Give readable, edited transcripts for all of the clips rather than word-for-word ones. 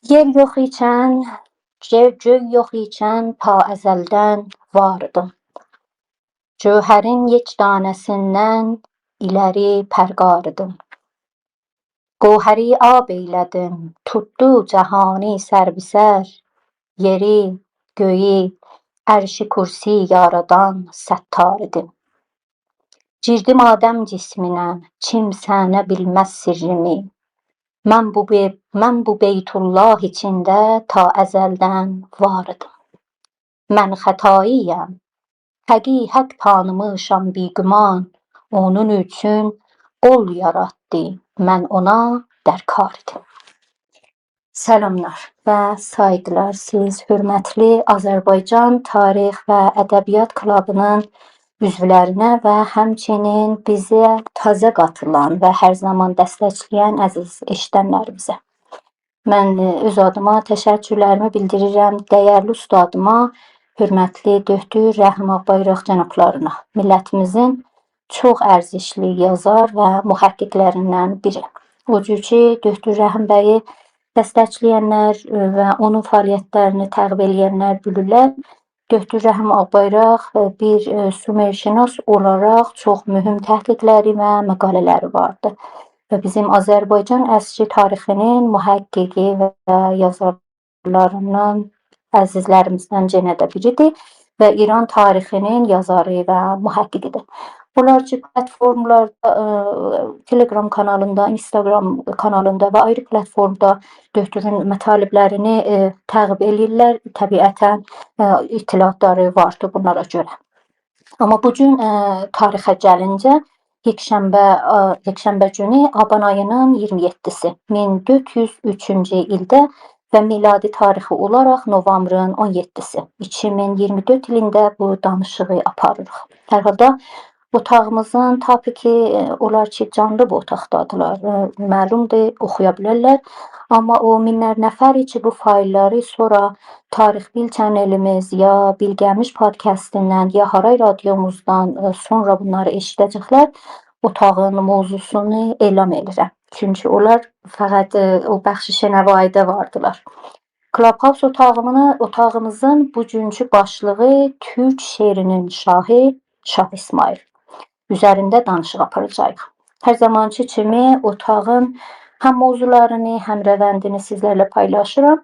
Yer yox ikən, göy yox ikən ta əzəldən vardım. Cövhərin یک danəsindən iləri pərqardım. Gövhəri ab eylədim, tutdu cəhanı sərbəsər. Yeri, göyü, ərşi kürsi yaradan səttar idim. Girdim Adəm cisminə, kimsə nə bilməz sirrimi. Mən bu Beytullah içində ta əzəldən vardım. Mən xətaiyəm, həqiqət tanımışam biqüman. Onun üçün qol yaratdı, mən ona dərkar idim. Salamlar və saygılar siz hörmətli Azərbaycan Tarix və Ədəbiyyat Klubunun üzvlərinə və həmçinin bizə təzə qatılan və hər zaman dəstəkləyən əziz eşidənlərimizə. Mən öz adıma təşəkkürlərimi bildirirəm dəyərli ustadıma, hörmətli Döktür Rəhim Ağbayraq cənablarına, millətimizin çox ərzişli yazar və mühəqqiqlərindən biri. O cür ki, Döktür Rəhim bəyi dəstəkləyənlər və onun fəaliyyətlərini təqib eləyənlər bilirlər. Döktür Rəhim Ağbayraq bir Sümerşünas olaraq çox mühüm təhqiqləri və məqalələri vardı. Və bizim Azərbaycan əsri tarixinin mühəqqiqi və yazarlarından, əzizlərimizdən yenə də biridir və İran tarixinin yazarı və mühəqqiqidir. Bunlar ki, platformlarda, Telegram kanalında, Instagram kanalında və ayrı platformda Döktürün mətaliblərini təqib eləyirlər. Təbiətən itilatları vardı bunlara görə. Amma bugün tarixə gəlincə, yekşənbə günü aban ayının 27-si 1403-cü ildə və miladi tarixi olaraq noyabrın 17-si 2024 ilində bu danışığı aparırıq. Hər halda otağımızın tapiki olar ki, canlı bu otaqdadılar. Məlumdur, oxuya bilərlər. Amma o minlər nəfəri ki, bu failləri sonra Tarix Bil çənəlimiz ya Bilgəmiş podcastindən ya Haray radiomuzdan sonra bunları eşidəcəklər. Otağın mövzusunu elan edirəm. Çünki onlar fəqət o bəxşi şənəvaydə vardılar. Clubhouse otağımızın bugünkü başlığı Türk şeirinin şahı Şah İsmayıl. Üzərində danışıq aparacağıq. Hər zamanki kimi otağın həm mövzularını, həm rəvəndini sizlərlə paylaşıram.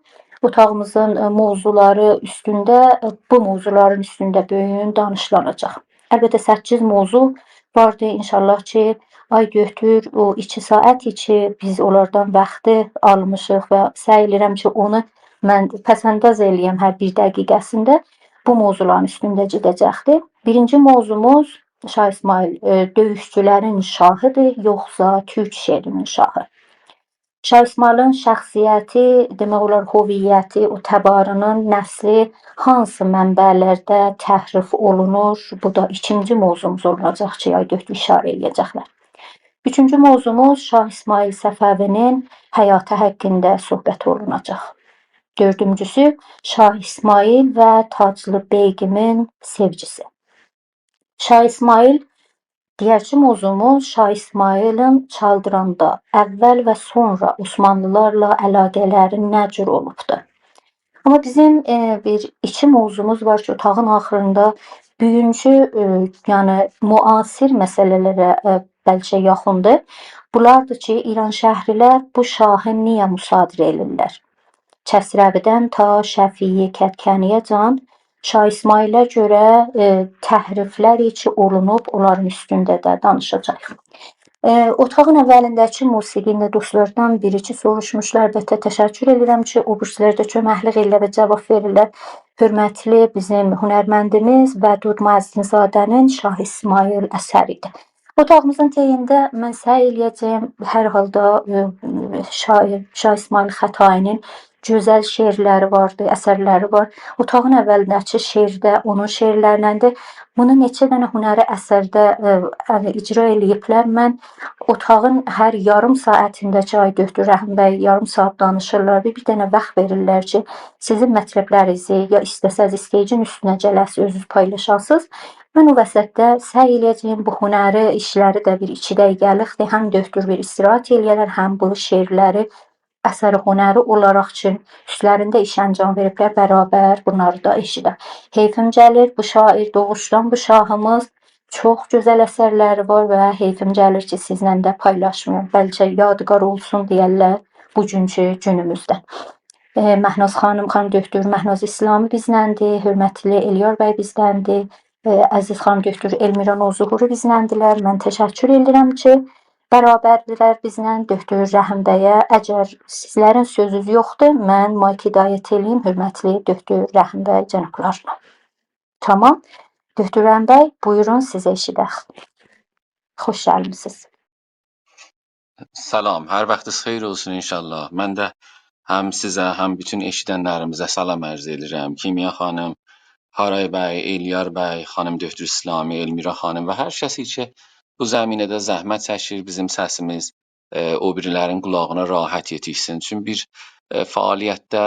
Otağımızın mövzuları üstündə, bu mövzuların üstündə böyün danışılacaq. Əlbəttə 8 mövzu vardı. İnşallah ki, ay Döktür, o 2 saat ki, biz onlardan vaxtı almışıq və səy edirəm ki, onu mən pəsəndaz eləyəm hər bir dəqiqəsində. Bu mövzuların üstündə gedəcəkdir. Birinci mövzumuz Şah İsmayıl döyüşçülərin şahıdır, yoxsa Türk şeirinin şahı? Şah İsmayılın şəxsiyyəti, demək olar hüviyyəti, o təbarının nəsli hansı mənbələrdə təhrif olunur? Bu da ikinci mövzumuz olacaq ki, ay Döktür işarə eləyəcəklər. Üçüncü mövzumuz Şah İsmayıl Səfəvinin həyatı haqqında söhbət olunacaq. Dördüncüsü Şah İsmayıl və Taclı Beygimin sevgisi. Şah İsmayıl, digərçi mövzumuz Şah İsmayılın Çaldıranda əvvəl və sonra Osmanlılarla əlaqələri nə cür olubdu? Amma bizim bir iki mövzumuz var ki, otağın axırında bugünkü, yəni müasir məsələlərə bəlkə yaxındır. Bunlardır ki, İran şəhrilər bu şahı niyə müsadirə edirlər? Kəsrəvidən ta Şəfiyi Kətkəniyəcan Şah İsmayılə görə təhriflər ki olunub, onların üstündə də danışacağıq. Otağın əvvəlindəki musiqində dostlardan biri ki soruşmuşlar, əlbəttə təşəkkür edirəm ki, o birisilər də köməklik edirlər və cavab verirlər. Hörmətli bizim hünərməndimiz Vədud Müəzzínzadənin Şah İsmayıl əsəridir. Otağımızın teyində mən səy eləyəcəyəm, hər halda Şah İsmayıl Xətainin gözəl şeirləri vardı, əsərləri var. Otağın əvvəlindəki şeirdə onun şeirlərindəndir. Bunu neçə dənə hünəri əsərdə icra eləyiblər. Mən otağın hər yarım saatında ki, ay Döktür Rəhim bəy yarım saat danışırlar, bir dənə vaxt verirlər ki, sizin mətləblərinizi ya istəsəz istəyicin üstünə gələsiz, özünüz paylaşasınız. Mən o vəsətdə səy eləyəcəyim bu hünəri işləri də bir 2 dəqiqəlikdir. Həm Döktür bir istirahət eləyərlər, həm bu şeirləri əsəri hünəri olaraq ki, üstlərində iş əncam veriblər, bərabər bunları da eşidək. Heyfim gəlir, bu şair doğuşdan bu şahımız çox gözəl əsərləri var və heyfim gəlir ki, sizlə də paylaşmıyorum. Bəlkə yadigar olsun deyərlər bugünkü günümüzdə. Məhnaz xanım doktor Məhnaz İslami bizləndir, hörmətli Eliyar bəy bizdəndir, əziz xanım doktor Elmira Nozuhuru bizləndilər. Mən təşəkkür edirəm ki, bərabərdirlər bizlə. Doktor Rəhim bəyə əgər sizlərin sözünüz yoxdur, mən mayk hidayət eləyim hörmətli doktor Rəhim bəy cənablarına. Tamam. Doktor Rəhim bəy, buyurun sizi eşidək. Xoş gəlmisiniz. Salam, hər vaxtınız xeyir olsun inşallah. Mən də həm sizə, həm bütün eşidənlərimizə salam ərz edirəm. Kimya xanım, Haray bəy, Eliyar bəy, xanım Döktür İslami, Elmira xanım və hər kəsi ki, bu zəminədə zəhmət çəkir, bizim səsimiz o birilərin qulağına rahat yetişsin. Çünki bir fəaliyyətdə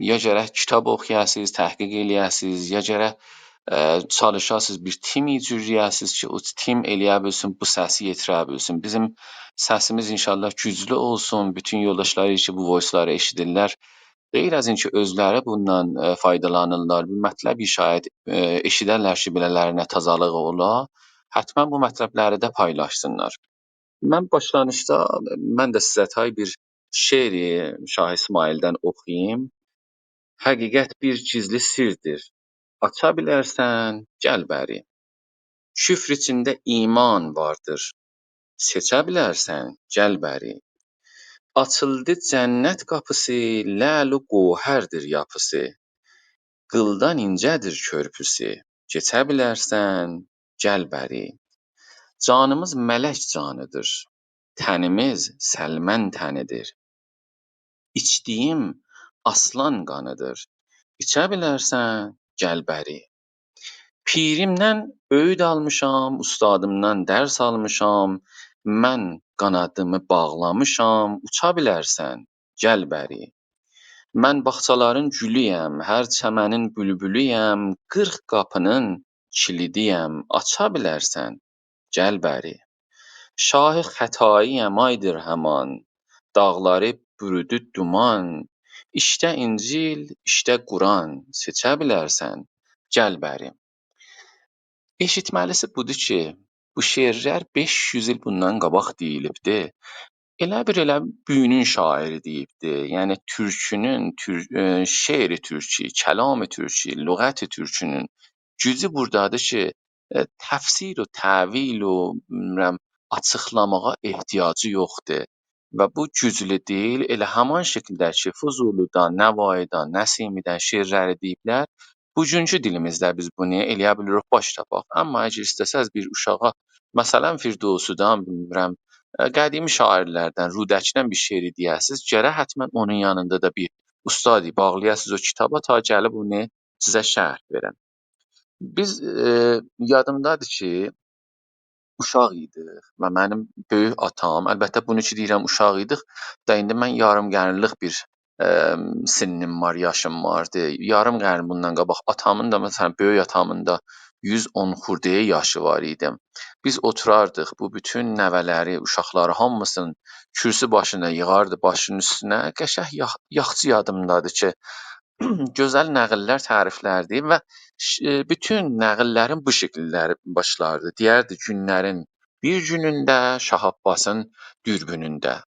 ya gərək kitab oxuyasınız, təhqiq eləyəsiniz, ya gərək çalışasınız, bir tim cürüyəsiniz ki, o tim eləyə bilsin, bu səsi yetirə bilsin. Bizim səsimiz inşallah güclü olsun, bütün yoldaşları ki, bu voice'ları eşidirlər. Qeyr az ki, özləri bundan faydalanırlar. Bir mətləbi şayət eşidərlər ki, belələrinə tazalığı ola, həttəmən bu mətləbləri də paylaşsınlar. Mən başlanışda, mən də sizə tay bir şeiri Şah İsmaildən oxuyayım. Həqiqət bir gizli sirdir. Aça bilərsən, gəl bəri. Küfr içində iman vardır. Seçə bilərsən, gəl bəri. Açıldı cənnət qapısı, ləl-u gövhərdir yapısı. Qıldan incədir körpüsü. Keçə bilərsən, gəl bəri. Canımız mələk canıdır. Tənimiz Səlmən tənidir. İçdiyim aslan qanıdır. İçə bilərsən, gəl bəri. Pirimdən öğüd almışam, ustadımdan dərs almışam. Mən qanadımı bağlamışam, uça bilərsən, gəl bəri. Mən bağçaların gülüyəm, hər çəmənin bülbülüyəm, 40 qapının kilidiyəm, aça bilərsən, gəl bəri. Şahı xətayiyəm aydır həman, dağları bürüdü duman. İşdə İncil, işdə Quran, seçə bilərsən, gəl bəri. Eşitməlisi budur ki, bu şeirlər 500 il bundan qabaq deyilibdi. Elə büyünün şairi deyibdi. Yəni türkünün, şeiri türkü, kəlam-ı türkü, lüğət-i türkünün gücü buradadır ki, təfsir və təvil və açıqlamağa ehtiyacı yoxdur. Və bu güclü deyil, elə həman şəkildə ki, Fuzuludan, Nəvaidan, Nəsimidən şeirləri deyiblər. Bugünkü dilimizdə biz bunu eləyə bilirik baş tapaq. Amma əgər istəsəz bir uşağa, məsələn Firdevsudan, bilmirəm, qədimi şairlərdən, Rudəkidən bir şeiri deyəsiniz, gərək həttəmən onun yanında da bir ustadi bağlayasınız o kitaba ta gəlib bunu sizə şərh verən. Biz yadımdadır ki, uşaq idik və mənim böyük atam, əlbəttə bunu ki deyirəm uşaq idik, da indi mən yarımqərnlik bir sinnim var, yaşım vardı. Yarım qərin bundan qabaq atamın da, məsələn, böyük atamın da 110 xurdəyə yaşı var idi. Biz oturardıq, bu bütün nəvələri, uşaqları hamısının kürsü başına yığardı, başının üstünə. Qəşəng yaxçı yadımdadır ki, gözəl nəğəllər təriflərdi və bütün nəğəllərin bu şəkilləri başlardı. Deyərdi günlərin bir günündə Şah Abbasın dürbünündə.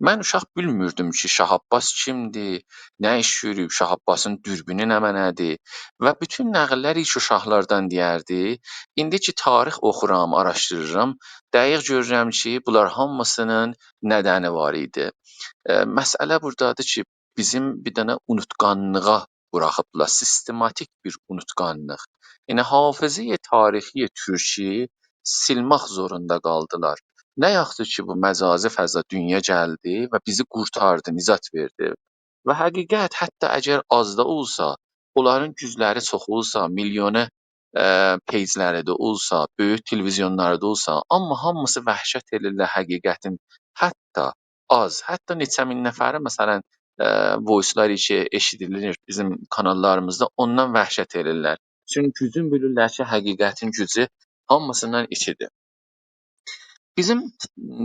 Mən uşaq bilmirdim ki, Şah Abbas kimdir, nə iş görüb, Şah Abbasın dürbünü nə mənədir və bütün nəğəllər ilk uşaqlardan deyərdi. İndi ki tarix oxuram, araşdırıram, dəqiq görürəm ki, bunlar hamısının nədəni var idi. Məsələ buradadır ki, bizim bir dənə unutqanlığa buraxıblar, sistematik bir unutqanlıq. Yəni hafizəyə tarixi türkü silmək zorunda qaldılar. Nə yaxşı ki, bu məcazi fəza dünya gəldi və bizi qurtardı, nicat verdi. Və həqiqət, hətta əgər az da olsa, onların gücləri çox olsa, milyona peycləri də olsa, böyük televiziyonlarda olsa, amma hamısı vəhşət edirlər həqiqətin, hətta az, hətta neçə min nəfəri, məsələn, voice'lar ki, eşidilir bizim kanallarımızda, ondan vəhşət edirlər. Çünki gücün bilirlər ki, həqiqətin gücü hamısından içidir. Bizim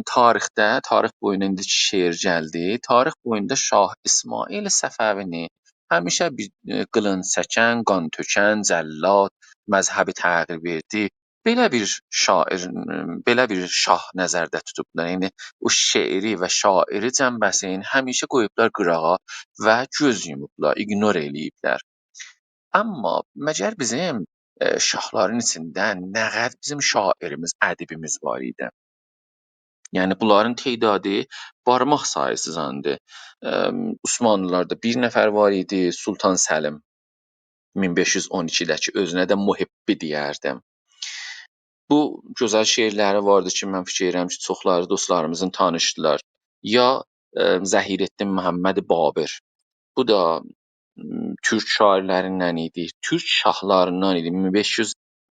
tarix boyunda indi ki şeir gəldi. Tarix boyunda Şah İsmail Səfəvini həmişə bir qılınc çəkən, qan tökən, cəllad, məzhəbi təğyir verdi. Belə bir şair, belə bir şah nəzərdə tutublar. Yəni o şeiri və şairi cənbəsini həmişə qoyublar qırağa və göz yumublar, ignor eləyiblər. Amma məgər bizim şahların içində nə qədər bizim şairimiz, ədibimiz var idi. Yəni bunların tədadı barmaq sayısındandır. Osmanlılarda bir nəfər var idi, Sultan Səlim 1512-dəki özünə də Muhibbi deyərdi. Bu gözəl şeirləri vardı ki, mən fikir edirəm ki, çoxları dostlarımızın tanışdılar. Ya Zəhirəddin Məhəmməd Babir. Bu da türk şairlərindən idi, türk şahlarından idi.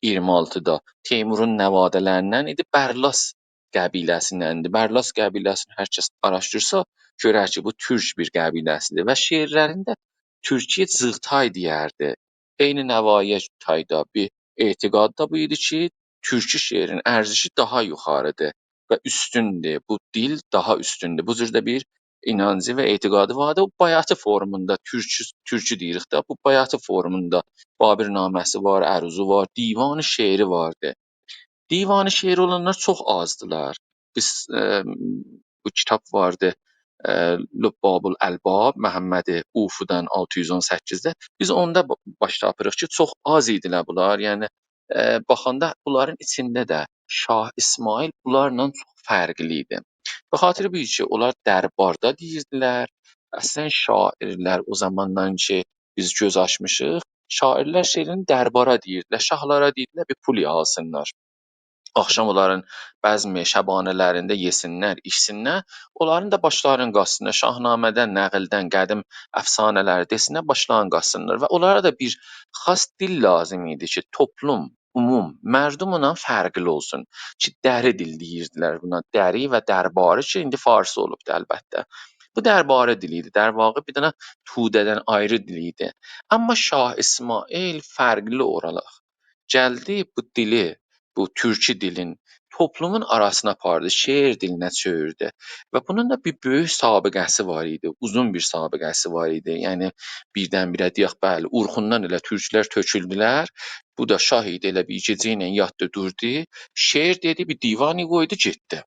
1526-da Teymurun nəvadələrindən idi, Bərlas qəbiləsindəndir. Bərlas qəbiləsini hər kəs araşdırsa, görər ki, bu türk bir qəbiləsidir və şeirlərində Türkiyə zığtay deyərdi. Eyni nəvaiyə tayda bir etiqad da bu idi ki, türkü şeirin ərzişi daha yuxarıdır və üstündür. Bu dil daha üstündür. Bu cürdə bir inancı və etiqadı vardı. O bayatı formunda türkü deyirik də, bu bayatı formunda Babirnaməsi var, Əruzu var, divanı şeiri vardı. Divanı şeiri olanlar çox azdılar. Biz bu kitab vardı. Lübbabul Əlbab Məhəmməd Ufudan 618-də. Biz onda baş tapırıq ki, çox az idilər bunlar. Yəni baxanda bunların içində də Şah İsmail bunlarla çox fərqli idi. Və xatirə bu ki, onlar dərbarda deyirdilər. Əslən şairlər o zamandan ki biz göz açmışıq, şairlər şeirini dərbara deyirdilər, şahlara deyirdilər bir pul alsınlar. Axşam onların bəzmi şəbanələrində yesinlər, içsinlər, onların da başlarını qassınlar, şahnamədən, nəqldən, qədim əfsanələri desinlər, başlarını qassınlar və onlara da bir xas dil lazım idi ki, toplum, mərdum ondan fərqli olsun ki, dəri dil deyirdilər buna, dəri və dərbarı ki, indi farsı olubdur əlbəttə. Bu dərbarı dili idi, der vaqı bir dənə tudədən ayrı dil idi. Amma Şah İsmail fərqli olaraq gəldi bu dili, bu türkü dilin toplumun arasına apardı, şeir dilinə çevirdi və bunun da bir böyük sabiqəsi var idi, uzun bir sabiqəsi var idi. Yəni birdən-birə deyək, bəli, Urxundan elə türklər töküldülər. Bu da şah idi, elə bir gecə ilə yatdı, durdu, şeir dedi, bir divanı qoydu, getdi.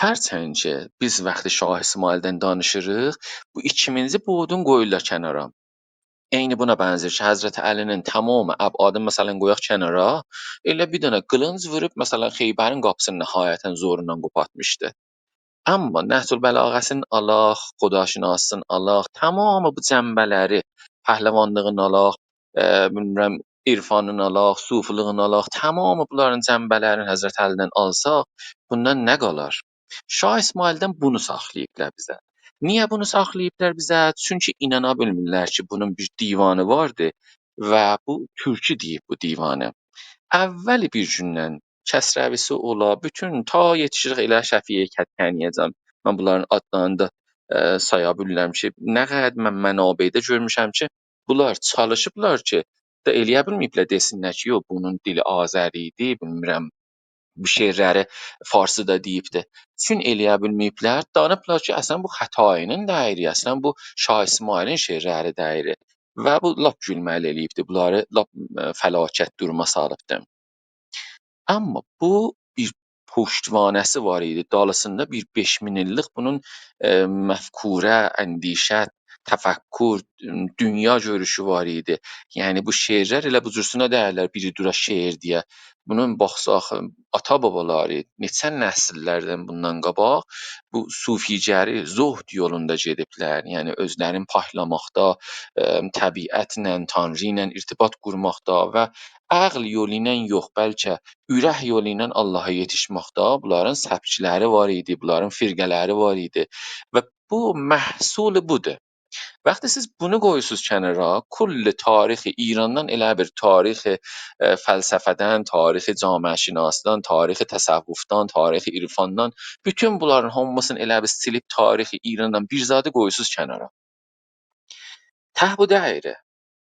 Hərçənd ki, biz vaxtı Şah İsmaildən danışırıq, bu 2000-ci bodun qoyurlar kənara. Eyni buna bənzər ki, Həzrəti Əlinin tamamı əbadını məsələn qoyaq kənara, elə bir dənə qılınc vurub məsələn Xeybərin qapısını nəhayətən zorundan qopartmışdı. Amma Nəhcül Bəlağəsinin alaq, Xudaşinasının alaq, tamamı bu cənbələri, pəhləvanlığın alaq, bilmirəm irfanın alaq, sufluğun alaq, tamamı bunların cənbələrini Həzrət Əlidən alsaq, bundan nə qalar? Şah İsmaildən bunu saxlayıblar bizə. Niyə bunu saxlayıblar bizə? Çünki inana bilmirlər ki, bunun bir divanı vardı və bu türkü deyib bu divanı. Əvvəl bir gündən kəsrəvisi ola, bütün ta yetişirik elə Şəfiyə Kətkaniyəcəm. Mən bunların adlarını da saya bilirəm ki, nə qədər mən mənabeydə görmüşəm ki, bunlar çalışıblar ki, da eləyə bilməyiblər desinlər ki, yox, bunun dili Azəri idi, bilmirəm, bu şeirləri farsı da deyibdi. Çün eləyə bilməyiblər, danıblar ki, əslən bu Xətainin dəyiri, əslən bu Şah İsmailin şeirləri dəyiri. Və bu lap gülməli eləyibdi, bunları lap fəlakət duruma salıbdı. Amma bu bir puştvanəsi var idi. Dalısında bir 5000 illik bunun məfkurə, əndişə, təfəkkür, dünya görüşü var idi. Yəni bu şeirlər elə bu cürsünə dəyərlər, biri dura şeir deyə. Bunun baxsaq ata-babaları neçə nəsillərdən bundan qabaq bu sufigəri zohd yolunda gediblər. Yəni özlərini paklamaqda, təbiətlə, Tanrı ilə irtibat qurmaqda və əql yolu ilə yox, bəlkə ürək yolu ilə Allaha yetişməkdə bunların səbkləri var idi, bunların firqələri var idi və bu məhsul budur. Vaxtı siz bunu qoyursunuz kənara, kulli tarixi İrandan elə bir tarixi fəlsəfədən, tarixi camiəşinasıdan, tarixi təsəvvüfdən, tarixi irfandan, bütün bunların hamısını elə bir silib tarixi İrandan bir zadı qoyursunuz kənara. Təhbu dəyri,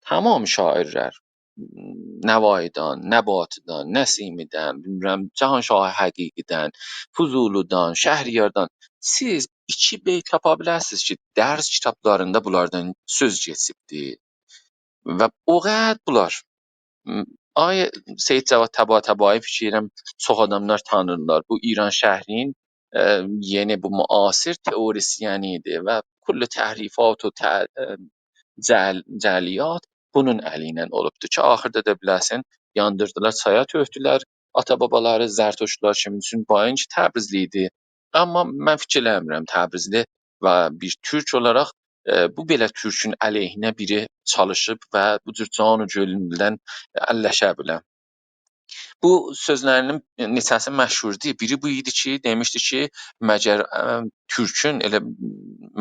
tamam şairlər. Nəvaidan, Nəbatidan, Nəsimidən, bilmirəm, Cahanşahı Həqiqidən, Fuzuludan, Şəhriyardan siz 2 beyt tapa bilərsiniz ki, dərs kitablarında bunlardan söz keçibdir və o qədər bunlar. Ay Seyid Cavad Təbatəbai fikirəm çox adamlar tanırlar. Bu İran şəhrin yeni bu müasir teorisyenidir və kullu təhrifat və cəliyyat bunun əlindən olubdur ki, axırda da biləsən, yandırdılar, çaya tökdülər. Ata-babaları Zərtuştlar kimi üçün bayınç Təbrizli idi. Amma mən fikirləmirəm Təbrizli və bir türk olaraq bu belə türkün əleyhinə biri çalışıb və bu cür canı gönüldən əlləşə bilər. Bu sözlərinin neçəsi məşhurdur. Biri bu idi ki, demişdi ki, məgər türkün elə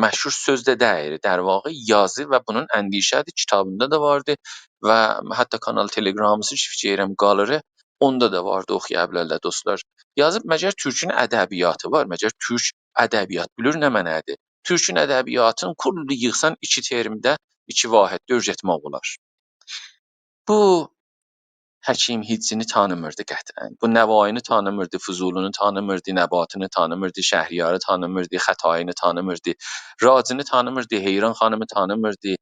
məşhur söz də deyil, در واقع yazı və bunun əndişədir kitabında da vardı və hətta Kanal Telegramı fikirəm qalırı onda da vardı, oxuya bilərlər dostlar. Yazıb məgər türkün ədəbiyyatı var, məgər türk ədəbiyyat bilir nə mənədir? Türkün ədəbiyyatın kullu yığsan 2 termdə 2 vahiddə öyrətmək olar. Bu Həkim Hiccini tanımırdı qətlən. Bu Nəvaini tanımırdı, Fuzulunu tanımırdı, Nəbatını tanımırdı, Şəhriyarı tanımırdı, Xətayini tanımırdı, Racini tanımırdı, Heyran xanımı tanımırdı,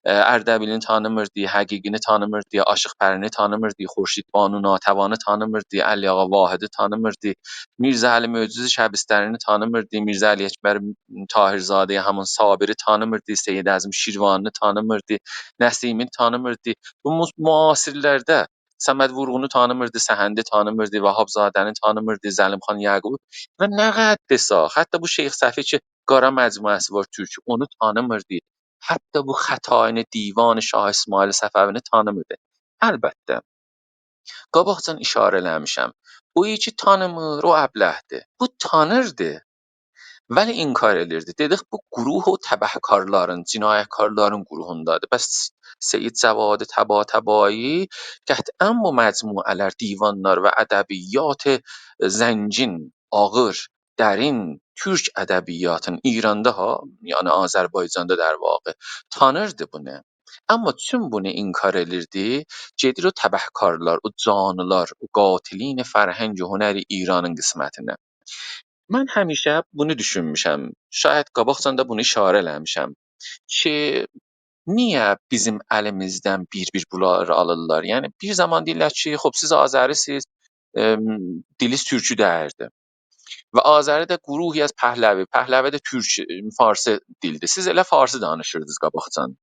Ərdəbilini tanımırdı, Həqiqini tanımırdı, Aşıqpərini tanımırdı, Xurşidbanu Natəvanı tanımırdı, Əli Ağa Vahidi tanımırdı, Mirzə Əli Möcüzü Şəbistərini tanımırdı, Mirzə Əli Əkbər Tahirzadəyə həmin Sabiri tanımırdı, Seyyid Əzim Şirvanını tanımırdı, Nəsimi tanımırdı. Bu müasirlərdə Səməd Vurğunu tanımırdı, Səhəndi tanımırdı, Vahabzadəni tanımırdı, Zəlimxan Yaqub və nə qəddirsə, hətta bu Şeyx Səfi ki, Qara məcmuəsi var türk, onu tanımırdı. Hətta bu Xətayini Divan Şah İsmayıl Səfəvini tanımırdı. Əlbəttə, qabaqcan işarə eləmişəm. O ki tanımır, o əbləhdir. Bu tanırdı. Vəli inkar edirdi. Dedik bu guruh o təbəhkarların, cinayətkarların quruhundadır. Bəs Seyid Cavad Təbatəbai qəətən bu məcmuələr, divanlar və ədəbiyyat zəngin, ağır, dərin türk ədəbiyyatın İranda yəni Azərbaycanda در واقع tanırdı bunu. Amma tüm bunu inkar edirdi, gedir o təbəhkarlar, o canlılar, o qatilin fərhəng və hünəri İranın qismətinə. Mən həmişə bunu düşünmüşəm. Şayad qabaqcan da bunu işarə eləmişəm ki, niyə bizim əlimizdən bir-bir bunları alırlar? Yəni bir zaman deyirlər ki, xop siz Azərisiz, diliz türkü dəyərdi. Və Azəri də guruhi az Pəhləvi, Pəhləvi də türk, farsı dildir. Siz elə farsı danışırdınız qabaqcan.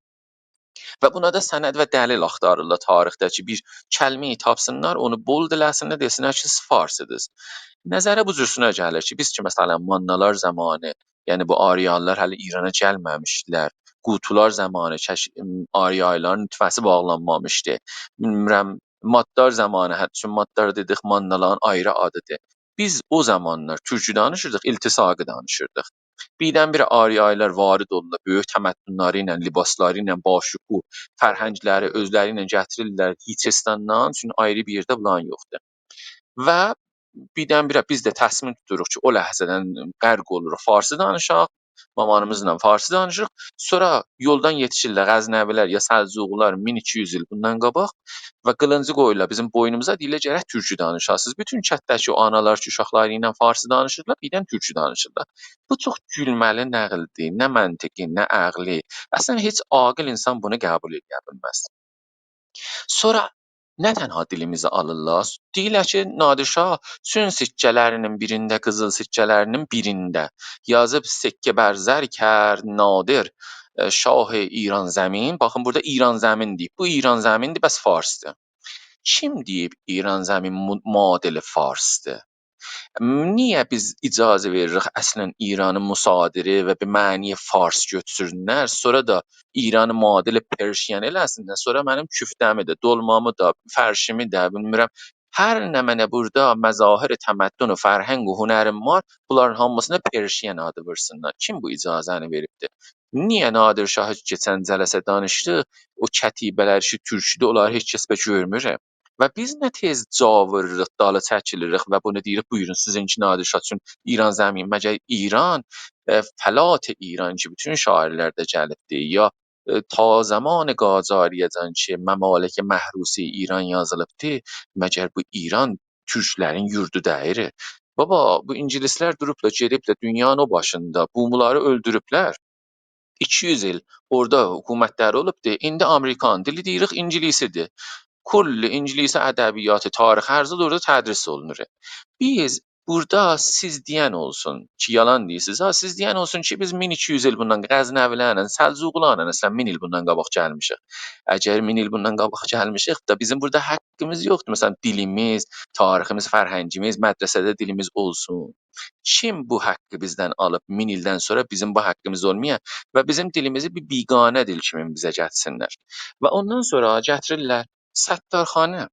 Və buna da sənəd və dəlil axtarırlar tarixdə ki, bir kəlməyi tapsınlar, onu bold eləsinlər, desinlər ki, siz farsıdınız. Nəzərə bu cürsünə gəlir ki, biz ki, məsələn, Mannalar zamanı, yəni bu Aryanlar hələ İrana gəlməmişdilər, Qutular zamanı Aryaların nütfəsi bağlanmamışdı. Bilmirəm, Maddar zamanı, hətta Maddar dedik, Mannaların ayrı adıdır. Biz o zamanlar türkü danışırdıq, iltisaqı danışırdıq. Birdən-birə Aryalar varid olurlar, böyük təməttünləri ilə, libasları ilə, başuqu, fərhəngləri özləri ilə gətirirlər Hiçestandan, çünki ayrı bir yerdə bulan yoxdur. Və birdən-birə biz də təsmin tuturuq ki, o ləhzədən qərq oluruq, farsı danışaq, mamanımızla farsı danışırıq. Sonra yoldan yetişirlər Qəznəvilər ya Səlcuqlar 1200 il bundan qabaq və qılıncı qoyurlar bizim boynumuza, deyirlər gərək türkü danışasınız. Bütün kətdəki o analar ki, uşaqları ilə farsı danışırlar, birdən türkü danışırlar. Bu çox gülməli nəqldir, nə məntiqi, nə əqli. Əslən heç aqil insan bunu qəbul edə bilməz. Sonra nə tənha dilimizi alırlar? Deyirlər ki, Nadir Şah sün sikkələrinin birində, qızıl sikkələrinin birində yazıb sikkə bərzər kər Nadir Şah İran zəmin. Baxın, burada İran zəmin deyib. Bu İran zəmindir, bəs farsdır. Kim deyib İran zəmin modeli farsdır? Niyə biz icazə veririk əslən İranı müsadiri və bir məniyə fars götürsünlər, sonra da İranı modeli Persian eləsinlər, sonra mənim küftəmi də, dolmamı da, fərşimi də, bilmirəm, hər nə mənə burada məzahir təməddün və fərhəng və hünərim var, bunların hamısına Persian adı versinlər. Kim bu icazəni veribdir? Niyə Nadir Şah keçən cələsə danışdı, o kətibələr ki, türküdə onları heç kəs görmür? Və biz nə tez cavırırıq, dalı çəkilirik və bunu deyirik, buyurun sizinki Nadir Şah üçün İran zəmin. Məgər İran, fələt İran ki, bütün şairlərdə gəlibdir, ya ta zaman Qacariyəcan ki, məmləkə məhrusi İran yazılıbdı, məgər bu İran türklərin yurdu deyil. Baba, bu ingilislər durublar, gediblər dünyanın o başında bunları öldürüblər. 200 il orada hökumətləri olubdu. İndi Amerikan dili deyirik, ingilisidir. Kull ingilisi ədəbiyyatı, tarix hər zət orada tədris olunur. Biz burada siz deyən olsun ki, yalan deyirsiniz. Ha, siz deyən olsun ki, biz 1200 il bundan Qəznəvilərlə, Səlcuqlarla məsələn 1000 il bundan qabaq gəlmişik. Əgər 1000 il bundan qabaq gəlmişik da bizim burada haqqımız yoxdur. Məsələn dilimiz, tariximiz, fərhəngimiz, mədrəsədə dilimiz olsun. Kim bu haqqı bizdən alıb 1000 ildən sonra bizim bu haqqımız olmaya və bizim dilimizi bir biganə dil kimi bizə gətirsinlər. Və ondan sonra gətirirlər Səttarxanə.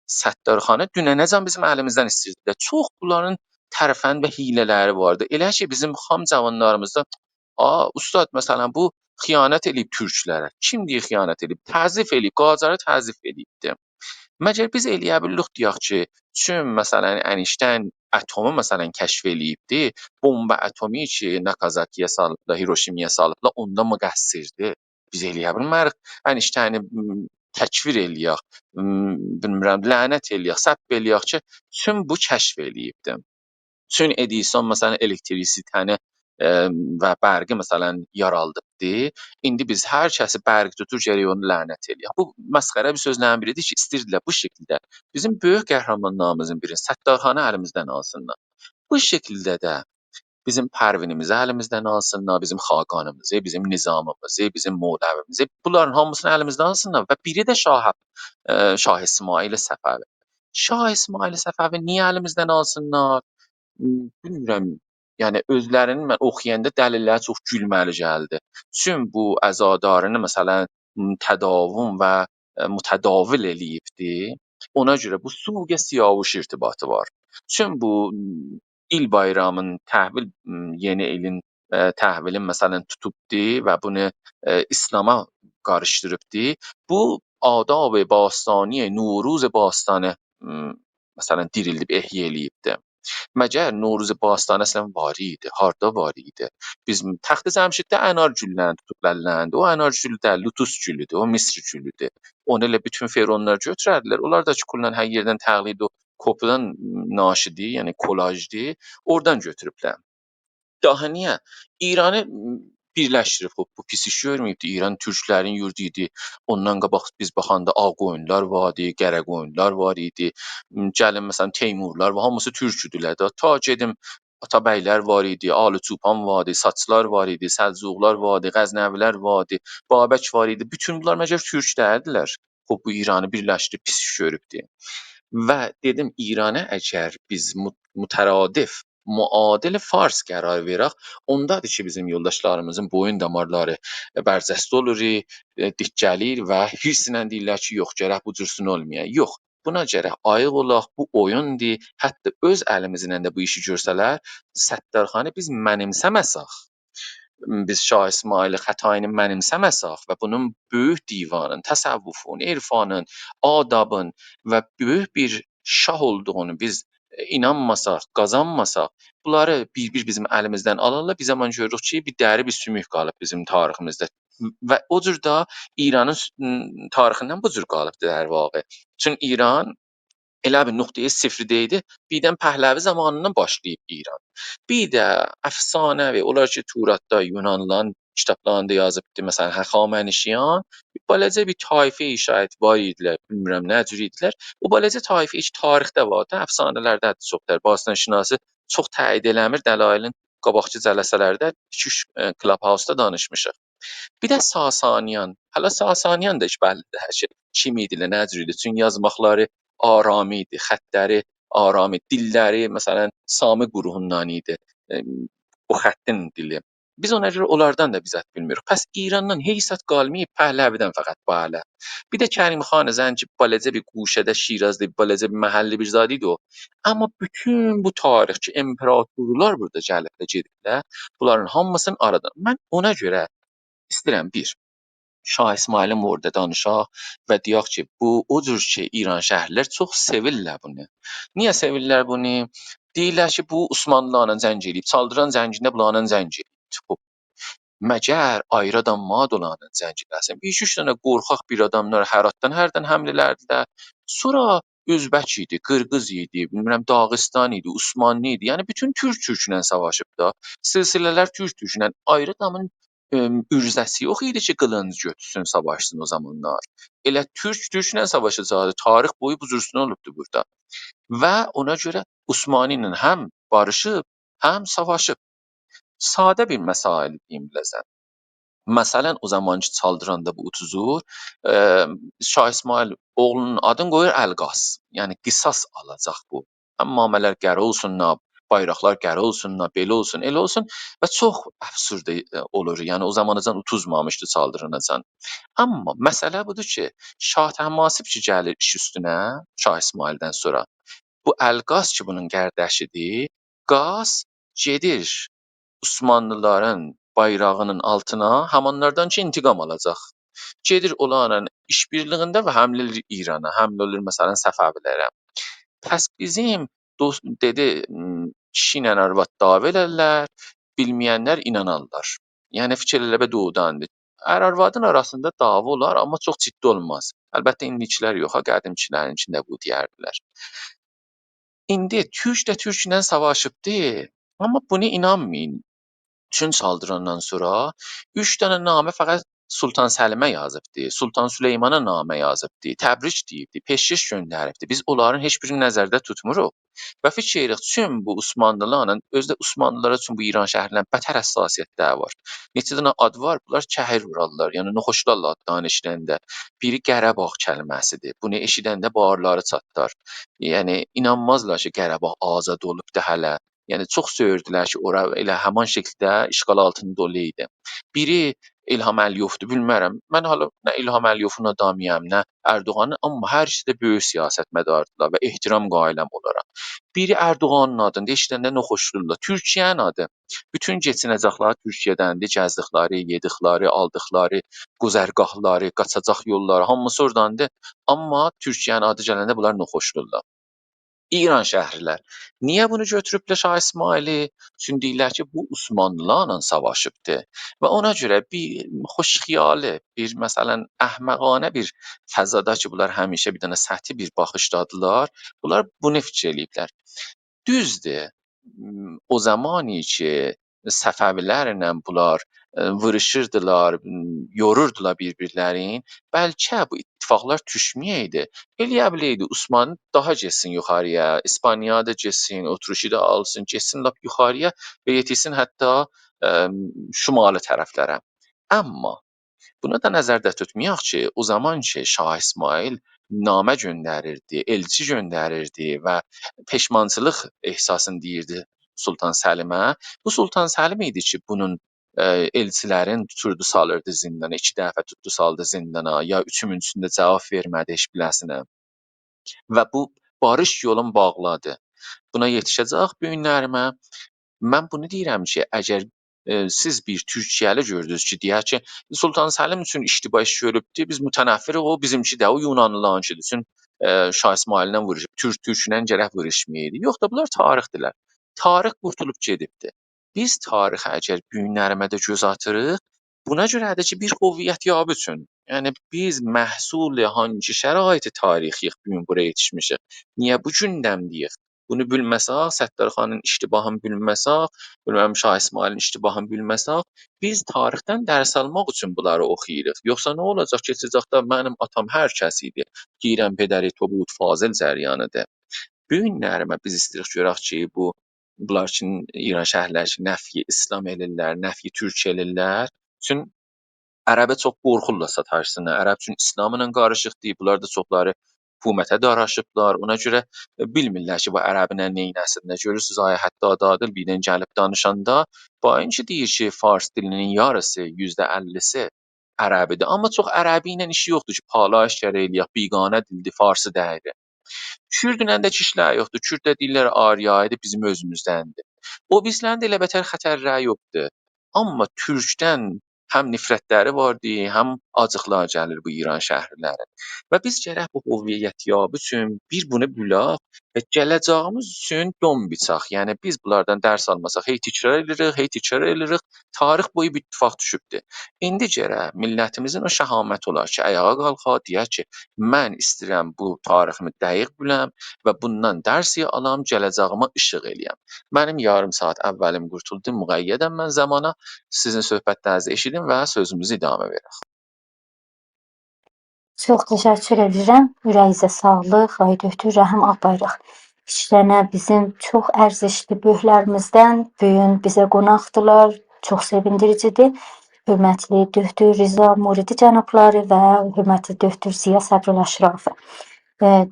Səttarxanə dünənəcən bizim əlimizdən istəyirdilər. Çox bunların tərfənd və hiylələri vardı. Elə ki bizim xam cavanlarımızda ustad məsələn bu xiyanət eləyib türklərə. Kim deyir xiyanət eləyib? Təzif eləyib, Qacarı təzif eləyibdi. Məgər biz eləyə bildik deyək ki, çün məsələn Einstein atomu məsələn kəşf eləyibdi, bomba atomik ki, Nakazakiyə salıblar, Hiroşimaya salıblar, onda müqəssirdir. Biz eləyə bilmərik. Einsteini təkfir eləyək, bilmirəm, lənət eləyək, səbb eləyək ki, çün bu kəşf eləyibdi. Çün Edison məsələn elektrisitəni və bərqi məsələn yaraldıbdı. İndi biz hər kəsi bərq tutur gərək onu lənət eləyək. Bu məsxərə bir sözlərin biridir ki, istəyirdilər bu şəkildə bizim böyük qəhrəmanlarımızın birini Səttarxanı əlimizdən alsınlar. Bu şəkildə də bizim Pərvinimizi əlimizdən alsınlar, bizim xaqanımızı, bizim nizamımızı, bizim Moğdəvimizi, bunların hamısını əlimizdən alsınlar və biri də Şah İsmail Səfəvi. Şah İsmail Səfəvi niyə əlimizdən alsınlar? Bilmirəm. Yəni özlərinin mən oxuyanda dəlilləri çox gülməli gəldi. Çün bu əzadarını məsələn tədavüm və mütədavil eləyibdi. Ona görə bu suq siyavuş irtibatı var. Çün bu il bayramın təhvil yeni ilin təhvilin məsələn tutubdu və bunu İslam'a qarışdırıbdı. Bu adab-ı bastani, Nuruz bastanı məsələn dirildib, ehya eləyibdi. Məgər Novruz Bastani əslən var idi, harda var idi? Biz Təxti Cəmşiddə ənar güllərini tutub əllərində. O ənar gülü də lutus gülüdür, o Misr gülüdür. Onu elə bütün feronlar götürərdilər. Onlar da ki, kullan hər yerdən təqlid o kopyadan naşidi, yəni kolajdi, oradan götürüblər. Daha niyə? İranı birləşdirib, bu pis iş görməyibdi. İran türklərin yurdu idi. Ondan qabaq biz baxanda Ağqoyunlular var idi, Qərəqoyunlular var idi. Gəlin məsələn Teymurlar var, hamısı türk idilər də. Ta gedim Atabəylər var idi, Alı Çupan var idi, Saçlar var idi, Səlcuqlar var idi, Qəznəvilər var idi, Babək var idi. Bütün bunlar məcər türk dərdilər. Bu İranı birləşdirib pis iş görübdü. Və dedim İrana əgər biz mütəradif muadil Fars qərar verək, ondadır ki, bizim yoldaşlarımızın boyun damarları bərcəst olur, dik gəlir və hirsinlə deyirlər ki, yox, gərək bu cürsün olmaya. Yox, buna gərək ayıq olaq, bu oyundur. Hətta öz əlimizlə də bu işi görsələr, Səttarxanı biz mənimsəməsək, biz Şah İsmail Xətayini mənimsəməsək və bunun böyük divanın, təsəvvüfün, irfanın, adabın və böyük bir şah olduğunu biz inanmasaq, qazanmasaq, bunları bir-bir bizim əlimizdən alarlar, biz zaman görürük ki, bir dəri, bir sümük qalıb bizim tariximizdə. Və o cür də İranın tarixindən bu cür qalıbdır hər vaxt. Çünki İran elə bir nöqtəyə sıfırda idi, birdən Pəhləvi zamanından başlayıb İran. Bir də əfsanəvi, onlar ki, Turatda, Yunanlıların kitablarında yazıbdı, məsələn, Həxamənişiyan, balaca bir tayfə şayət var idilər, bilmirəm nə cür idilər. O balaca tayfə heç tarixdə var da, əfsanələrdə də çoxdur. Bastanşinası çox təyid eləmir, dəlailin qabaqçı cələsələrdə 2-3 Clubhouse-da danışmışıq. Bir də Sasaniyan. Hələ Sasaniyan da heç bəllidir hər şey. Kim idilər, nə cür idi? Çünki yazmaqları arami idi, xəttləri arami, dilləri məsələn Sami qrupundan idi. O xəttin dili. Biz ona görə onlardan da bizət bilmirik. Pəs İrandan heysət qalmayıb, Pəhləvidən fəqət balə. Bir də Kərimxan Zənci balaca bir quşədə Şirazda balaca bir məhəlli bir zad idi o. Amma bütün bu tarixçi imperatorlar burada gəlib də gediblər. Bunların hamısını aradan. Mən ona görə istəyirəm bir Şah İsmailin orada danışaq və deyək ki, bu o cür ki, İran şəhərlər çox sevirlər bunu. Niyə sevirlər bunu? Deyirlər ki, bu Osmanlılarla zəng eləyib, çaldıran zəngində bunlarla zəng eləyib. Məgər ayrı adam madolanın zənciləsin. Bir üç dənə qorxaq bir adamlar Həratdan hərdən həmlə elədilər. Sonra Özbək idi, Qırğız idi, bilmirəm Dağıstan idi, Osmanlı idi. Yəni bütün türk-türklə savaşıb da. Silsilələr türk-türklə. Ayrı adamın ürzəsi yox idi ki, qılınc götürsün, savaşsın o zamanlar. Elə türk-türklə savaşacaqdı. Tarix boyu buzursun olubdu burada. Və ona görə Osmanlı ilə həm barışıb, həm savaşıb. Sadə bir məsail deyim biləsən. Məsələn, o zamanki Çaldıranda bu Utuzur, Şah İsmayıl oğlunun adını qoyur Əlqas. Yəni qisas alacaq bu. Həm namələr qərə olsunlar, bayraqlar qərə olsunlar, belə olsun, elə olsun və çox absurd olur. Yəni o zamanacan utuzmamışdı Çaldıranacan. Amma məsələ budur ki, Şah Təhmasib ki gəlir iş üstünə Şah İsmayıldan sonra. Bu Əlqas ki bunun qərdəşidir. Qas gedir Osmanlıların bayrağının altına hamanlardan ki intiqam alacaq. Gedir onlarla işbirliğində və həmlə edir İrana, həmlə edir məsələn Səfəvilərə. Pəs bizim dost dedi kişi ilə arvad dava elərlər, bilməyənlər inanarlar. Yəni fikir eləbə doğudandır. Ər-arvadın arasında dava olar, amma çox ciddi olmaz. Əlbəttə indikilər yox, qədimkilərinkində bu deyərdilər. İndi türk də türklə savaşıbdı, amma bunu inanmayın. Çün Çaldırandan sonra 3 dənə namə fəqət Sultan Səlimə yazıbdı, Sultan Süleymana namə yazıbdı, təbrik deyibdi, peşkeş göndəribdi. Biz onların heç birini nəzərdə tutmuruq. Və fikir edirik, çün bu Osmanlılarla, özdə Osmanlılara üçün bu İran şəhərlə bətər həssasiyyətləri var. Neçə dənə ad var, bunlar kəhir vurarlar, yəni noxuşlarla adlarını eşidəndə. Biri Qərəbağ kəlməsidir, bunu eşidəndə bağırları çatlar. Yəni inanmazlar ki, Qərəbağ azad olubdu hələ. Yəni çox söyürdülər ki, ora elə həman şəkildə işğal altında idi. Biri İlham Əliyevdir, bilmərəm. Mən hala nə İlham Əliyevin adamıyam, nə Ərdoğanın, amma hər ikisi də böyük siyasətmədardılar və ehtiram qailəm onlara. Biri Ərdoğanın adında, eşidəndə noxuşdurlar. Türkiyənin adı. Bütün keçinəcəkləri Türkiyədəndir, gəzdikləri, yedikləri, aldıqları, quzərgahları, qaçacaq yolları, hamısı oradandır. Amma Türkiyənin adı gələndə bunlar noxuşdurlar. İran şəhərlər. Niyə bunu götürüblər Şah İsmayılı? Çünki deyirlər ki, bu Osmanlılarla savaşıbdı və ona görə bir xoşxiyalı, bir məsələn əhməqanə bir fəzada ki, bunlar həmişə bir dənə səthi bir baxışdadılar. Bunlar bunu fikir eləyiblər. Düzdür. O zamani ki, Səfəvilərlə bunlar vuruşurdular, yorurdular bir-birlərini. Bəlkə bu ittifaqlar düşməyəydi. Eləyə biləydi Osmanlı daha getsin yuxarıya, İspaniya da getsin, oturuşu da alsın, getsin lap yuxarıya və yetişsin hətta şimali tərəflərə. Amma buna da nəzərdə tutmayaq ki, o zaman ki Şah İsmayıl namə göndərirdi, elçi göndərirdi və peşmançılıq ehsasını deyirdi Sultan Səlimə. Bu Sultan Səlim idi ki, bunun elçilərin tuturdu salırdı zindana, 2 dəfə tutdu saldı zindana, ya üçüncüsündə cavab vermədi heç biləsinə. Və bu barış yolun bağladı. Buna yetişəcək bu günlərimə. Mən bunu deyirəm ki, əgər siz bir Türkiyəli gördünüz ki, deyək ki, Sultan Səlim üçün iştiba iş görübdü, biz mütənəffiriq, o bizimki də, o Yunanlılarınkidir. Üçün Şah İsmayıllə vuruşub, Türklə gərək vuruşmayaydı. Yox da bunlar tarixdirlər. Tarix qurtulub gedibdi. Biz tarixə əgər bu günlərimə göz atırıq, buna görədir ki, bir hüviyyət yabı üçün. Yəni biz məhsul hangi şəraiti tarixiyik bu gün buraya yetişmişik. Niyə bu gündəmdəyik? Bunu bilməsək, Səttarxanın iştibahını bilməsək, bilməm Şah İsmayılın iştibahını bilməsək, biz tarixdən dərs almaq üçün bunları oxuyuruq. Yoxsa nə olacaq keçəcəkdə mənim atam hər kəs idi. Deyirəm Pedəri Tobut Fazil cəryanıdır. Bu günlərimə biz istəyirik görək ki, bunlar üçün İran şəhərləri ki, nəfyi İslam elirlər, nəfyi Türk elirlər. Üçün ərəbə çox qorxurlar sataşsınlar. Ərəb üçün İslamla qarışıqdır. Bunlar da çoxları hökumətə də araşıblar. Ona görə bilmirlər ki, bu ərəbinə neynəsin. Görürsüz, ay hətta adadil birdən gəlib danışanda, bayınki deyir ki, fars dilinin yarısı, %50-si ərəbidir. Amma çox ərəbi ilə işi yoxdur ki, palaş gərək eləyək, biganə dildir, farsı deyil. Kürdlə də işləri yoxdur. Kürd də deyirlər Ariyaydı, bizim özümüzdəndir. O bizlərin də elə bətər xətərləri yoxdur. Amma türkdən həm nifrətləri vardı, həm acıqlar gəlir bu İran şəhərlərinə. Və biz gərək bu hüviyyət yabı üçün bir bunu bulaq və gələcəyimiz üçün don biçaq. Yəni biz bunlardan dərs almasaq, hey təkrar edirik, tarix boyu bir ittifaq düşübdür. İndi gərək millətimizin o şəhaməti olar ki, ayağa qalxa, deyək ki, mən istəyirəm bu tariximi dəqiq biləm və bundan dərs alam, gələcəyimə işıq eləyəm. Mənim yarım saat əvvəlim qurtuldu, müqəyyədəm mən zamana. Sizin söhbətlərinizi eşidim və sözümüzü idamə verək. Çox təşəkkür edirəm. Ürəyinizə sağlıq, ay doktor Rəhim Ağbayraq. İki dənə bizim çox ərzişli böyüklərimizdən bu gün bizə qonaqdılar. Çox sevindiricidir. Hörmətli doktor Rza Muridi cənabları və hörmətli doktor Ziya Sədrul Əşrafi.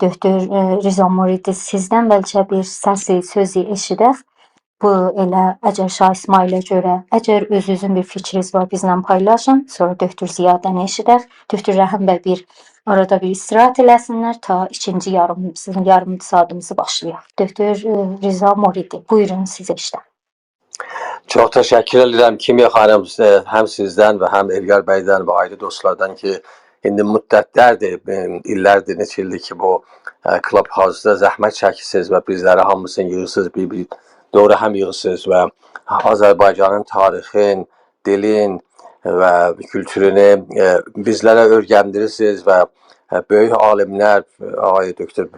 Doktor Rza Muridi, sizdən bəlkə bir səsi, sözü eşidək. Bu elə əgər Şah İsmailə görə, əgər özünüzün bir fikriniz var bizlə paylaşın, sonra doktor Ziyadan eşidək. Doktor Rəhim bəy bir arada bir istirahət eləsinlər ta ikinci yarım saatımızı başlayaq. Doktor Rza Muridi, buyurun siz eşidək. Çox təşəkkür edirəm Kimya xanım, həm sizdən və həm Elgar bəydən və ayrı dostlardan ki, indi müddətlərdir, illərdir, neçə ildir ki, bu Clubhouse-da zəhmət çəkisiniz və bizləri hamısını yığırsınız, bir doğru həm yığırsınız və Azərbaycanın tarixin, dilin və kültürünü bizlərə öyrəndirirsiniz və böyük alimlər, ağay doktor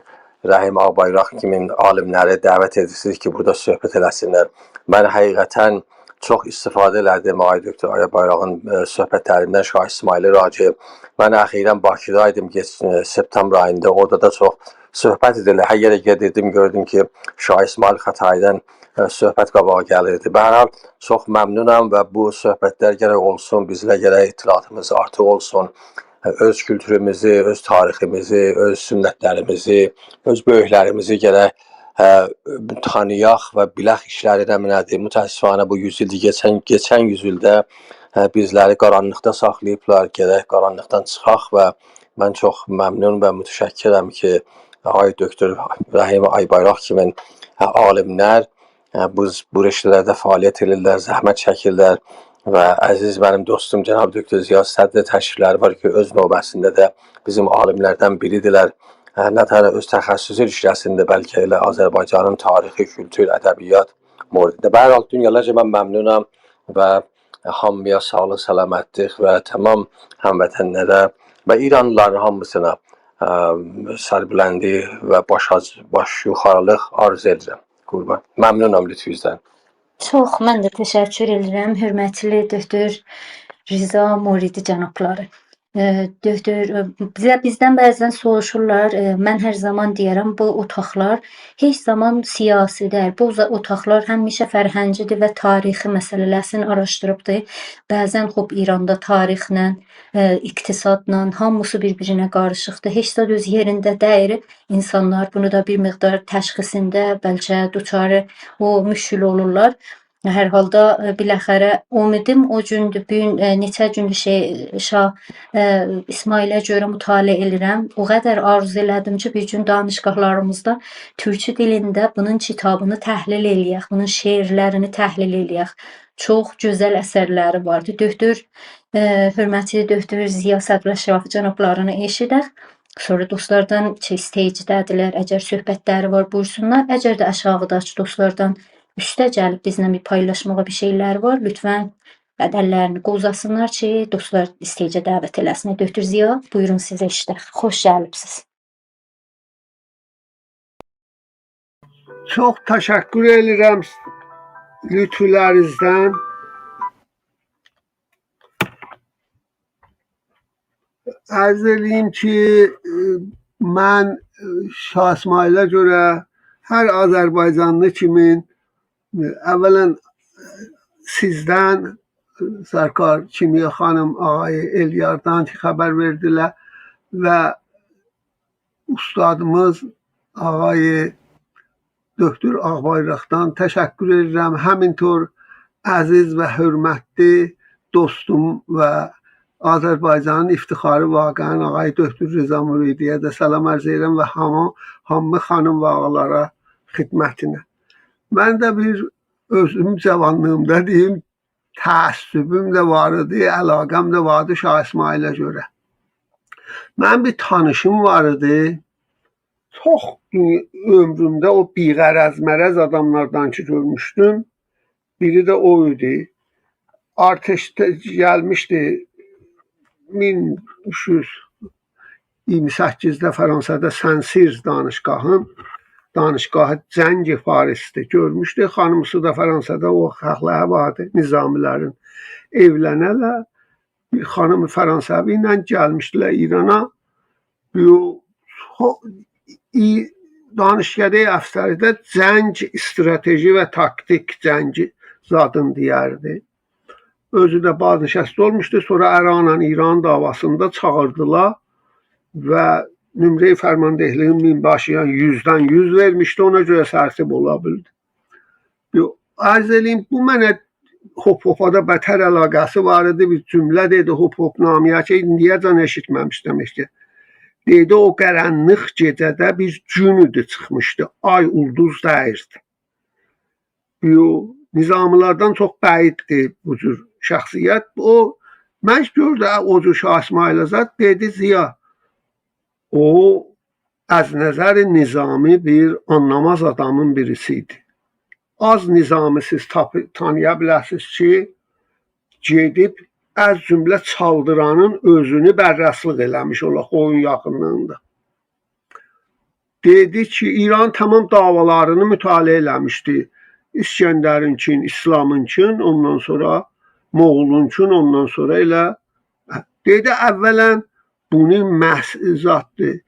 Rəhim Ağbayraq kimi alimləri dəvət edirsiniz ki, burada söhbət eləsinlər. Mən həqiqətən çox istifadə elədim ay doktor Ağbayrağın söhbətlərindən Şah İsmailə raci. Mən əxirən Bakıdaydım septembr ayında, orada da çox söhbət edilir. Hər yerə gedirdim, gördüm ki, Şah İsmail Xətaydan söhbət qabağa gəlirdi. Bəhral çox məmnunam və bu söhbətlər gərək olsun, bizlə gərək itiratımız artıq olsun. Öz kültürümüzü, öz tariximizi, öz sünnətlərimizi, öz böyüklərimizi gərək tanıyaq və bilək işləri nədir. Mütəəssifanə bu yüzildir, keçən yüzildə bizləri qaranlıqda saxlayıblar, gərək qaranlıqdan çıxaq və mən çox məmnun və mütəşəkkirəm ki, ay doktor Rəhim Ağbayraq kimi alimlər bu rəştələrdə fəaliyyət edirlər, zəhmət çəkirlər və əziz mənim dostum cənab doktor Ziya Sədr təşrifləri var ki, öz növbəsində də bizim alimlərdən biridirlər. Nə təhər öz təxəssüsü işləsində bəlkə elə Azərbaycanın tarixi, kültür, ədəbiyyat moridində. Bəhral dünyalarca mən məmnunam və hamıya sağlıq, səlamətlik və tamam həmvətənlərə və İranlıların hamısına sərbiləndi və baş yuxarılıq arz edirəm. Qurban. Məmnunam lütfüzdən. Çox mən də təşəkkür edirəm, hörmətli doktor Rza Muridi cənabları. Doktor, bizdən bəzən soruşurlar, mən hər zaman deyərəm, bu otaqlar heç zaman siyasi deyil. Bu otaqlar həmişə fərhəngidir və tarixi məsələlərini araşdırıbdır. Bəzən İranda tarixlə, iqtisadla hamısı bir-birinə qarışıqdır. Heç də öz yerində deyil. İnsanlar bunu da bir miqdar təşxisində bəlkə duçarı o müşkül olurlar. Hər halda biləxərə ümidim o gündür, bu gün neçə gündür Şah İsmailə görə mütaliə edirəm. O qədər arzu elədim ki, bir gün danışıqlarımızda türkçü dilində bunun kitabını təhlil eləyək, bunun şeirlərini təhlil eləyək. Çox gözəl əsərləri vardı. Hörmətli doktor Ziya Sədrul Əşrafi cənablarını eşidək. Sonra dostlardan stagedədirlər, əgər söhbətləri var buyursunlar. Əgər də aşağıdakı dostlardan üstə gəlib bizlə bir paylaşmağa bir şeylər var, lütfən əllərini qozasınlar ki, dostlar stagə dəvət eləsinlər. Doktor Ziya, buyurun sizə eşidək. Xoş gəlibsiz. Çox təşəkkür edirəm lütflərinizdən. Arz edeyim ki, mən Şah İsmailə görə hər Azərbaycanlı kimin əvvələn sizdən, Sərkar Kimya xanım, ağay Elyardan ki, xəbər verdilər və ustadımız ağay doktor Ağbayraqdan təşəkkür edirəm. Həmintor əziz və hörmətli dostum və Azərbaycanın iftixarı vaqəən ağay doktor Rza Muridiyə də salam arz edirəm və hamı xanım və ağalara xidmətinə. Mən də bir özüm cavanlığımda deyim, təəssübüm də var idi, əlaqəm də vardı Şah İsmailə görə. Mənim bir tanışım var idi. Çox ömrümdə o biğərəz mərəz adamlardan ki görmüşdüm. Biri də o idi. Arteşdə gəlmişdi 1328-də Fransada Saint-Cyr danışgahı Cəngi Paris'te görmüşdü. Xanımısı da Fransada o xalqları vardı, nizamilərin evlənələr. Bir xanım Fransavi ilə gəlmişdilər İrana. Danışgahı əfsəridə cəng strateji və taktik cəngi zadın deyərdi. Özü də baznişəst olmuşdu. Sonra Əranla İran davasında çağırdılar və nümrəyi fərmandehliyin minbaşıyan 100-dən 100 vermişdi. Ona görə sərsib ola bildi. Arz eləyim, bu mənə hop-hopada bətər əlaqəsi var idi. Bir cümlə dedi hop-hop namiyə ki, indiyəcən eşitməmişdim ki. Dedi o qaranlıq gecədə bir gün idi çıxmışdı. Ay ulduz dəyirdi. Nizamlardan çox bəyiddir bu cür şəxsiyyət. O, mən gördü o cür Şah İsmailzad dedi Ziya. O, az nəzər nizami bir anlamaz adamın birisiydi. Az nizami siz tanıya bilərsiniz ki, gedib az cümlə çaldıranın özünü bərrəslıq eləmiş olaq oyun yaxınlığında. Dedi ki, İran tamam davalarını mütaliə eləmişdi. İskəndərinkin, İslamınkin, ondan sonra Moğolunkin, ondan sonra elə. Dedi, əvvələn bunu məhzatdır.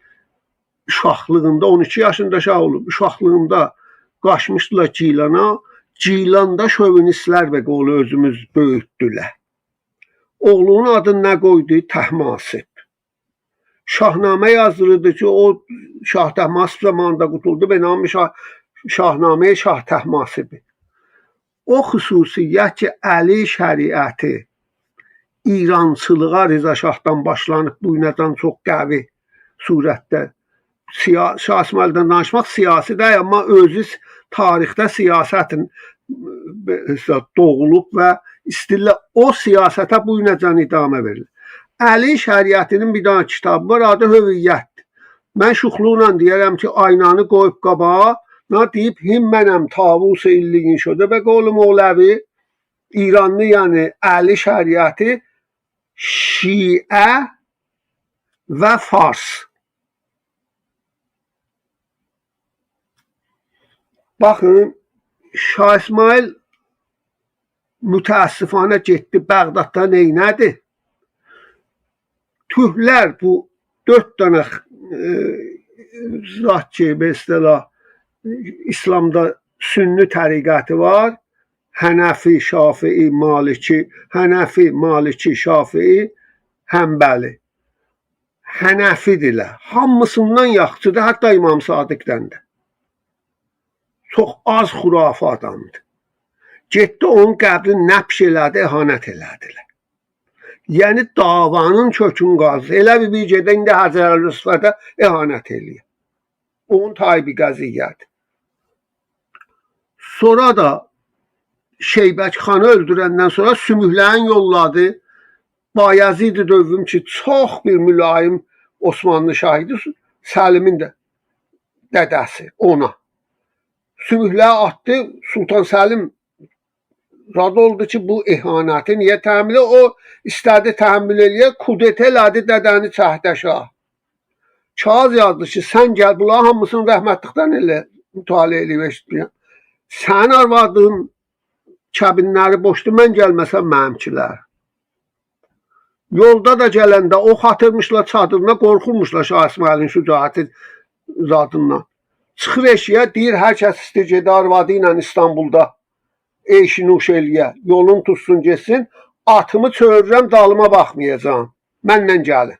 Uşaqlığında, 12 yaşında şah olub, uşaqlığında qaçmışdılar Gilana. Gilanda şövinistlər və qolu özümüz böyütdülər. Oğlunun adını nə qoydu? Təhmasib. Şahnamə yazdırırdı ki, o Şah Təhmasib zamanında qutuldu və namı Şahnamə Şah Təhmasibi. O xüsusiyyət ki, Əli şəriəti İrançılığa Rıza Şahdan başlanıb bu inadan çox qəvi surətdə. Şah İsmaildən danışmaq siyasi deyil, amma özü tarixdə siyasətin doğulub və istəyirlər o siyasətə bu inadan idamə verilir. Əli şəriətinin bir dənə kitabı var, adı Hüviyyətdir. Mən şuxluqla deyərəm ki, aynanı qoyub qabağa, deyib, him mənəm tavus-u illiyin şödə və qolu Moğləvi, İranlı, yəni Əli şəriəti, Şiə və Fars. Baxın, Şah İsmail mütəəssifanə getdi Bəğdadda neynədi? Türklər bu 4 dənə zat ki, mesela İslamda sünni təriqəti var. Hənəfi, Şafii, Maliki, Hənəfi, Maliki, Şafii, Həmbəli. Hənəfidirlər. Hamısından yaxşıdır, hətta İmam Sadiqdən də. Çox az xurafi adamdır. Getdi onun qəbrini nəbş elədi, əhanət elədilər. Yəni davanın kökün qazı. Elə bir gedə indi Həzərəl-Rüsvədə əhanət eləyir. Onun taybi qəziyyədir. Sonra da Şeybək xanı öldürəndən sonra Sümüklərin yolladı. Bayezid dövrüm ki, çox bir mülayim Osmanlı şahidi Səlimin də dədəsi ona. Sümükləri atdı. Sultan Səlim rad oldu ki, bu ihanəti niyə təhmil edir? O istədi təhmil eləyə, kudeta elədi dədəni Çəhdəşah. Kağız yazdı ki, sən gəl, bunların hamısını rəhmətlikdən elə mütaliə eləyib eşitməyəm. Sən arvadın kəbinləri boşdur, mən gəlməsəm mənimkilər. Yolda da gələndə o xatırmışlar çadırına, qorxurmuşlar Şah İsmailin şücaəti zadından. Çıxır eşiyə, deyir, hər kəs istəyir gedə arvadı ilə İstanbulda eşi nuş eləyə, yolun tutsun geçsin, atımı çövürürəm, dalıma baxmayacağım, mənlə gəlin.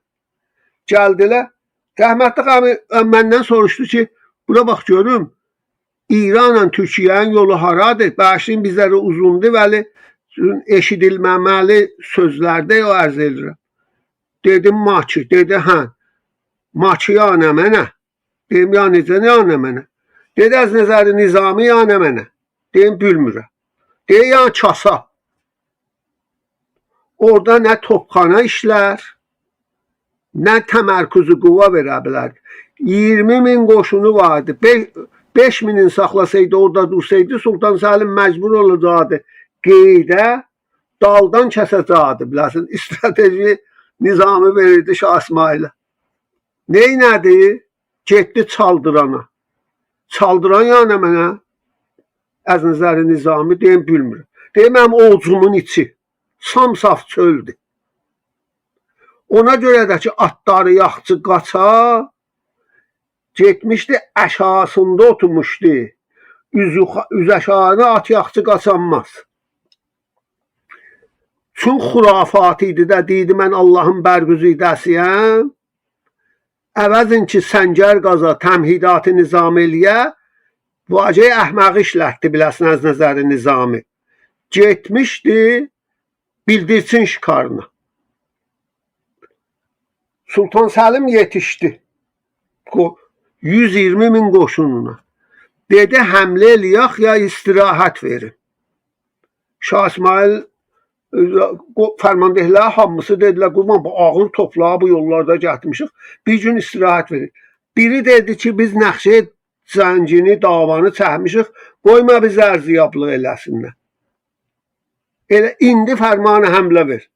Gəldilər, rəhmətli əmi məndən soruşdu ki, bura bax görüm, İranla Türkiyənin yolu haradır? Bəşin bizləri uzundur, vəli eşidilməməli sözlərdə o ərz edirəm. Dedim, Maki, dedi, hə, Maki ya nə mənə? Dedim, ya necə ya nə mənə? Dedi, az nəzəri nizami ya nə mənə? Dedim, bilmirəm. Deyir, ya kasa. orada nə topxana işlər, nə təmərküzü qüvva verə bilər. 20.000 qoşunu vardı. 5.000'in saxlasaydı, orada dursaydı, Sultan Səlim məcbur olacaqdı qeydə, daldan kəsəcəkdi. Biləsin, strateji nizamı verirdi Şah İsmailə. Neynədi? Getdi Çaldırana. Çaldıran yəni mənə Əznəzəri Nizami deyim, bilmirəm. Deyim, mənim ovucumun içi samsaf çöldür. Ona görə də ki, atları yaxçı qaça, getmişdi, əşasında oturmuşdu. Üz aşağına at yaxçı qaçanmaz. Çün xurafat idi də, deydi, mən Allahın bərgüzidəsiyəm. Əvəzin ki, Səngər qaza təmhidatı Nizamiliyə, vacəyə əhməqi işlətdi, biləsin, Əznəzəri Nizami. Getmişdi bildirçin şikarına. Sultan Səlim yetişdi 120.000 qoşununa. Dedi, həmlə eləyək ya istirahət verin. Şah İsmail fərmandehlər hamısı dedilər, qurban, bu ağır toplağı bu yollarda getmişik, bir gün istirahət verin. Biri dedi ki, biz Nəxşəyə zəncini, davanı çəkmişik, qoyma biz ərziyablıq eləsinlər. Elə indi fərmanı həmlə ver.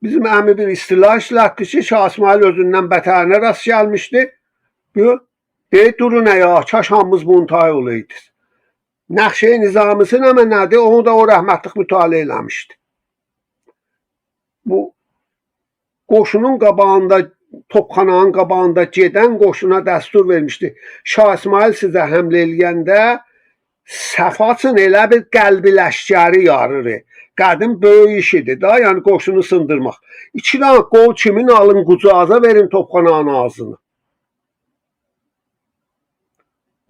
Bizim əmi bir istilah işlətdi ki, Şah İsmail özündən bətərinə rast gəlmişdi. Deyir, durun əya, kaş hamımız muntay olaydıq. Nəxşəyə nizamısı nədir? Onu da o rəhmətlik mütaliə eləmişdi. Bu qoşunun qabağında, topxananın qabağında gedən qoşuna dəstur vermişdi. Şah İsmail sizə həmlə eləyəndə səfaçın elə bir qəlbi ləşkəri yarırı. Qədim böyük iş idi da, yəni qoşunu sındırmaq. 2 dənə qol kimin alın qucağıza verin topxananın ağzını.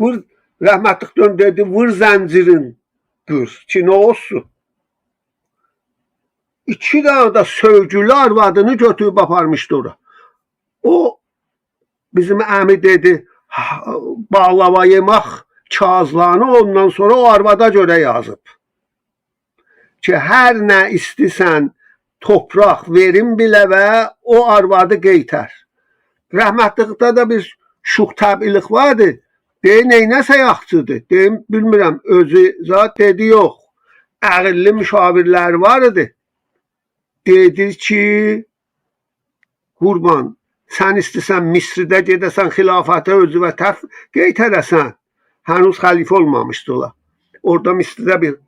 Vur, rəhmətlik dön dedi, vur zəncirin qır ki, nə olsun. 2 dənə də sövgülü arvadını götürüb aparmışdı ora. O, bizim əmi dedi, bağlava yemək kağızlarını ondan sonra o arvada görə yazıb. Ki, hər nə istəsən topraq verin bilə və o arvadı qeytər. Rəhmətlikdə də bir şux təbliğ vardı. Deyir, neynəsə yaxçıdır. Deyim, bilmirəm, özü zat dedi, yox. Əqilli müşavirləri var idi. Dedi ki, qurban, sən istəsən Misridə gedəsən xilafətə özü və təf qeytərəsən. Hənuz xəlifə olmamışdı ola. Orada Misridə bir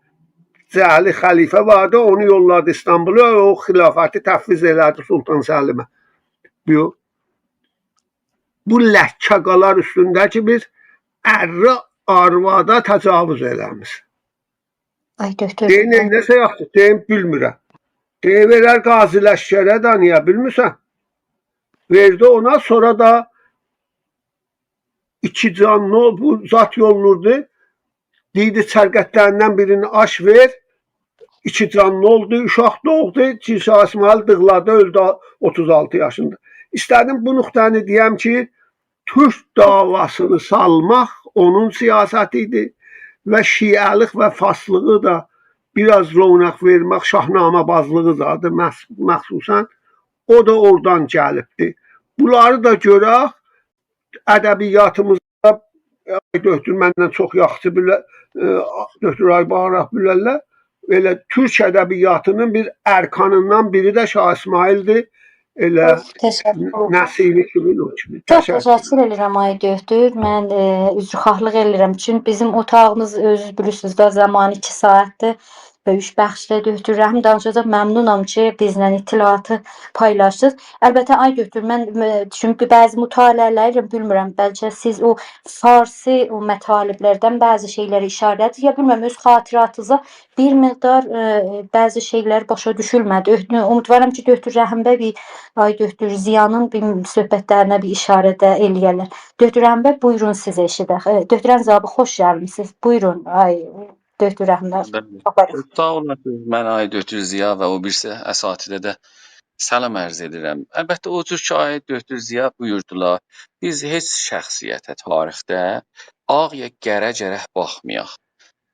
Cəhli xəlifə vardı, onu yolladı İstanbul'a, o xilafəti təfviz elədi Sultan Səlimə. Bu ləhkəqalar üstündəki bir ərri arvada təcavüz eləmiş. Ay doktor. Deyir, neynəsə yaxdır, deyim, bilmirəm. Deyir, verər qazi ləşkərə də, niyə bilmirsən? Verdi ona, sonra da 2 canlı bu zat yollurdu. Deydi, çərqətlərindən birini aş ver, 2 canlı oldu, uşaq doğdu, Şah İsmail dığladı, öldü 36 yaşında. İstədim bu nöqtəni deyəm ki, Türk davasını salmaq onun siyasəti idi və şiəlik və faslığı da biraz ronaq vermək, şahnamə zadı məxsusən, o da oradan gəlibdi. Bunları da görək, ədəbiyyatımızda Döktür məndən çox yaxşı bilər, Döktür Aybağaraq bilərlər. Elə Türk ədəbiyyatının bir ərkanından biri də Şah İsmaildir. Elə Nəsimi kimi, o kimi. Çox təşəkkür edirəm ay Döktür. Mən üzrxahlıq edirəm. Çünki bizim otağımız özünüz bilirsiniz də zaman 2 saatdir. Və 3 bəxşlə Döktür Rəhim danışacaq. Məmnunam ki, bizlə ittiliatı paylaşdınız. Əlbəttə ay Döktür, mən çünki bəzi mütaliələri bilmirəm. Bəlkə siz o farsi o mətaliblərdən bəzi şeyləri işarə edin. Ya bilmirəm, öz xatiratınıza bir miqdar bəzi şeylər başa düşülmədi. Umudvaram ki, Döktür Rəhim bəy bir ay Döktür Ziyanın bir söhbətlərinə bir işarə də eləyərlər. Döktür Rəhim bəy, buyurun siz eşidək. Döktür Rəhim xoş gəlmisiniz. Buyurun ay Döktür Rəhim bəy. Sağ olun. Mən ay Döktür Ziya və o birisi əsatidə də salam ərz edirəm. Əlbəttə o cür ki, ay Döktür Ziya buyurdular. Biz heç şəxsiyyətə tarixdə ağ ya qərə gərək baxmayaq.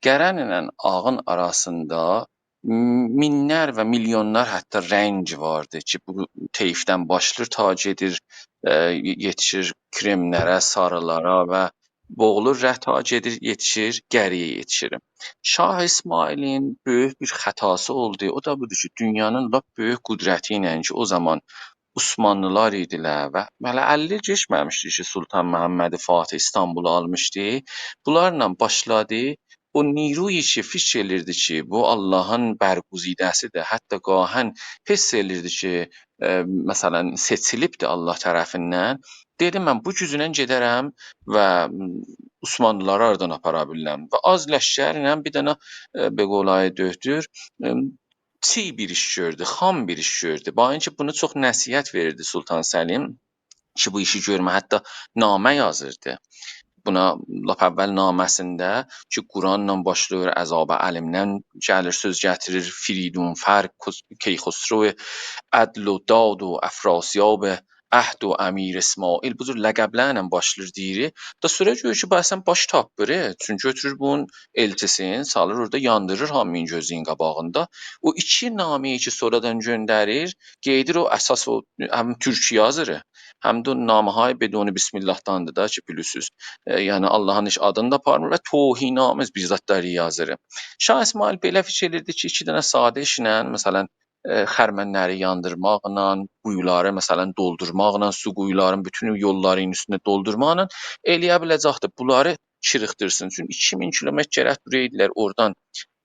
Qərən ilə ağın arasında minlər və milyonlar hətta rəng vardı ki, bu teyfdən başlayır, ta gedir, yetişir kremlərə, sarılara və boğulur, ta gedir, yetişir, qəriyə yetişir. Şah İsmailin böyük bir xətası oldu. O da budur ki, dünyanın lap böyük qüdrəti ilə ki, o zaman Osmanlılar idilər və hələ 50 il keçməmişdi ki, Sultan Məhəmməd Fatih İstanbulu almışdı. Bunlarla başladı. O نیرویی ki, fiş elirdi ki, bu Allahın bərquzidəsidir. Hətta qahən hiss elirdi ki, məsələn, seçilibdir Allah tərəfindən. Dedim, mən bu güclə gedərəm və Osmanlıları aradan apara bilərəm. Və az ləşkərlə bir dənə Beqolay döhdür, çiğ bir iş gördü, xam bir iş gördü. Bayınca bunu çox nəsihət verirdi Sultan Səlim ki, bu işi görmə, hətta namə yazırdı. Buna lap əvvəl naməsində ki, Quranla başlayır, əzab-ı əlimdən gəlir, söz gətirir, Firidun Fər, Keyxosro, Ədl و Dad و Əfrasiyab, Əhd و Əmir İsmail, bu cür ləqəblərlə başlayır deyir. Da sonra görür ki, bəsən baş tapır, çünki götürür bunun elçisini, salır orada yandırır hamının gözünün qabağında. O iki nameyi ki, sonradan göndərir, qeydir o əsas o həm türkçə yazır, həm də namehay beduni Bismillahdandır da ki, bilirsiniz. Yəni Allahın heç adını da aparmır və tohinamız bizzatları yazır. Şah İsmail belə fikir edirdi ki, iki dənə sadə işlə, məsələn, xərmənləri yandırmaqla, quyuları məsələn doldurmaqla, su quyuların bütün yolların üstünə doldurmaqla eləyə biləcəkdir. Bunları çırıqdırsın. Çünki 2000 kilometr gərək duraydılar oradan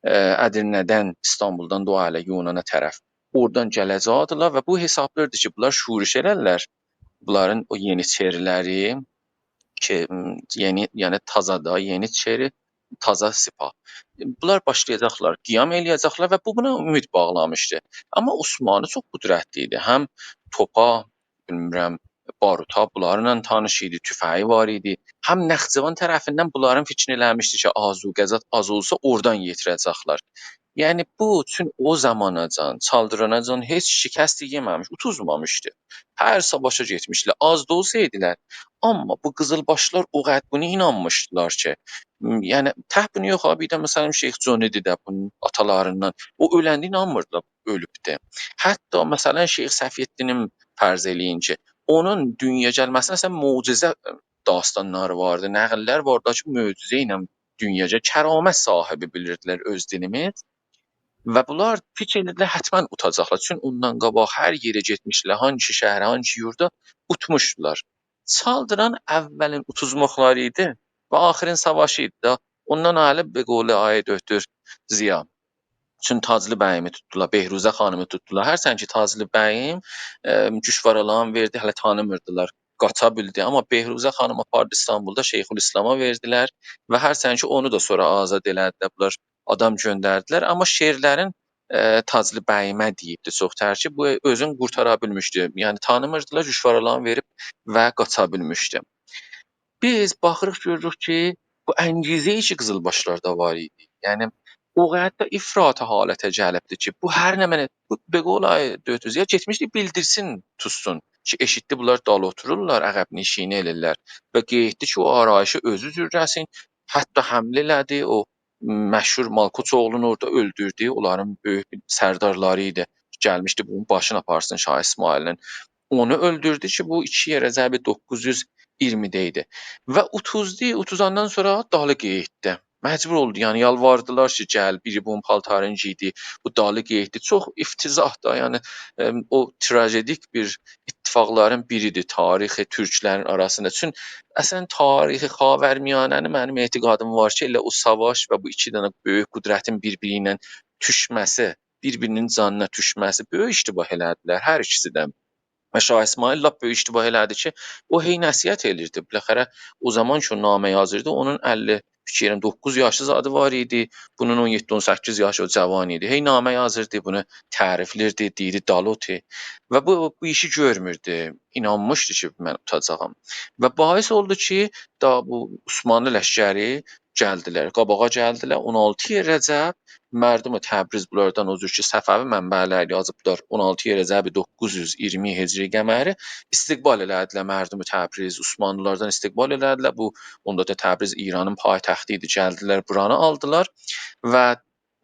Ədirnədən, İstanbuldan Doğalə Yunana tərəf. Oradan gələcəkdilər və bu hesablardı ki, bunlar şuriş elərlər. Bunların o yeniçeriləri ki, yəni tazada, yeniçeri, taza sipah. Bunlar başlayacaqlar, qiyam eləyəcəklər və bu buna ümid bağlamışdı. Amma Osmanlı çox qüdrətli idi. Həm topa, bilmirəm, baruta bunlarla tanış idi, tüfəyi var idi. Həm Naxçıvan tərəfindən bunların fikrini eləmişdi ki, azuqəzat az olsa oradan yetirəcəklər. Yəni bu üçün o zamanacan, çaldıranacan heç şikəst yeməmiş, utuzmamışdı. Hər savaşa getmişdilər, az da olsaydılar. Amma bu qızılbaşlar o qədər buna inanmışdılar ki, yəni bunu yox abi, bir də məsələn Şeyx Cönidi də bunun atalarından, o öləndə inanmırdılar ölübdü. Hətta məsələn Şeyx Səfiyyəddinin fərz eləyin ki, onun dünyaya gəlməsinə məsələn möcüzə dastanları vardı, nəqllər vardı ki, möcüzə ilə dünyaya kəramət sahibi bilirdilər öz dinimiz. Və bunlar fikir edirdilər, həttəmən utacaqlar. Çünki ondan qabaq hər yerə getmişlər, hangi şəhərə, hangi yurda utmuşdular. Çaldıran əvvəlin utuzmaqları idi və axirin savaşı idi da. Ondan ailə Beqoli aid ötür Ziya. Çünki Taclı bəyimi tutdular, Behruzə xanımı tutdular. Hərsən ki Taclı bəyim Güşvaralan verdi, hələ tanımırdılar. Qaça bildi, amma Behruzə xanım apardı İstanbulda Şeyxülislama verdilər və hərsən ki onu da sonra azad elədilər. Bunlar adam göndərdilər, amma şeirlərin Taclı bəyimə deyibdi çox tərki, bu özün qurtara bilmişdi. Yəni tanımırdılar, Güşvaralan verib və qaça bilmişdi. Biz baxırıq görürük ki, bu əngizə ki qızılbaşlarda var idi. Yəni o qədər də ifrat halətə gəlibdi ki, bu hər nə mənə bu Beqolay 400-yə getmişdi bildirsin, tutsun ki, eşitdi bunlar dal otururlar, əqəbini şiynə elirlər və qeyddi ki, o arayışı özü zürrəsin, hətta həmlə elədi, o məşhur Malkoç oğlunu orada öldürdü, onların böyük sərdarları idi, gəlmişdi bunun başını aparsın Şah İsmailin. Onu öldürdü ki, bu 2 Rəcəbi 920-də idi və 30-dan sonra dalı qeyddi. Məcbur oldu, yəni yalvardılar ki, gəl, biri bunun paltarını giydi, bu dalı qeyddi. Çox iftizah da, yəni o trajedik bir ittifaqların biridir tarixi türklərin arasında. Çünki əslən tarixi Xavərmiyanəni mənim etiqadım var ki, elə o savaş və bu iki dənə böyük qüdrətin bir-biri ilə düşməsi, bir-birinin canına düşməsi böyük iştibah elədilər hər ikisi də. Və Şah İsmail lap böyük iştibah elədi ki, o hey nəsihət elirdi. Biləxərə o zaman ki o namə yazırdı, onun 59 yaşı zadı var idi, bunun 17-18 yaşı o cavan idi. Hey namə yazırdı, bunu təriflirdi, deyirdi daloti və bu işi görmürdü. İnanmışdı ki, mən utacağam. Və bahis oldu ki, da bu Osmanlı ləşkəri gəldilər, qabağa gəldilər. 16 Rəcəb Mərdum Təbriz bunlardan o cür ki, Səfəvi mənbələri yazıblar. 16 Rəcəbi 920 Hicri qəməri istiqbal elədilər Mərdum Təbriz, Osmanlılardan istiqbal elədilər. Bu onda da Təbriz İranın paytaxtı idi. Gəldilər, buranı aldılar və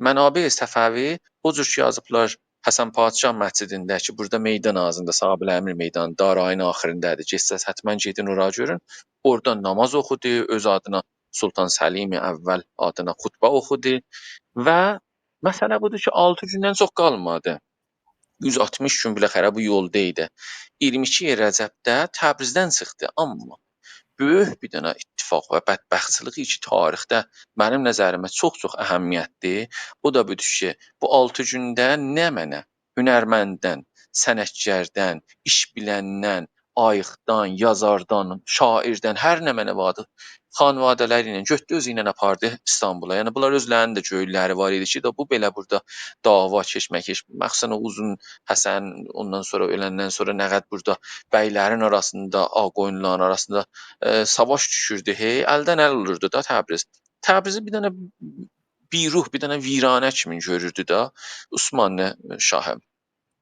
Mənabə Səfəvi O cür ki yazıblar Həsən Padşah məscidində ki, burada meydan ağzında Sabil Əmir meydanı dar ayın axırındadır. Getsəz həttəmən gedin ora görün. Orada namaz oxudu, öz adına Sultan Səlimi əvvəl adına xutbə oxudu və məsələ budur ki, 6 gündən çox qalmadı. 160 gün biləxərə bu yolda idi. 22 Rəcəbdə Təbrizdən çıxdı, amma böyük bir dənə ittifaq və bədbəxtçilik ki, tarixdə mənim nəzərimə çox əhəmiyyətlidir. O da budur ki, bu 6 gündə nə mənə hünərmənddən, sənətkardan, iş biləndən, ayıqdan, yazardan, şairdən, hər nə mənə vardı, xanvadələri ilə götdü özü ilə apardı İstanbula. Yəni bunlar özlərinin də göyləri var idi ki, da bu belə burada dava keçmək, məxsən uzun Həsən ondan sonra öləndən sonra nə qədər burada bəylərin arasında, Ağqoyunluların arasında savaş düşürdü. Hey, əldən əl olurdu da Təbriz. Təbrizi bir dənə biruh, bir dənə viranə kimi görürdü da Osmanlı şahı.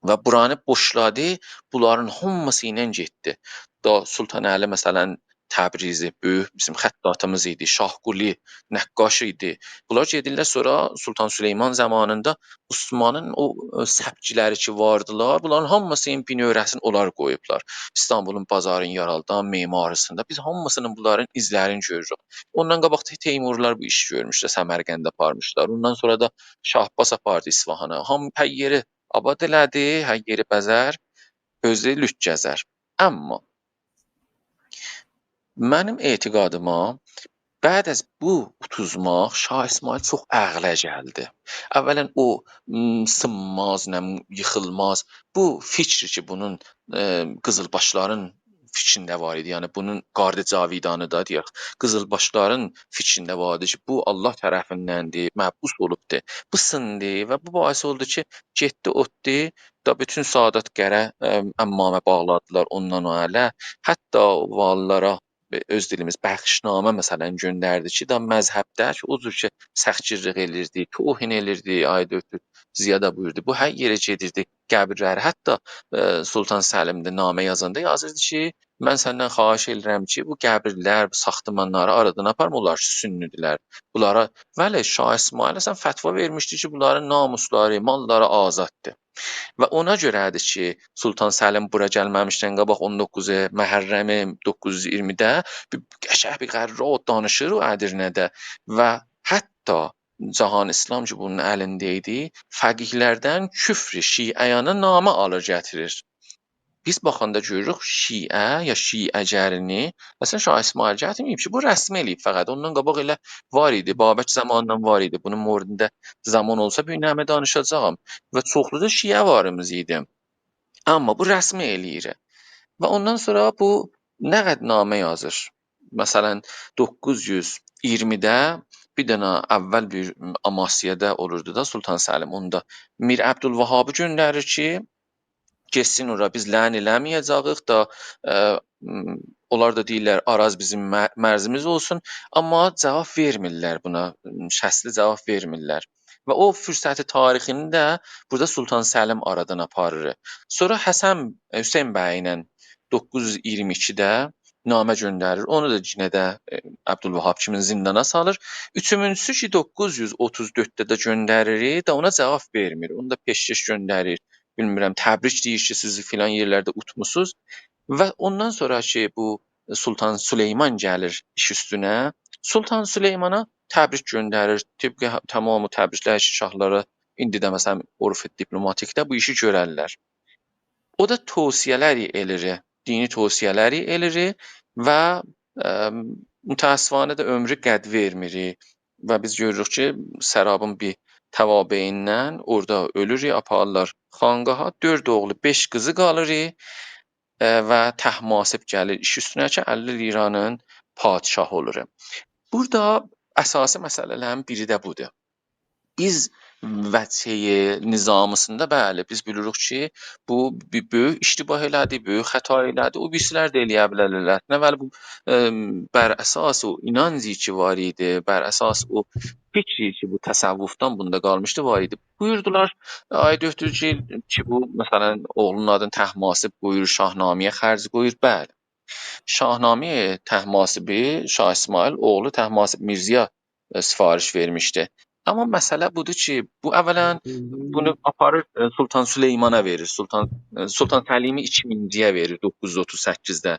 Və buranı boşladı, bunların hamısı ilə getdi. Da Sultan Əli məsələn Təbrizi böyük bizim xəttatımız idi, Şahquli, nəqqaş idi. Bunlar gedirlər sonra Sultan Süleyman zamanında Osmanın o səpçiləri ki vardılar, bunların hamısının binövrəsini onlar qoyublar. İstanbulun bazarın yaraldan memarısında biz hamısının bunların izlərini görürük. Ondan qabaq Teymurlar bu işi görmüşlər, Səmərqəndə aparmışlar. Ondan sonra da Şah Abbas apardı İsfahana. Hər yeri abad elədi, hər yeri bəzər, özü lüt gəzər. Amma mənim etiqadıma bəd az bu utuzmaq Şah İsmayıl çox əqlə gəldi. Əvvələn o sınmaz, yıxılmaz. Bu fikri ki bunun qızılbaşların fikrində var idi. Yəni bunun qardı cavidanı da deyək. Qızılbaşların fikrində var idi ki, bu Allah tərəfindəndir, məbus olubdur. Bu sındı və bu baisi oldu ki, getdi otdi da bütün Sadat Qərə əmmamə bağladılar ondan o ələ. Hətta vallara öz dilimiz bəxşnamə məsələn göndərdi ki, da məzhəbdə ki, o cür ki, səxkirlik elirdi, tohin elirdi, ayda ötür, Ziya da buyurdu. Bu hər yerə gedirdi, qəbirləri. Hətta Sultan Səlim də namə yazanda yazırdı ki, mən səndən xahiş edirəm ki, bu qəbirlər, bu saxtamanları aradan aparma, onlar ki, sünnüdülər. Bunlara, vəli Şah İsmayıl sən fətva vermişdi ki, bunların namusları, malları azaddır. Və ona görədir ki, Sultan Səlim bura gəlməmişdən qabaq 19 Məhərrəmi 920-də qəşəng bir qərra danışır o Ədirnədə və hətta Cahan İslam ki, bunun əlində idi, fəqihlərdən küfr şiəyana namə alır gətirir. Biz baxanda görürük şiə ya şiəcərini, məsələn Şah İsmayıl gətirməyib ki, bu rəsmi eləyib fəqət. Ondan qabaq elə var idi, Babək zamanından var idi. Bunun moridində zaman olsa bir nəmə danışacağam və çoxlu da şiə varımız idi. Amma bu rəsmi eləyir. Və ondan sonra bu nə qədər namə yazır. Məsələn 920-də bir dənə əvvəl bir Amasyədə olurdu da Sultan Səlim. Onda Mir Əbdülvahabı göndərir ki, getsin ora, biz lən eləməyəcəyik da, onlar da deyirlər, Araz bizim mərzimiz olsun, amma cavab vermirlər buna, şəsli cavab vermirlər. Və o fürsəti tarixini də burada Sultan Səlim aradan aparır. Sonra Həsən Hüseyn bəy ilə 922-də namə göndərir, onu da yenə də Əbdülvahab kimin zindana salır. Üçüncüsü ki 934-də də göndərir, da ona cavab vermir, onu da peşkeş göndərir. Bilmirəm, təbrik deyir ki, sizi filan yerlərdə utmusuz və ondan sonra ki, bu Sultan Süleyman gəlir iş üstünə. Sultan Süleymana təbrik göndərir. Tıpkı tamamı təbriklər ki, şahlara indi də məsələn urf diplomatikdə bu işi görərlər. O da tövsiyələri elir, dini tövsiyələri elir və mütəəssifanə də ömrü qəd vermir və biz görürük ki, Sərabın bir təvabeyindən orada ölür, aparırlar xanqaha, 4 oğlu, 5 qızı qalır və Təhmasib gəlir iş üstünə ki, 50 liranın padişahı olur. Burada əsası məsələlərin biri də budur. Biz vəçəyi nizamısında bəli, biz bilirik ki, bu bir böyük iştibah elədi, böyük xəta elədi, o birisilər də eləyə bilərlər. Nə vəli bu bər əsas o inancı ki var idi, bər əsas o fikri ki bu təsəvvüfdən bunda qalmışdı var idi. Buyurdular, ay döktürücü ki bu məsələn oğlunun adını Təhmasib buyurur, Şahnaməyə xərc qoyur, bəli. Şahnaməyə Təhmasibi Şah İsmayıl oğlu Təhmasib Mirzəyə sifariş vermişdi. Amma məsələ budur ki, bu əvvələn bunu aparır Sultan Süleymana verir. Sultan Səlimi 2000-ciyə verir 938-də.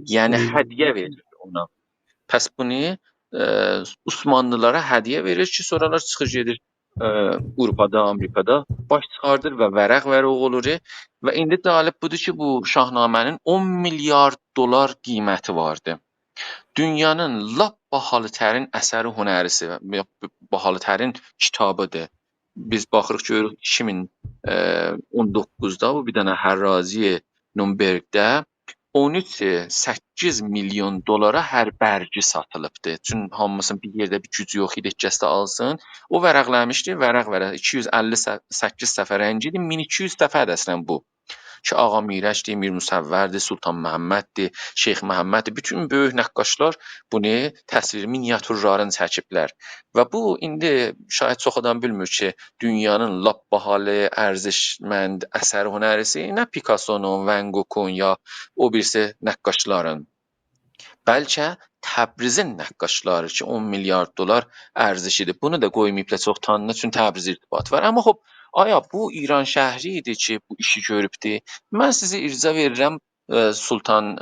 Yəni hədiyyə verir ona. Pəs bunu Osmanlılara hədiyyə verir ki, sonralar çıxır gedir Avropada, Amerikada baş çıxardır və vərəq olur. Və indi cəlib budur ki, bu Şahnamənin 10 milyard dollar qiyməti vardı. Dünyanın lap bahalı tərin əsəri hünərisi, bahalı tərin kitabıdır. Biz baxırıq görürük 2019-da bu bir dənə Hərrazi Nürnbergdə 13,8 milyon dollara hər bərgi satılıbdı. Çünki hamısının bir yerdə bir gücü yox idi, kəsdə alsın. O vərəqləmişdi, vərəq 258 səfə rəngi idi, 1200 səfədir əslən bu. Ki Ağa Mirəşdir, Mir Musəvvərdir, Sultan Məhəmməddir, Şeyx Məhəmməddir. Bütün böyük nəqqaşlar bunu təsvir miniatürlarını çəkiblər. Və bu indi şayad çox adam bilmir ki, dünyanın lap bahalı, ərzişmənd əsər hünərisi nə Picasso'nun, Van Gogh'un ya o birisi nəqqaşların. Bəlkə Təbrizin nəqqaşları ki 10 milyard dollar ərzişidir. Bunu da qoymayıblar çox tanınır çünki Təbriz irtibat var. Amma xop aya bu İran şəhri idi ki bu işi görübdü. Mən sizi irca verirəm Sultan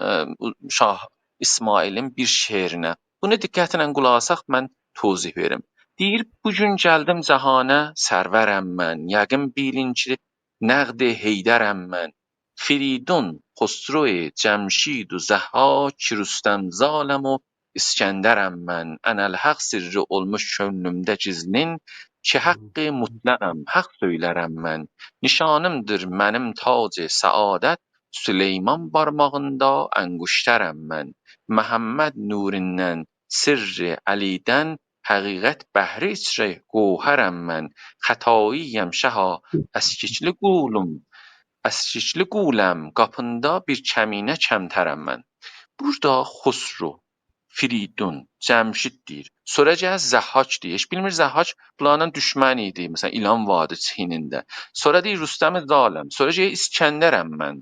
Şah İsmailin bir şeirinə. Buna diqqətlə qulaq asaq mən tozih verim. Deyir bu gün gəldim cahana sərvərəm mən. Yəqin bilin ki nəqd Heydərəm mən. Firidun Xosroy Cəmşid و Zəhhak Rüstəm zaləm و İskəndərəm mən. Ənəlhəq sirri olmuş könlümdə gizlin ki haqqı mutlaqəm, haqq söylərəm mən. Nişanımdır mənim tac səadət, Süleyman barmağında ənguştərəm mən. Məhəmməd nurindən, sirri Əlidən, həqiqət bəhri içrə gövhərəm mən. Xətayiyəm şəha, əskikli qulum, əskikli quləm, qapında bir kəminə kəmtərəm mən. Burada Xosro, Firidun, Cəmşid deyir. Sonra gəl Zəhhak deyir. Heç bilmir Zəhhak bunların düşməni idi. Məsələn İlan vardı Çinində. Sonra deyir Rüstəm zaləm. Sonra deyir İskəndərəm mən.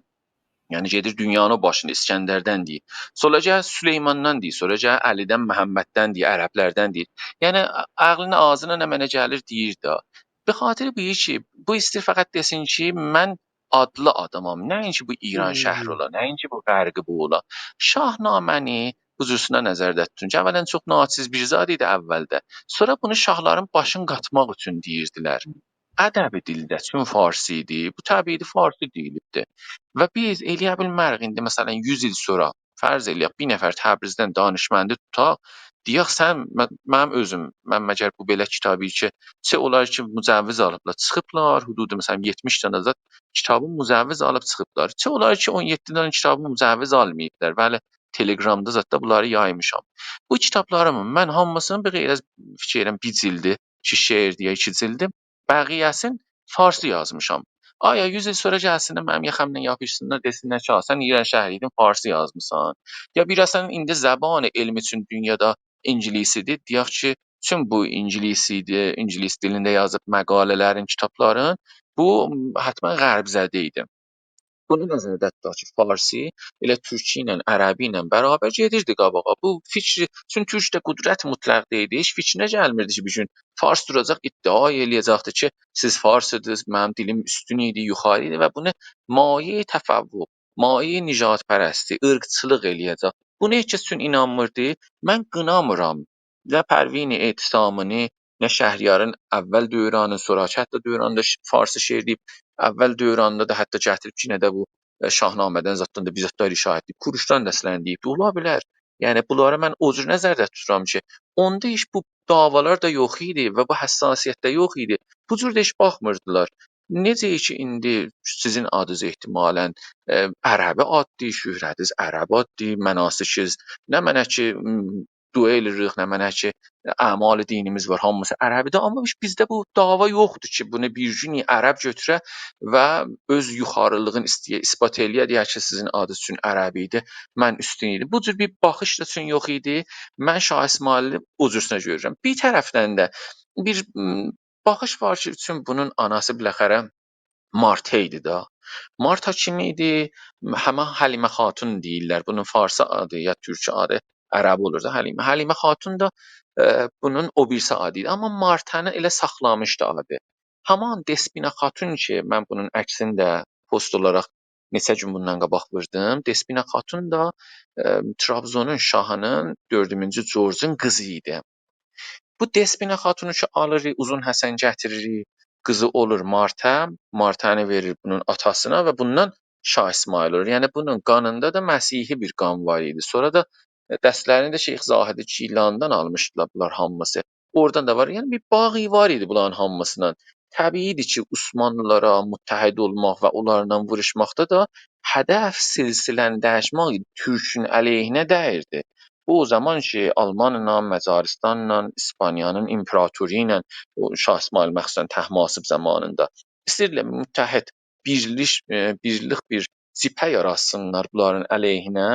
Yəni gedir dünyanın başında İskəndərdən deyir. Sonra gəl Süleymandan deyir. Sonra gəl Əlidən, Məhəmməddən deyir, ərəblərdən deyir. Yəni ağlına ağzına nə mənə gəlir deyir də. Be xatir bu ki, bu istir fəqət desin ki, mən adlı adamam. Nəinki bu İran şəhri ola, nəinki bu qərqi bu ola. Şahnaməni hususuna nəzərdə tutun ki, əvvələn çox naçiz bir zad idi əvvəldə. Sonra bunu şahların başını qatmaq üçün deyirdilər. Ədəbi dildə çün farsi idi. Bu təbii farsi deyilibdi. Və biz eləyə bilmərik indi məsələn 100 il sonra fərz eləyək bir nəfər Təbrizdən danışməndi tutaq, deyək sən mənim özüm, mən məgər bu belə kitabı ki, olar ki mücəvviz alıblar, çıxıblar, hududu məsələn 70 dənə zət kitabın mücəvviz alıb çıxıblar. Olar ki 17 dənə kitabın mücəvviz almayıblar. Bəli, Telegramda zətdə bunları yaymışam. Bu kitablarımın mən hamısını bir qeyrə fikirəm bir cildi, ki şeir deyə 2 cildi, bəqiyəsin farsi yazmışam. Aya 100 il sonra gəlsinlər mənim yaxamdan yapışsınlar desinlər ki, sən İran şəhriydin, farsi yazmısan. Ya biraz indi zəban elmi üçün dünyada İngilisidir. Deyək ki, bütün bu İngilisidir, İngilis dilində yazıb məqalələrin, kitabların bu həttəmən qərbzədə idi. Bunu nəzərdə tutaq ki, farsi elə türkçə ilə, ərəbi ilə bərabər gedirdi qabağa. Bu fikri, çünki türkdə qüdrət mütləq idi. Heç fikrinə gəlmirdi ki, bir gün fars duracaq, iddia eləyəcəkdi ki, siz farsıdınız, mənim dilim üstün idi, yuxarı idi və bunu maye təfəvvüq, maye nicatpərəsti, ırqçılıq eləyəcək. Bunu heç kəs üçün inanmırdı. Mən qınamıram. Nə Pərvin Etisamını, nə Şəhriyarın əvvəl dövranı, sonrakı hətta dövranda farsi şeir deyib, əvvəl dövranda da hətta gətirib ki, nə də bu Şahnamədən zətdən də bizətlər işarət edib, Kuruşdan dəsləndiyi ola bilər. Yəni bunları mən o cür nəzərdə tuturam ki, onda heç bu davalar da yox idi və bu həssasiyyət də yox idi. Bu cür də heç baxmırdılar. Necə ki indi sizin adınız ehtimalən ərəbi addır, şöhrətiniz ərəb addır, mənasikiz, nə mənə ki dua eləyirik, nə mənə ki əmal dinimiz var, hamısı ərəbidir, amma bizdə bu dava yoxdur ki, bunu bir gün ərəb götürə və öz yuxarılığını isbat eləyə deyək ki, sizin adınız üçün ərəbi idi, mən üstün idim. Bu cür bir baxış da üçün yox idi. Mən Şah İsmaili o cürsünə görürəm. Bir tərəfdən də bir baxış var ki, üçün bunun anası biləxərə Marta idi da. Marta kim idi? Həmən Həlimə xatun deyirlər. Bunun farsı adı ya türkçə adı ərəb olurdu Həlimə. Həlimə xatun da bunun o birisi adı idi. Amma Martəni elə saxlamışdı adı. Haman Despina xatun ki, mən bunun əksini də post olaraq neçə gün bundan qabaq vurdım. Despina xatun da Trabzonun şahının 4-cü George'un qızı idi. Bu Despina xatunu ki alırıq, Uzun Həsən gətiririk, qızı olur Martəm, Martəni verir bunun atasına və bundan Şah İsmayıl olur. Yəni bunun qanında da Məsihi bir qan var idi. Sonra da dəstlərini də Şeyx Zahid Cilandan almışdılar bunlar hamısı. Oradan da var. Yəni bir bağı var idi bunların hamısından. Təbiidir ki, Osmanlılara müttəhid olmaq və onlarla vuruşmaqda da hədəf silsiləni dəyişmək idi. Türkün əleyhinə dəyirdi. Bu o zaman ki, Almanla, Macaristanla, İspaniyanın imperatori ilə, o Şah İsmayıl məxsusən Təhmasib zamanında istəyirdilər müttəhid, birlik bir cibhə yaratsınlar bunların əleyhinə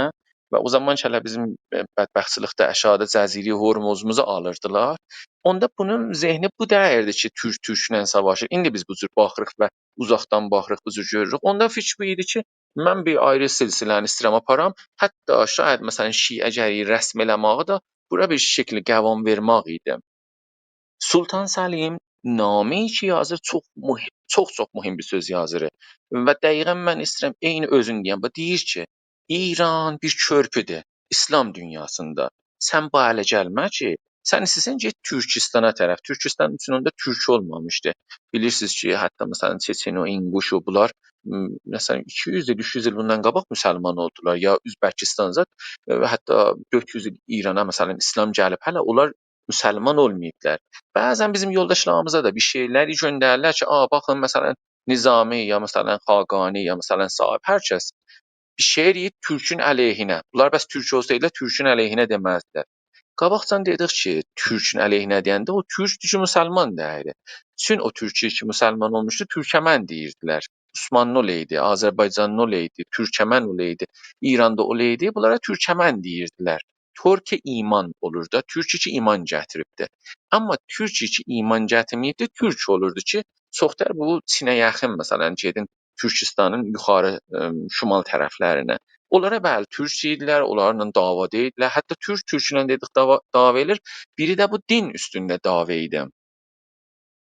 və o zaman ki, hələ bizim bədbəxtçilikdə Əşadə Cəziri Hormuzumuzu alırdılar. Onda bunun zehni bu dəyirdi ki, Türk Türklə savaşır. İndi biz bu cür baxırıq və uzaqdan baxırıq, bu cür görürük. Onda fikir bu idi ki, mən bir ayrı silsiləni istəyirəm aparam. Hətta şayad məsələn Şiəgəri rəsm eləməyi də bura bir şəkli qəvam vermək idi. Sultan Səlim nameyi ki yazır çox mühüm bir söz yazır və dəqiqən mən istəyirəm eyni özün deyəm. Bu deyir ki, İran bir körpüdür İslam dünyasında. Sən bu hələ gəlmə ki, sən istəsən get Türkistana tərəf. Türkistan üçün onda türk olmamışdı. Bilirsiniz ki, hətta məsələn Çeçeno, İnquş o bunlar məsələn 200 il, 300 il bundan qabaq müsəlman oldular. Ya Üzbəkistan zət və hətta 400 il İrana məsələn İslam gəlib, hələ onlar müsəlman olmayıblar. Bəzən bizim yoldaşlarımıza da bir şeyləri göndərirlər ki, baxın məsələn Nizami ya məsələn Xaqani ya məsələn Sahib hər kəs bir şey deyir Türkün əleyhinə. Bunlar bəs türk olsaydılar Türkün əleyhinə deməzdilər. Qabaqcan dedik ki, Türkün əleyhinə deyəndə o türkdür ki, müsəlman deyir. Çün o türkü ki, müsəlman olmuşdu, türkəmən deyirdilər. Osmanlı oleydi, Azərbaycanlı oleydi, türkəmən oleydi, İranda oleydi, bunlara türkəmən deyirdilər. Türkə iman olur da, türkü ki iman gətiribdi. Amma türkü ki iman gətirməyibdi, türk olurdu ki, çoxdar bu Çinə yaxın məsələn gedin Türkistanın yuxarı şimal tərəflərinə. Onlara bəli türk idilər, onlarla davada idilər. Hətta türklə dedik dava edir. Biri də bu din üstündə dava idi.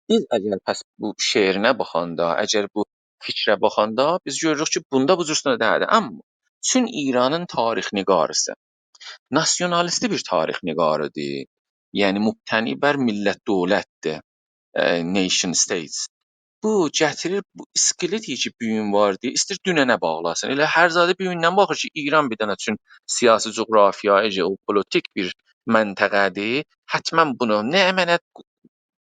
Biz əgər pəs bu şeirinə baxanda, əgər bu fikrə baxanda biz görürük ki, bunda bu cürsünə dəyərdir. Amma çün İranın tarix nigarısı nasionalisti bir tarix nigarıdır. Yəni mübtəni bər millət dövlətdir. Nation states. Bu gətirir, bu iskelet ki bu gün var deyə istir dünənə bağlasın. Elə hər zadə bir gündən baxır ki, İran bir dənə üçün siyasi coğrafiya, geopolitik bir məntəqədir. Həttəmən bunu nə əmənət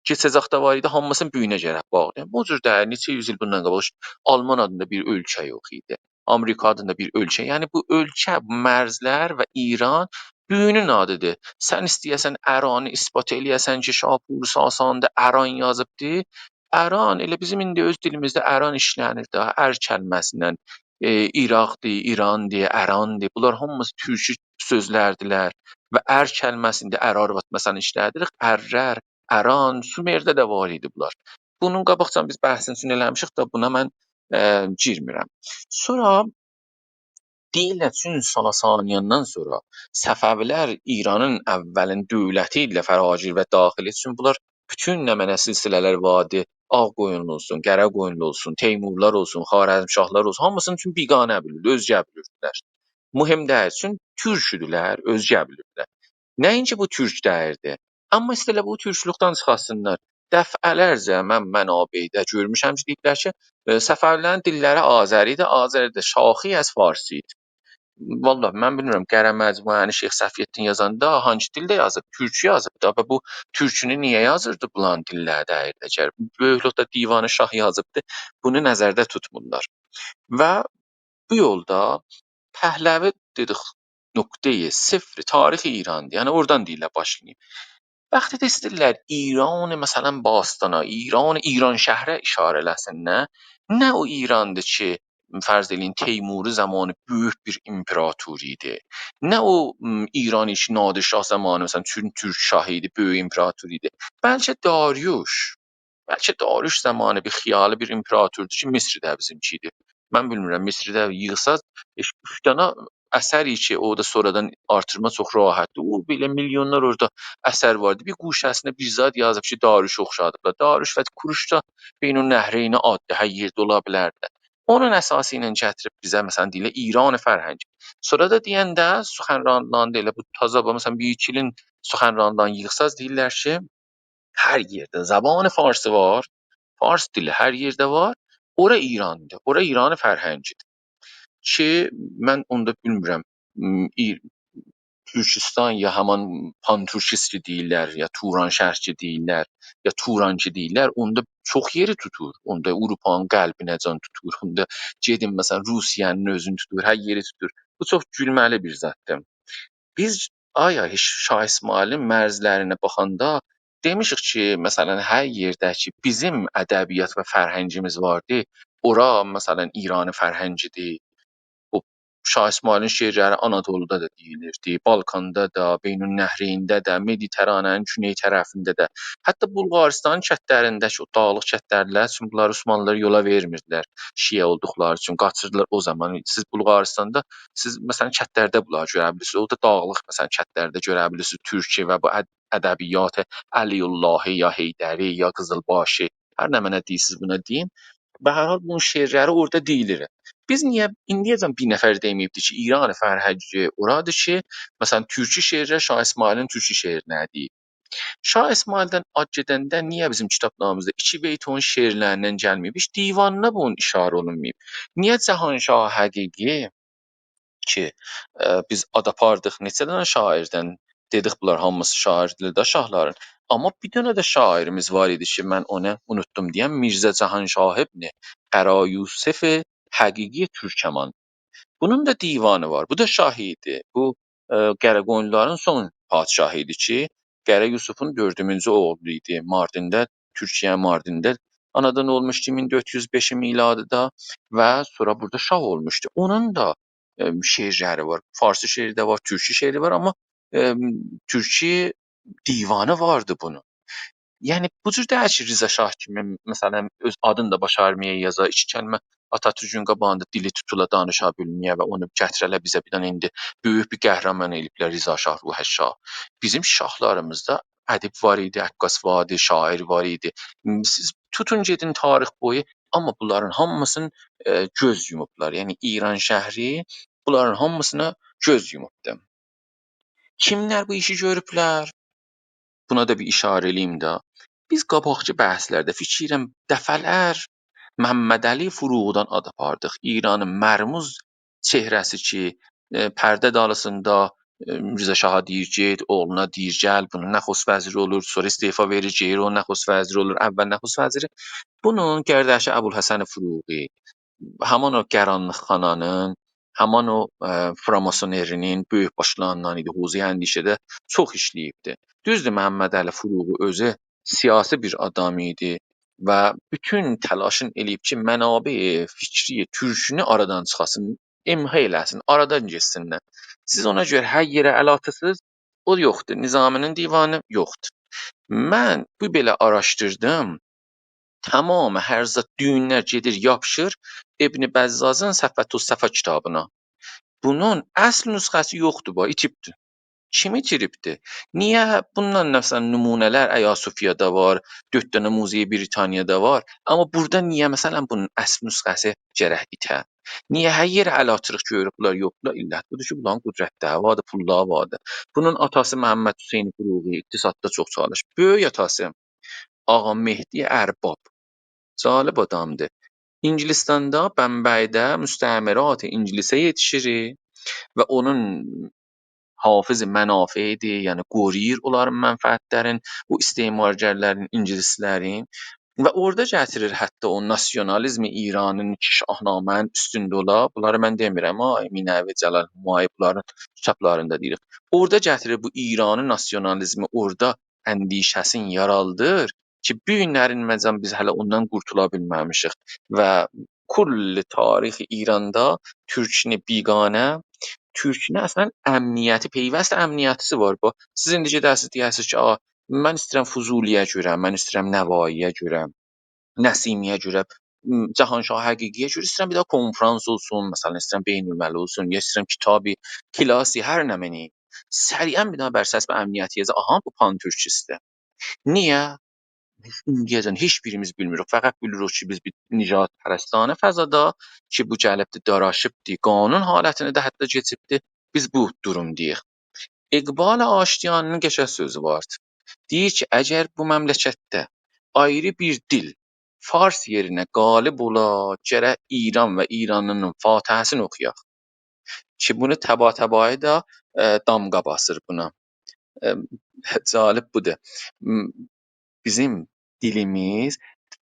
keçəcəkdə var idi, hamısını bu günə gərək bağlayın. Bu cür də neçə yüz il bundan qabaq Alman adında bir ölkə yox idi. Amerika adında bir ölkə. Yəni bu ölkə, bu mərzlər və İran büyünün adıdır. Sən istəyəsən Əranı isbat eləyəsən ki, Şapur Sasanidə Əran yazıbdı. Əran elə bizim indi öz dilimizdə Əran işlənir də, ər kəlməsindən. İraqdır, İrandır, Ərandır. Bunlar hamısı türkü sözlərdilər və ər kəlməsində ər-arvad məsələn işlədirik. Ərrər, Əran, Sümerdə də var idi bunlar. Bunun qabaqcan biz bəhsini eləmişik də buna mən girmirəm. Sonra deyirlər çünki Sasaniyandan sonra Səfəvilər İranın əvvəlin dövləti ilə fəragir və daxili üçün bunlar bütün nəmənə silsilələr vardı. Ağqoyunlu olsun, Qərəqoyunlu olsun, Teymurlar olsun, Xarəzmşahlar olsun, hamısının üçün biganə bilirdi, özgə bilirdilər. Mühim deyil, çünki türküdülər, özgə bilirdilər. Nəinki bu türk dəyirdi. Amma istəyirlər bu türklükdən çıxasınlar. Dəfələrcə mən mənabeydə görmüşəm ki, deyirlər ki, Səfəvilərin dilləri Azəri idi, Azəri də şaxi az Farsi idi. Vallahi mən bilmirəm Qərə Məcmuəni Şeyx Səfiyyəddin yazanda hansı dildə yazıb? Türkçə yazıb da. Və bu türkünü niyə yazırdı bulan dillərdə əgər? Böyüklükdə Divanı Şah yazıbdı. Bunu nəzərdə tutmurlar. Və bu yolda Pəhləvi dedik nöqteyi sıfır tarixi İrandır. Yəni oradan deyirlər başlayayım. Vaxtı da istəyirlər İran məsələn Bastana, İran şəhərə işarə eləsinlər. Nə o İrandır ki, fərz edin Teymuri zamanı böyük bir imperator idi. Nə o İran ki Nadir Şah zamanı məsələn Türk şahı idi, böyük imperator idi. Bəlkə Dariuş zamanı bir xiyalı bir imperatordur ki, Misrdə bizimki idi. Mən bilmirəm Misrdə yığsa 3 dənə əsəri ki, o da sonradan artırma çox rahatdır. O belə milyonlar orada əsər vardı. Bir guşəsində bir zad yazıb ki, Darüş oxşadıblar. Darüş və Kuruş da Beynəlnəhreyn addır, hər yerdə ola bilərdi. Onun əsası ilə gətirib bizə məsələn deyirlər İran fərhəngi. Sonra da deyəndə suxənranlarında elə bu taza məsələn bir iki ilin suxənranlarından yığsaz deyirlər ki, hər yerdə zaban farsı var. Fars dili hər yerdə var. Ora İrandır. Ora İran fərhəngidir. Ki mən onda bilmirəm. Türkistan ya haman Panturkist deyirlər, ya Turan şərqi deyirlər, ya Turanki deyirlər. Onda çox yeri tutur. Onda Avropanın qəlbinəcən tutur. Onda gedin məsələn Rusiyanın özünü tutur, hər yeri tutur. Bu çox gülməli bir zətdir. Biz heç Şah İsmayılın mərzlərinə baxanda demişik ki, məsələn hər yerdə ki bizim ədəbiyyat və fərhəngimiz vardı, ora məsələn İran fərhəngidir. Bu Şah İsmayılın şeirləri Anadoluda da deyilirdi, Balkanda da, Beynəlnəhreyndə də, Mediteranənin güney tərəfində də. Hətta Bulqaristanın kəndlərindəki o dağlıq kəndlərlər üçün bunlar Osmanlılar yola vermirdilər. Şiə olduqları üçün qaçırdılar o zaman. Siz Bulqaristanda siz məsələn kəndlərdə bunları görə bilirsiniz. O da dağlıq məsələn kəndlərdə görə bilirsiniz. Türkiyə və bu ədəbiyyat Əliyullahi ya Heydəri ya Qızılbaşı hər nə mənə deyirsiniz buna deyin. Be hər hal bunun şeirləri orada deyilir. Biz niyə indiyəcən bir nəfər deməyibdi ki, İran fərhəngi oradır ki, məsələn türkü şeirlər Şah İsmayılın türkü şeirinə deyib. Şah İsmayıldan ad gedəndə niyə bizim kitablarımızda 2 beyt onun şeirlərindən gəlməyib? Heç divanına bunun işarə olunmayıb. Niyə Cahanşah həqiqi ki, biz ad apardıq neçə dənə şairdən dedik bunlar hamısı şairdir də şahların. Amma bir dənə də şairimiz var idi ki, mən onu unutdum deyəm, Mirzə Cahanşah ibn Qara Yusuf həqiqi Türkəman. Bunun da divanı var. Bu da şahidi. Bu Qaraqoyunluların son padşahı idi ki, Qara Yusufun 4-cü oğlu idi. Mardində, Türkiyə Mardində anadan olmuşdu 1405 miladıda və sonra burada şah olmuşdu. Onun da şeirləri var. Farsı şeiri də var, türkü şeiri var, amma türkü divanı vardı bunun. Yəni bu cür deyil ki, Rza Şah kimi məsələn öz adını da baş harfiyə yaza, 2 kəlmə Atatürkün qabağında dili tutula danışa bilməyə və onu gətirələ bizə bir dənə indi böyük bir qəhrəman eliblər Rza Şah, Ruhə Şah. Bizim şahlarımızda ədib var idi, əqqas var idi, şair var idi. Siz tutun gedin tarix boyu, amma bunların hamısını göz yumublar. Yəni İran şəhri bunların hamısına göz yumubdu. Kimlər bu işi görüblər? Buna da bir işarə eləyim də. Biz qabaqcı bəhslərdə fikirəm dəfələr Məhəmmədəli Furuğudan ad apardıq. İranın mərmuz çehrəsi ki, pərdə dalısında Rza Şaha deyir get, oğluna deyir gəl, bunun nəxust vəziri olur, sonra istefa verir, geyir o nəxust vəziri olur, əvvəl nəxust vəziri. Bunun qardaşı Əbülhəsən Furuği, həman o Qəranlıqxananın, həman o Framasonerinin böyük başlarından idi. Huzi əndişədə çox işləyibdi. Düzdür, Məhəmmədəli Furuğu özü siyasi bir adam idi və bütün təlaşın eləyib ki, mənabə fikri türkünü aradan çıxasın, imha eləsin, aradan getsinlər. Siz ona görə hər yerə əl atırsınız, o yoxdur. Nizaminin divanı yoxdur. Mən bu belə araşdırdım. Tamam hər zat düyünlər gedir, yapışır İbn Bəzzazın Səfətüs Səfa kitabına. Bunun əsl nüsxəsi yoxdur, bu itibdir. Kim itiribdi? Niyə bundan məsələn nümunələr Ayasofyada var, 4 dənə muzey Britaniyada var, amma burada niyə məsələn bunun əsl nüsxəsi gərək itə? Niyə hər yerə əl atırıq görüblər, yoxlar? İllət budur ki, bunların qüdrətləri vardı, pulları vardı. Bunun atası Məhəmməd Hüseyn Furuği iqtisadda çox çalışıb. Böyük atası Ağa Mehdi Ərbab. Cəlib adamdır. İngilistanda, Bəmbəydə müstəmirat İngilisə yetişir və onun hafiz mənafiidir, yəni qoruyur onların mənfəətlərin, bu istismargərlərin, ingilislərin və orada gətirir hətta o nasionalizmi İranın ki Şahnamənin üstündə ola. Bunları mən demirəm, Eminəvi, Cəlal Humayı bunların kitablarında deyirik. Orada gətirir bu İranın nasionalizmi, orada əndişəsini yaraldır ki, bu günlərin məcəm biz hələ ondan qurtula bilməmişik və kull tarixi İranda türkünü biganə, türkünə əslən əmniyyəti, peyvəst əmniyyətisi var bu. Siz indi gedərsiniz deyərsiniz ki, mən istəyirəm Fuzuliyə görə, mən istəyirəm Nəvaiyə görə, Nəsimiyə görə. Cahanşah Həqiqiyə görə istəyirəm bir daha konfrans olsun, məsələn istəyirəm beynəlməli olsun, ya istəyirəm kitabi, klasi hər nə məni. Səriyən bir daha bər səs və əmniyyət yazı, aha bu pan-türkistdir. Niyə? İndiyəcən heç birimiz bilmirik. Fəqət bilirik ki, biz bir nicat pərəstanə fəzada ki, bu gəlibdir, daraşıbdır, qanun halətini də hətta keçibdir. Biz bu durumdayıq. İqbal Aştiyanın qəşəng sözü vardı. Deyir ki, əgər bu məmləkətdə ayrı bir dil fars yerinə qalib ola, gərək İran və İranlının Fatihəsini oxuyaq. Ki, bunu təba-təbai da damğa basır buna. Cəlib budur. Bizim dilimiz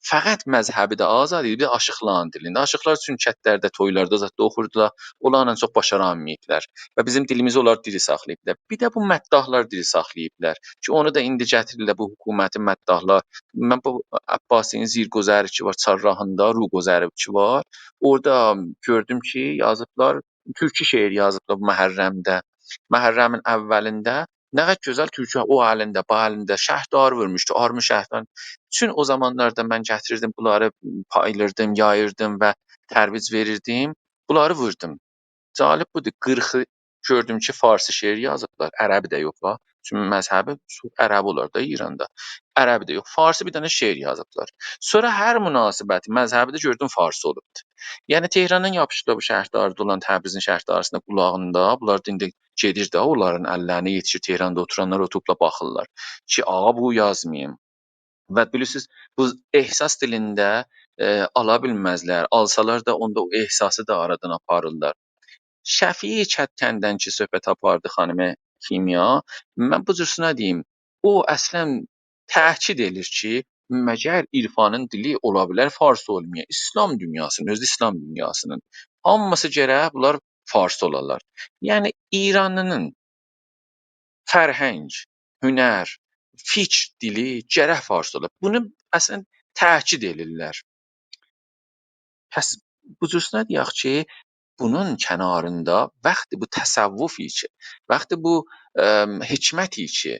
fəqət məzhəbi də azad idi, bir də aşıqların dilində. Aşıqlar üçün kətlərdə, toylarda zətdə oxurdular. Onlarla çox başara bilməyiblər və bizim dilimizi onlar diri saxlayıblar. Bir də bu məddahlar diri saxlayıblar ki, onu da indi gətirirlər bu hökumətin məddahlar. Mən bu Abbasiyin Zirgozəri ki var, Çarrahında Rugozəri ki var. Orada gördüm ki, yazıblar, türkü şeir yazıblar bu Məhərrəmdə. Məhərrəmin əvvəlində nə qədər gözəl türkü o əlində, bu əlində şəhdarı vurmuşdu, armı şəhdan. Bütün o zamanlarda mən gətirirdim, bunları payırdım, yayırdım və tərviz verirdim. Bunları vurdum. Cəlib budur, 40-ı gördüm ki, farsı şeir yazıblar, ərəbi də yox var. Çünki məzhəbi ərəbi olar da İranda. Ərəbi də yox, farsı bir dənə şeir yazıblar. Sonra hər münasibəti məzhəbi də gördüm farsı olubdu. Yəni Tehrandan yapışdılar bu şəhərdarda olan Təbrizin şəhərdarısında qulağında. Bunlar da indi gedir də onların əllərinə yetişir, Tehranda oturanlar o topla baxırlar ki, ağa bu yazmayım. Və bilirsiniz, bu ehsas dilində ala bilməzlər. Alsalar da onda o ehsası da aradan aparırlar. Şəfiyi Kətkəndən ki, söhbət apardı xanımə Kimya, mən bu cürsünə deyim, o əslən təkid edir ki, məgər irfanın dili ola bilər fars olmaya. İslam dünyasının, özü İslam dünyasının hamısı gərək bunlar fars olarlar. Yəni İranlının fərhəng, hünər, fikr dili gərək fars olar. Bunu əslən təkid edirlər. Pəs bu cürsünə deyək ki, bunun kənarında vəqti bu təsəvvuf ki, vəqti bu hikmət ki,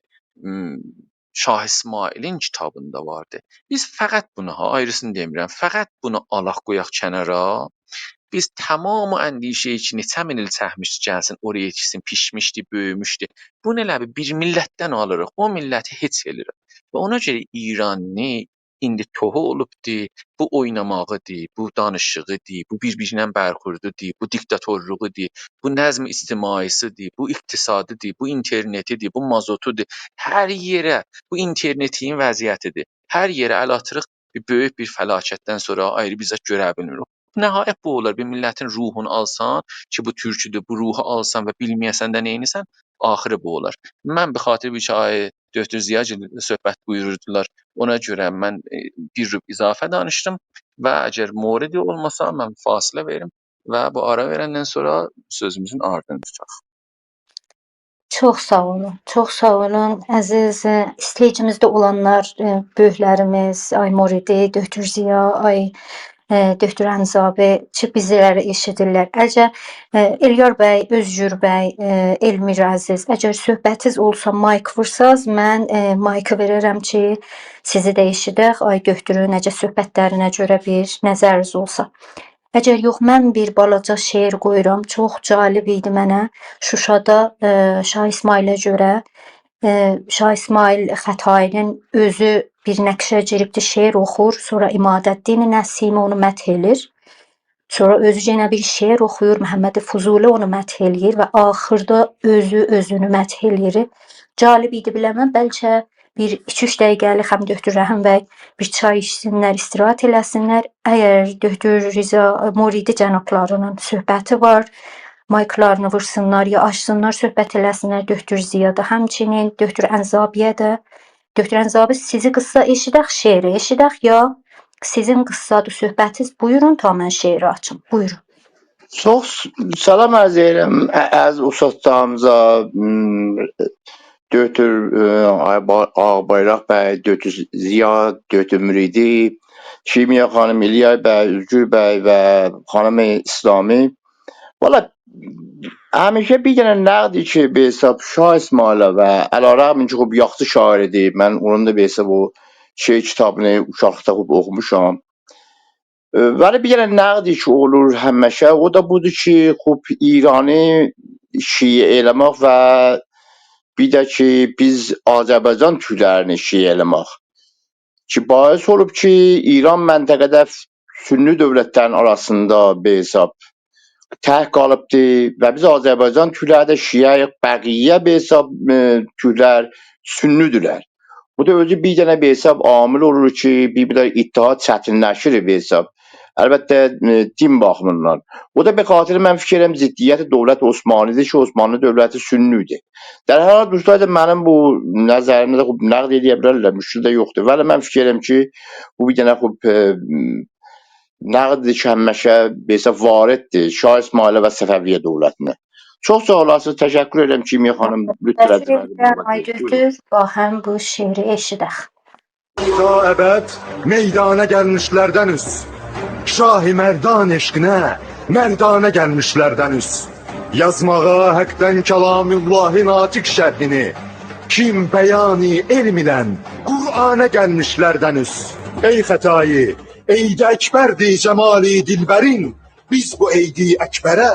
Şah İsmailin kitabında vardı. Biz fəqət bunu, ayrısını demirəm, fəqət bunu alaq qoyaq kənara. Biz tamam əndişəyi ki, neçə min il çəkmiş gəlsin, oraya yetişsin, pişmişdi, böyümüşdü. Bunu elə bir millətdən alırıq, o milləti heç elərik. Və ona görə İranlı indi tohu olubdur, bu oynamağıdır, bu danışığıdır, bu bir-birinə bərxurdudur, bu diktatorluğudur, bu nəzm ictimaisidir, bu iqtisadıdır, bu internetidir, bu mazotudur. Hər yerə bu internetin vəziyyətidir. Hər yerə əl atırıq, bir böyük bir fəlakətdən sonra ayrı bizə görə bilmirik. Nəhayət bu olar, bir millətin ruhunu alsan ki, bu türküdür, bu ruhu alsan və bilməyəsən də neynəsən, axırı bu olar. Mən bir xatir bir çayı Döktür Ziyacil söhbət buyururdular. Ona görə mən bir rüb izafə danışdım və əgər moridi olmasa mən fasilə verim və bu ara verəndən sonra sözümüzün ardını tutaq. Çox sağ olun, çox sağ olun. Əziz istəyicimizdə olanlar, böyüklərimiz, ay Moridi, Döktür Ziya, ay Döktür Ənizabi ki, bizləri eşidirlər. Əgər Eliyar bəy, Özgür bəy, Elmir əziz, əgər söhbətiniz olsa mayk vursaz, mən maykı verirəm ki, sizi də eşidək. Ay Döktürün necə söhbətlərinə görə bir nəzəriniz olsa. Əgər yox, mən bir balaca şeir qoyuram. Çox cəlib idi mənə. Şuşada Şah İsmailə görə Şah İsmail Xətainin özü bir nəqşə giribdi, şeir oxur, sonra İmadəddin Nəsimi onu məth edir. Sonra özü yenə bir şeir oxuyur, Məhəmməd Fuzuli onu məth eləyir və axırda özünü məth eləyir. Cəlib idi biləməm, bəlkə bir 2-3 dəqiqəlik həm Döktür Rəhim bəy bir çay içsinlər, istirahat eləsinlər. Əgər Döktür Riza Moridi cənablarının söhbəti var, mayklarını vursunlar ya açsınlar, söhbət eləsinlər Döktür Ziyada, həmçinin Döktür Ənizabiyə də. Döktür Ənizabi, sizi qıssa eşidək, şeiri eşidək ya sizin qıssadır söhbətiniz. Buyurun ta mən şeiri açım. Buyurun. Çox salam arz edirəm əziz ustadlarımıza, Döktür Ağbayraq bəy, Döktür Ziya, Döktür Müridi, Kimya xanım, İlyas bəy, Üzgür bəy və xanım İslami. Valla həmişə bir dənə nəqdir ki, bir hesab Şah İsmailə və ələrəğmin ki, xub yaxşı şairidir. Mən onun da bir hesab o şeir kitabını uşaqlıqda xub oxumuşam. ولی bir dənə nəqdi ki olur həmişə, o da budur ki, xub İranı şiə eləmək və bir də ki, biz Azərbaycan türklərini şiə eləmək. Ki, bais olub ki, İran məntəqədə sünni dövlətlərin arasında bir hesab tək qalıbdır və biz Azərbaycan türkləri də şiə, bəqiyyə bir hesab türklər sünnüdürlər. Bu da özü bir dənə bir hesab amil olur ki, bir də ittihad çətinləşir bir hesab. Əlbəttə din baxımından. O da bir xatirə mən fikir edirəm ziddiyyəti dövlət Osmanlıdır ki, Osmanlı dövləti sünnüdür. در هر حال دوستان منم bu nəzərimdə xub nəqd edə bilərlər, müşkil də yoxdur. Vəli mən fikir edirəm ki, bu bir dənə xub nəqd ki, həmişə belə variddir Şah İsmayılə və Səfəviyyə dövlətinə. Çox sağ olasınız, təşəkkür edirəm Kimiyə xanım Təşəkkür lütfədiniz. edirəm ay Götür. Baxın bu şeiri eşidək. Ta ebed meydana gelmişlerdeniz. Şah-ı merdan eşkine merdane gelmişlerdeniz. Yazmağa hakten kelamullahi natik şerhini. Kim beyani ilm ile Kur'an'a gelmişlerdeniz. Ey Fetayı, eydi ekberdi cemali dilberin. Biz bu eydi ekbere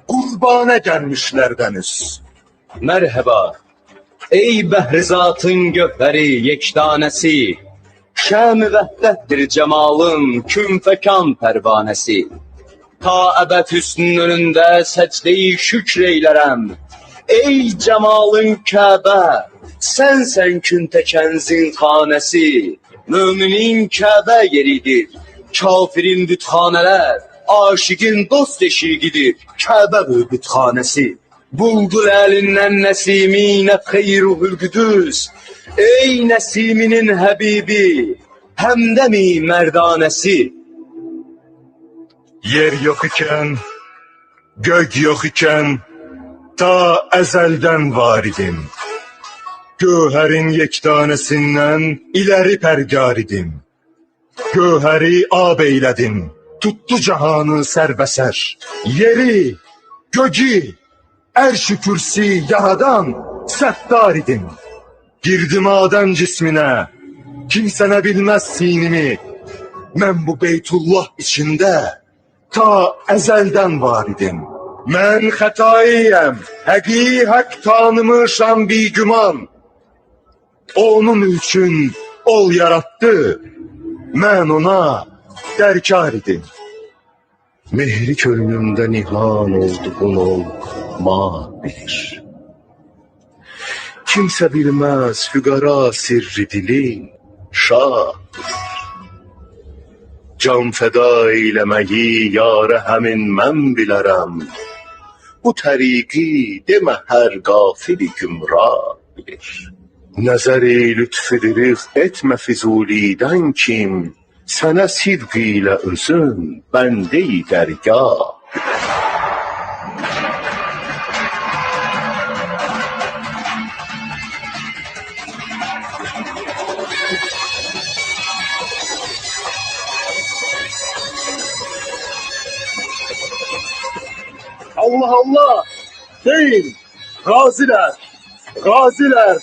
kurbana gelmişlerdeniz. Merhaba, ey behrizatın gövheri yektanesi, şam-ı vehdettir cemalın künfekan pervanesi. Ta ebed hüsnün önünde secde-i şükr eylerem. Ey cemalın Kabe, sen künteken hanesi. Müminin Kabe yeridir, kafirin büthaneler, aşıkın dost eşiğidir, Kabe bu büthanesi. Buldur elinden Nesimi nefhe-i ruhul güdüz. Ey Nesiminin Habibi, hemdemi merdanesi. Yer yok iken, gök yok iken, ta ezelden var idim. Göherin yektanesinden ileri pergar idim. Göheri ağabeyledim, tuttu cahanı serbeser. Yeri, göğü, erş-i kürsi yaradan settar idim. Girdim Adem cismine, kimse ne bilmez sinimi. Ben bu Beytullah içinde ta ezelden var idim. Ben hatayiyem, həqi hak tanımışam bir güman. Onun üçün ol yarattı, mən ona dərkar idim. Mehri könlümdə nihan olduğunu ma bilir. Kimsə bilməz füqara sirri dilin, şah bilir. Can fəda eyləməyi yarə həmin mən bilərəm. Bu təriqi demə hər qafili gümrah bilir. Nəzəri lütfüdürüq etmə Füzulidən kim, sənə sidq ilə özün bəndə-i dərgah. Allah Allah deyin, gaziler, gaziler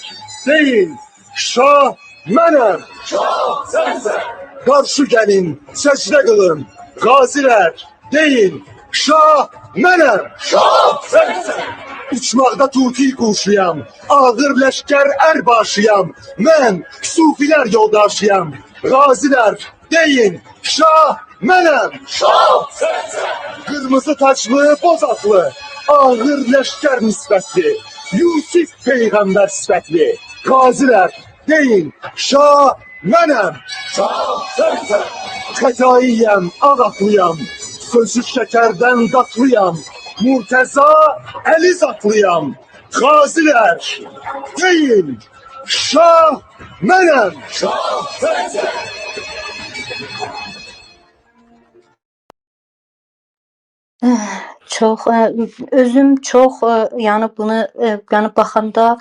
deyin, şah mənəm. Şah sensen. Karşı gelin, secde kılın, gaziler deyin, şah mənəm. Şah sensen. Uçmaqda tuti quşuyam, ağır leşker erbaşıyam, mən sufiler yoldaşıyam, gaziler deyin, şah mənəm. Şah sensen. Kırmızı taçlı, bozatlı, ağır leşker nispetli, Yusuf peygamber sifetli, gaziler deyin, şah mənəm. Şah sensen. Xətaiyəm, ağatlıyam, sözü şekerden datlıyam, Murteza eli zatlıyam, gaziler deyin, şah mənəm. Şah sensen. Çox özüm çox yəni bunu yəni baxanda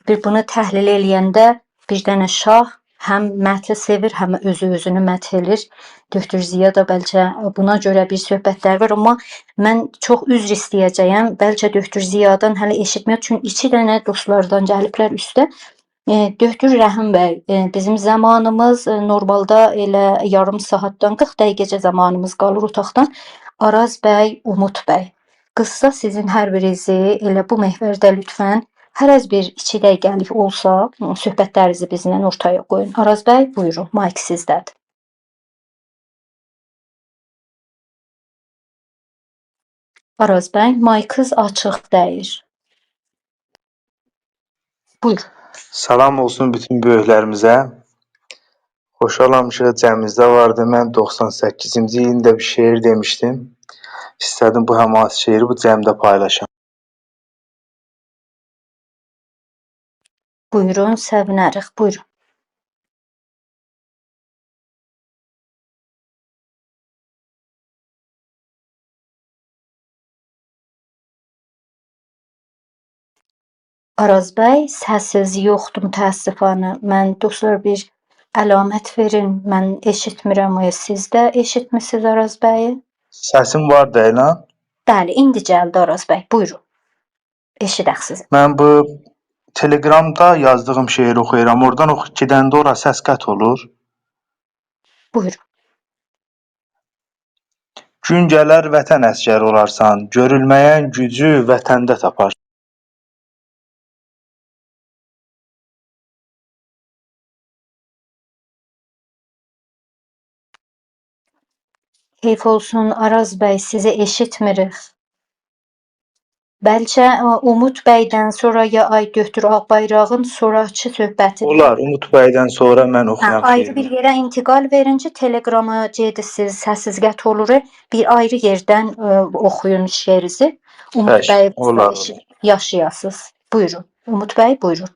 bunu təhlil eləyəndə bir dənə şah həm mətli sevir, həm özünü məth edir. Dr. Ziya da bəlkə buna görə bir söhbətlər var, amma mən çox üzr istəyəcəyəm. Bəlkə Dr. Ziyadan hələ eşitmək üçün 2 dənə dostlardan gəliblər üstə. Döktür Rəhim bəy, bizim zamanımız normalda elə yarım saatdan 40 dəqiqəcə zamanımız qalır otaqdan. Araz bəy, Umud bəy. Qısa sizin hər birinizi elə bu məhvərdə lütfən hər az bir 2 dəqiqəlik olsa söhbətlərinizi bizlə ortaya qoyun. Araz bəy, buyurun, mayk sizdədir. Araz bəy, maykınız açıq deyil. Buyur. Salam olsun bütün böyüklərimizə. Xoşalam ki, cəmimizdə vardı. Mən 98-ci ildə bir şeir demişdim. İstədim bu həmas şeiri bu cəmdə paylaşam. Buyurun, sevinərik. Buyurun. Araz bəy, səssiz yoxdur mütəəssifanə. Mən dostlar bir əlamət verin. Mən eşitmirəm. Siz də eşitmisiniz Araz bəyi? Səsim var da elə. Bəli, indi gəldi Araz bəy. Buyurun. Eşidək sizi. Mən bu Telegramda yazdığım şeiri oxuyuram. Oradan gedəndə ora səs qət olur. Buyurun. Gün gələr vətən əsgəri olarsan. Görülməyən gücü vətəndə taparsan. Heyf olsun Araz bəy, sizi eşitmirik. Bəlkə Umud bəydən sonra ya ay Döktür Ağbayrağın sonrakı söhbəti. Olar, Umud bəydən sonra mən oxuyam Ayrı bir şeiri. yerə intiqal verincə Telegrama gedirsiniz, səssiz qət olur. Bir ayrı yerdən oxuyun şeirinizi. Umud Pəş, bəy olar. yaşayasınız. Buyurun. Umud bəy, buyurun.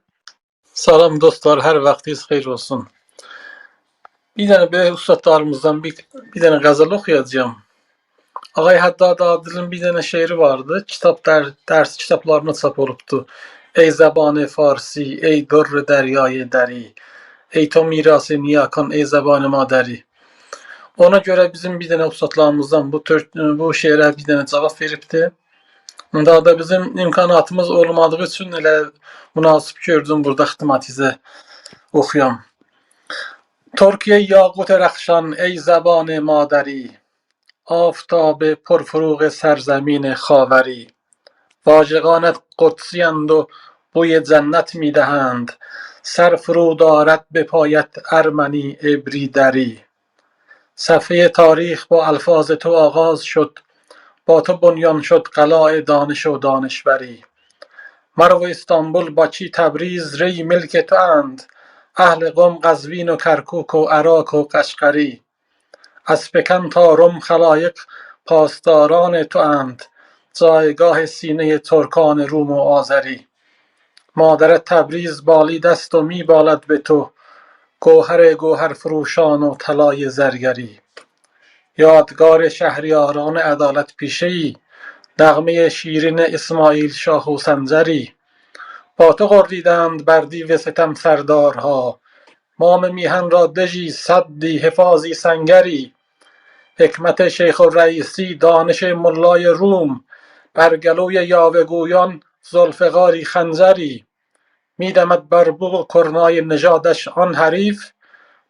Salam dostlar, hər vaxtınız xeyir olsun. Bir dənə böyük ustadlarımızdan bir dənə qəzəl oxuyacağam. Ağay Həddad Adilin bir dənə şeiri vardı. Kitab dərs kitablarına çap olubdu. Ey zəbanı farsi, ey dörr dəryayı dəri, ey to mirası niyakan, ey zəbanı madəri. Ona görə bizim bir dənə ustadlarımızdan bu şeirə bir dənə cavab veribdi. Daha da bizim imkanatımız olmadığı üçün elə münasib gördüm burada ixtimatizə oxuyam. Türkiye yaqut rəxşan, ey zəbanı madəri, آفتاب پرفروغ سرزمین خاوری واژگانت قدسی‌اند و بوی جنت می‌دهند سر فرود آرد به پایت ارمنی عبری دری صفحه تاریخ با الفاظ تو آغاز شد با تو بنیان شد قلعه دانش و دانشوری مرو استانبول باچی تبریز ری ملک تو اند اهل قم قزوین و کرکوک و عراق و قشقری از پکن تا روم خلایق پاسداران تو اند جایگاه سینه ترکان روم و آذری مادر تبریز بالید است و می بالد به تو گوهر گوهر فروشان و طلای زرگری یادگار شهریاران عدالت پیشه‌ای نغمه شیرین اسماعیل شاه و سنجری با تو غریدند بر دیو ستم سردارها مام میهن را دژی سدی حفاظی سنگری حکمت شیخ الرئیسی دانش ملای روم بر گلوی یاوه‌گویان ذوالفقاری خنجری میدمد بر بوق کرنای نژادش آن حریف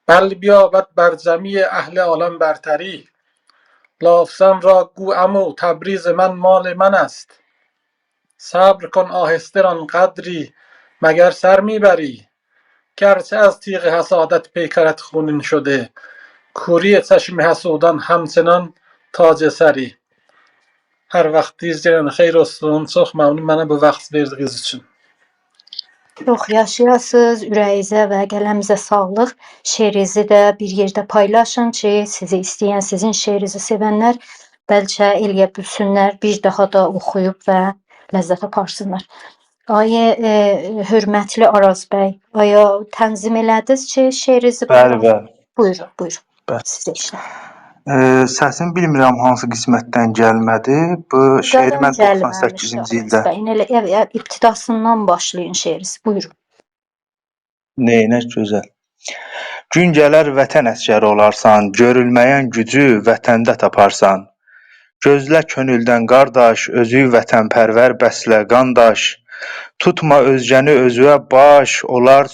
بل بیابد بر جمیع اهل عالم برتری لافزن را گو عمو تبریز من مال من است صبر کن آهسته ران قدری مگر سر میبری گرچه از تیغ حسادت پیکرت خونین شده کوری چشم حسودان همچنان تاج سری Hər vaxtınız yenə xeyir olsun. Çox məmnun mənə bu vaxt verdiyiniz üçün. Çox yaşayasınız, ürəyinizə və qələmizə sağlıq. Şeirinizi də bir yerdə paylaşın ki, sizi istəyən, sizin şeirinizi sevənlər bəlkə eləyə bilsinlər, bir daha da oxuyub və ləzzət aparsınlar. Ay hörmətli Araz bəy, aya tənzim elədiniz ki, şeirinizi Bəli, bəli. Buyurun, buyurun. Bəli. Sizə işlə. Səsim bilmirəm hansı qismətdən gəlmədi. Bu şeiri mən 98-ci ildə. Elə ibtidasından başlayın şeiriniz. Buyurun. Neynək gözəl. Gün gələr vətən əsgəri olarsan, görülməyən gücü vətəndə taparsan. Gözlə könüldən qardaş, özü vətənpərvər bəslə qandaş. Tutma özgəni özünə baş, olar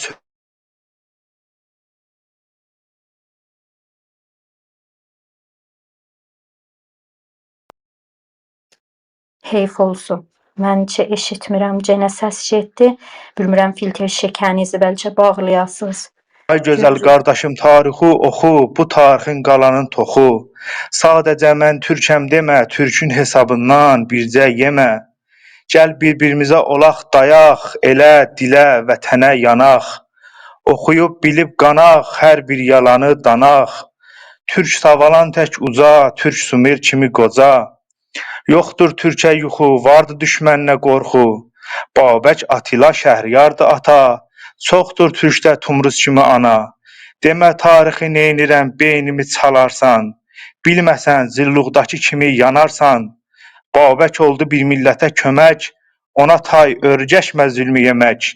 Heyf olsun. Mən heç eşitmirəm, yenə səs getdi. Bilmirəm filtr şəkənizi bəlkə bağlayasınız. Ay gözəl qardaşım tarixi oxu, bu tarixin qalanın toxu. Sadəcə mən türkəm demə, türkün hesabından bircə yemə. Gəl bir-birimizə olaq dayaq, elə dilə, vətənə yanaq. Oxuyub bilib qanaq, hər bir yalanı danaq. Türk savalan tək uca, türk sumir kimi qoca. Yoxdur türkə yuxu, vardı düşməninə qorxu. Babək Atila Şəhriyardı ata, çoxdur türkdə Tumruz kimi ana. Demə tarixi neynirəm, beynimi çalarsan. Bilməsən zilluqdakı kimi yanarsan. Babək oldu bir millətə kömək, ona tay örgəşmə zülmü yemək.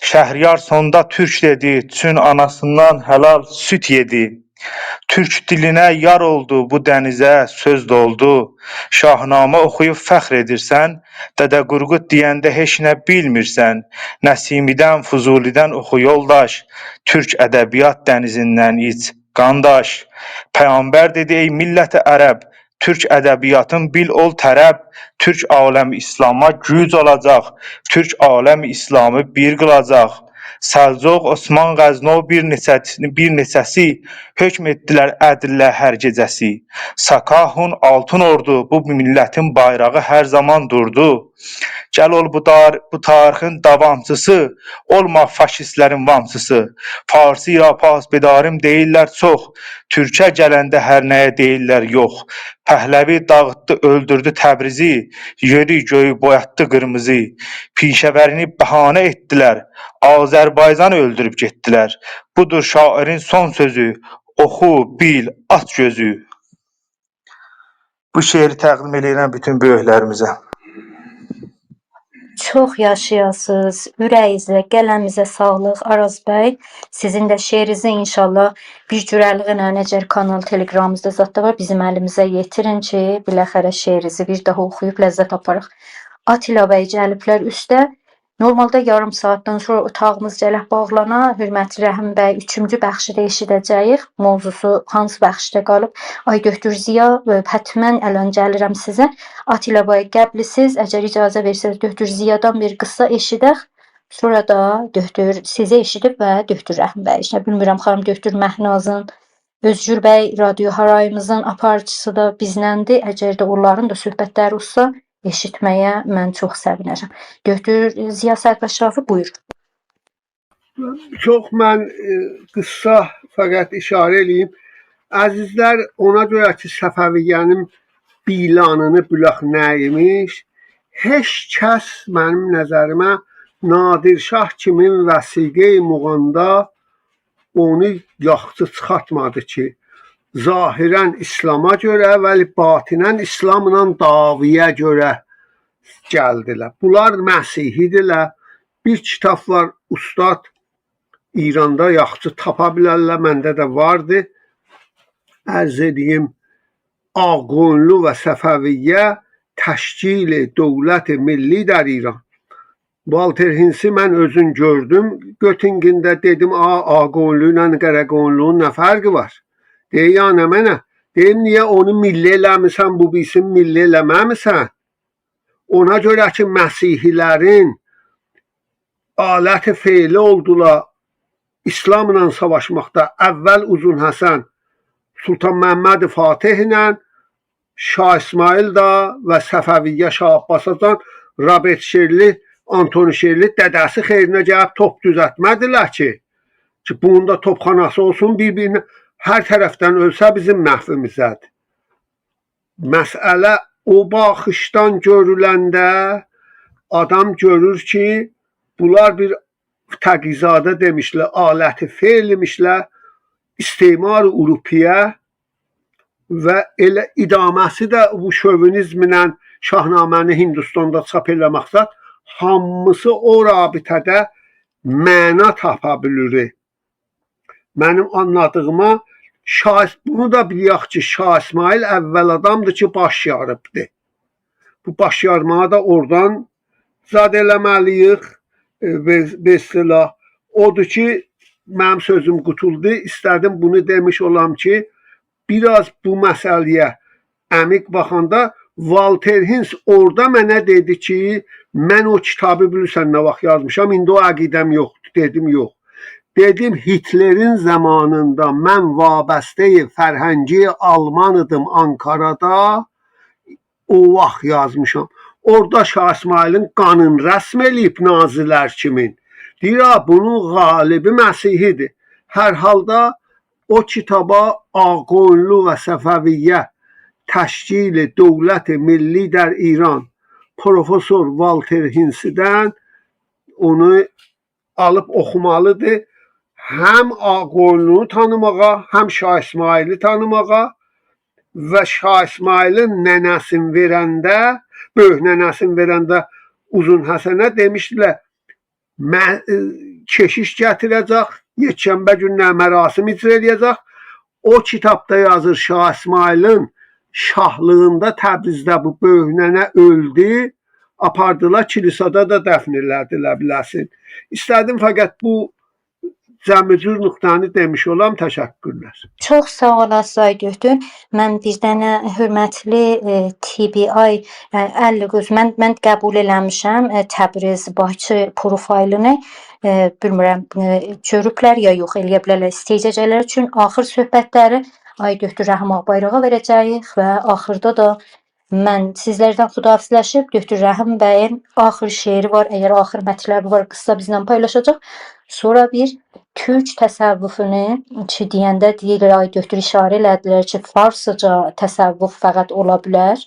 Şəhriyar sonda türk dedi, çün anasından helal süt yedi. Türk dilinə yar oldu, bu dənizə söz doldu. Şahnamə oxuyub fəxr edirsən, Dədə Qurqud deyəndə heç nə bilmirsən. Nəsimidən, Fuzulidən oxu yoldaş, Türk ədəbiyyat dənizindən iç, qandaş. Peyğəmbər dedi, ey milləti ərəb, Türk ədəbiyyatın bil ol tərəb, Türk aləmi İslama güc olacaq, Türk aləmi İslamı bir qılacaq. Səlcuq, Osman, Qəznov bir neçəsi hökm etdilər ədillə hər gecəsi. Sakahun altın ordu, bu millətin bayrağı hər zaman durdu. Gəl ol bu tarixin davamçısı, olma faşistlərin vamçısı. Farsi ya pasbedarım deyirlər çox, Türkə gələndə hər nəyə deyirlər yox. Pəhləvi dağıtdı, öldürdü Təbrizi, yeri göyü boyatdı qırmızı. Pişəvərini bəhanə etdilər, Azərbaycan öldürüb getdilər. Budur şairin son sözü, oxu, bil, aç gözü. Bu şeiri təqdim edirəm bütün böyüklərimizə. Çox yaşayasınız, ürəyinizə, qələmizə sağlıq Araz bəy. Sizin də şeirinizi inşallah bir cürəliğinə Nəcər kanal telegramımızda zat da var. Bizim əlimizə yetirin ki, biləxərə şeirinizi bir daha oxuyub ləzzət aparıq. Atila bəy gəliblər üstə. Normalda yarım saatdan sonra otağımız gələk bağlana. Hörmətli Rəhim bəy 3-cü bəxşi də eşidəcəyik. Mövzusu hansı bəxşdə qalıb? Ay Döktür Ziya, hətmən ələn gəlirəm sizə. Atila bəy qəblisiz, əgər icazə versəz Döktür Ziyadan bir qıssa eşidək. Sonra da Döktür sizi eşidib və Döktür Rəhim bəy. Bilmirəm xanım Döktür Məhnazın, Özgür bəy radio harayımızın aparıcısı da bizləndir. Əgər də onların da söhbətləri olsa, eşitməyə mən çox səvinərəm. Döktür Ziya Sərbəşrafi, buyur. Çox mən qıssa fəqət işarə edeyim. Əzizlər, ona görə ki, Səfəviyyənin bilanını bülaq nə imiş, heç kəs mənim nəzərimə Nadir Şah kimin vəsiqə-i muğanda onu yaxşı çıxartmadı ki, zahirən İslama görə, vəli batinən İslamla daviyə görə gəldilər. Bunlar Məsihidirlər. Bir kitab var, ustad İranda yaxşı tapa bilərlər, məndə də vardı. Ərz edeyim, Ağqoyunlu və Səfəviyyə təşkil dövlət milli در İran. Walter Hinsi mən özüm gördüm. Göttingində dedim, Ağqoyunlu ilə Qaraqoyunlu'nun nə fərqi var? Deyir, ya nə mənə? Deyim, niyə onu milli eləmirsən, bu bilsin milli eləməmirsən? Ona görə ki, Məsihilərin alət feili oldular İslamla savaşmaqda. Əvvəl Uzun Həsən Sultan Məhəmməd Fatih ilə, Şah İsmail da və Səfəviyyə Şah Abbasazdan Robert Şerli, Antoni Şerli dədəsi xeyrinə gəlib top düzəltmədilər ki, bunun da topxanası olsun, bir-birinə hər tərəfdən ölsə bizim məhvimizdədir. Məsələ o baxışdan görüləndə adam görür ki, bunlar bir təqizadə demişlər, aləti feil demişlər, istimar Avropiyə və elə idaməsi də bu şövinizmlə Şahnaməni Hindistanda çap eləməkdə hamısı o rabitədə məna tapa bilir. Mənim anladığıma bunu da biliyək ki, Şah İsmail əvvəl adamdır ki, baş yarıbdır. Bu baş yarmağı da oradan zad eləməliyik be istilah. Odur ki, mənim sözüm qutuldu. İstədim bunu demiş olam ki, biraz bu məsələyə əmiq baxanda Walter Hins orada mənə dedi ki, mən o kitabı bilirsən nə vaxt yazmışam, indi o əqidəm yoxdur. Dedim, yox. Dedim, Hitlerin zamanında mən vabəstəyi fərhəngi Alman idim Ankarada, o vaxt yazmışam. Orada Şah İsmailin qanın rəsm eləyib nazilər kimin. Deyir, bunun qalibi Məsihidir. Hər halda o kitaba Ağqoyunlu və Səfəviyyə təşkil dövlət milli در İran Profesor Walter Hinsidən onu alıb oxumalıdır. Həm Ağqoyunlu'nu tanımağa, həm Şah İsmail'i tanımağa və Şah İsmail'in nənəsini verəndə, böyük nənəsini verəndə Uzun Həsənə demişdilər, keşiş gətirəcək, yekşənbə günlə mərasim icra edəcək. O kitabda yazır Şah İsmail'in şahlığında Təbrizdə bu böyük nənə öldü, apardılar kilisada da dəfn elədilər biləsin. İstədim fəqət bu cəmicür nöqtəni demiş olam. Təşəkkürlər. Çox sağ olasınız ay doktor. Mən bir dənə hörmətli TBI 50 mən qəbul eləmişəm Təbriz Bakı profailini. Bilmirəm görüblər ya yox, eləyə bilərlər istəyəcəklər üçün axır söhbətləri ay doktor Rəhim Ağbayrağa verəcəyik və axırda da mən sizlərdən xudahafizləşib doktor Rəhim bəyin axır şeiri var, əgər axır mətləbi var, qısa bizlə paylaşacaq. Sonra bir Türk təsəvvüfünü ki deyəndə deyirlər, ay doktor işarə elədilər ki, farsıca təsəvvüf fəqət ola bilər.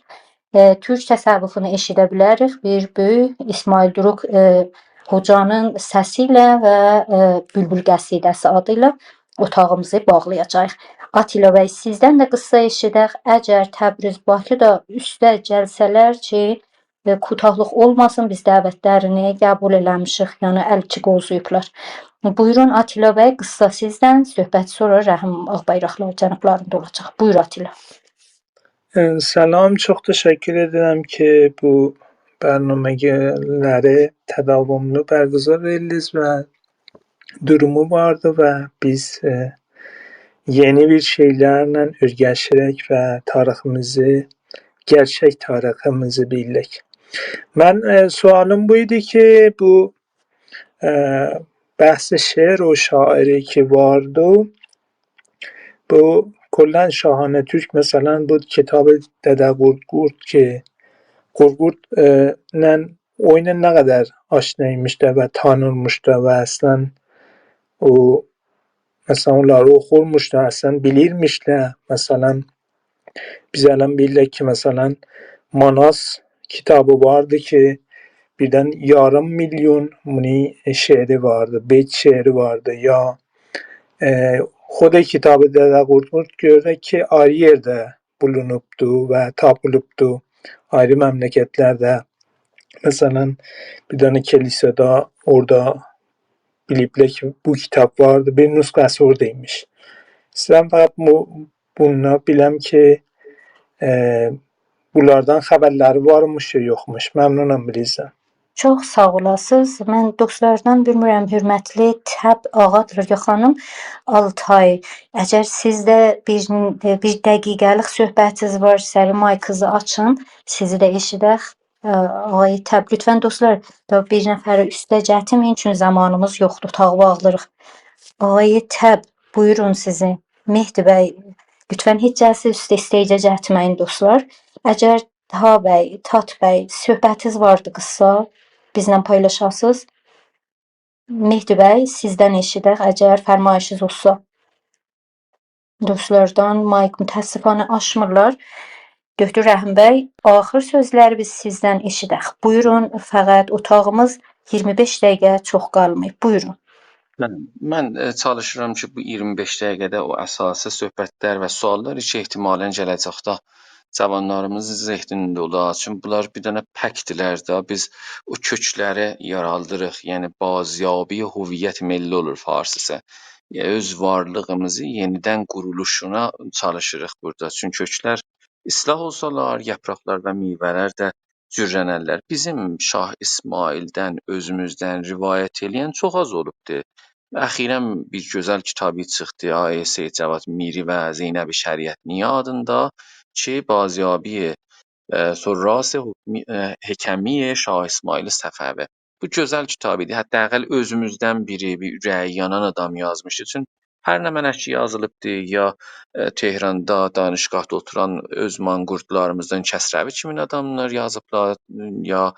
Türk təsəvvüfünü eşidə bilərik. Bir böyük İsmail Duruq hocanın səsi ilə və Bülbül qəsidəsi adı ilə otağımızı bağlayacağıq. Atilla bəy, sizdən də qısa eşidək. Əgər Təbriz Bakı da üstə gəlsələr ki, kutahlıq olmasın, biz dəvətlərini qəbul eləmişik, yəni əl ki qozuyublar. Buyurun Atilla bəy, qısa sizdən söhbət sonra Rəhim Ağbayraqlar cənablarında olacaq. Buyur Atilla. Salam, çox təşəkkür edirəm ki, bu bərnamələri tədavümlü bərqərar ediniz və durumu vardı və biz yeni bir şeylərlə öyrəşirək və tariximizi, gerçək tariximizi bilirik. Mən sualım bu idi ki, bu بحث شعر و شاعری که vardı bu کلا شاهانه ترک مثلا بود کتاب دده قورد که قورد oyuna ne kadar aşinaymışdı ve tanınmışdı ve aslında o mesela onları okurmuşdu, aslında bilirmişler. Mesela biz elem bildik ki mesela Manas kitabı vardı ki birden yarım milyon şiiri vardı, beyt şiiri vardı ya خود kitabı Dede Qurd görürük ki ayrı yerde bulunubdu ve tapılıbdu ayrı memleketlerde. Mesela bir tane kilisede orada biliblər ki bu kitap vardı, bir nüskası oradaymış. Sizden fakat bunu biləm ki bunlardan xəbərləri varmış ya yoxmuş. Məmnunam bilirsən. Çox sağ olasınız. Mən dostlardan bilmirəm, hörmətli Təb Ağadırya xanım Altay. Əgər sizdə bir dəqiqəlik söhbətiniz var, Səlim ay qızı açın, sizi də eşidək. Ağay Təb, lütfən dostlar, bir nəfəri üstə gətirməyin, çünki zamanımız yoxdur, otağı bağlırıq. Ağay Təb, buyurun sizi. Mehdi bəy, lütfən heç cəlsə üstə istəyicə gətirməyin dostlar. Əgər Taha bəy, Tat bəy, söhbətiniz vardı qısa, bizlə paylaşasınız. Mehdi bəy, sizdən eşidək, əgər fərmayişiniz olsa. Dostlardan mayk mütəssifanə açmırlar. Doktor Rəhim bəy, axır sözləri biz sizdən eşidək. Buyurun, fəqət otağımız 25 dəqiqə çox qalmayıb. Buyurun. Mən çalışıram ki, bu 25 dəqiqədə o əsası söhbətlər və suallar ki, ehtimalən gələcəkdə cavanlarımızın zehnində olar. Çünki bunlar bir dənə pəkdirlər də, biz o kökləri yaraldırıq. Yəni baziyabi hüviyyət milli olur farsısı. Öz varlığımızı yenidən quruluşuna çalışırıq burada. Çünki köklər islah olsalar, yapraqlar və meyvələr də cürrənəllər. Bizim Şah İsmaildən, özümüzdən rivayət eləyən çox az olubdur. Əxirən bir gözəl kitabı çıxdı, Ayə Seyid Cavad Miri və Zeynəb Şəriətniyə adında ki, baziyabi سراس حکمی Şah İsmail Səfəvi. Bu gözəl kitab idi. Hətta özümüzdən biri, bir ürəyi yanan adam yazmışdı. Çünki hər nə mənə ki yazılıbdı, ya Tehranda danışqahda oturan öz manqurtlarımızdan Kəsrəvi kimi adamlar yazıblar, ya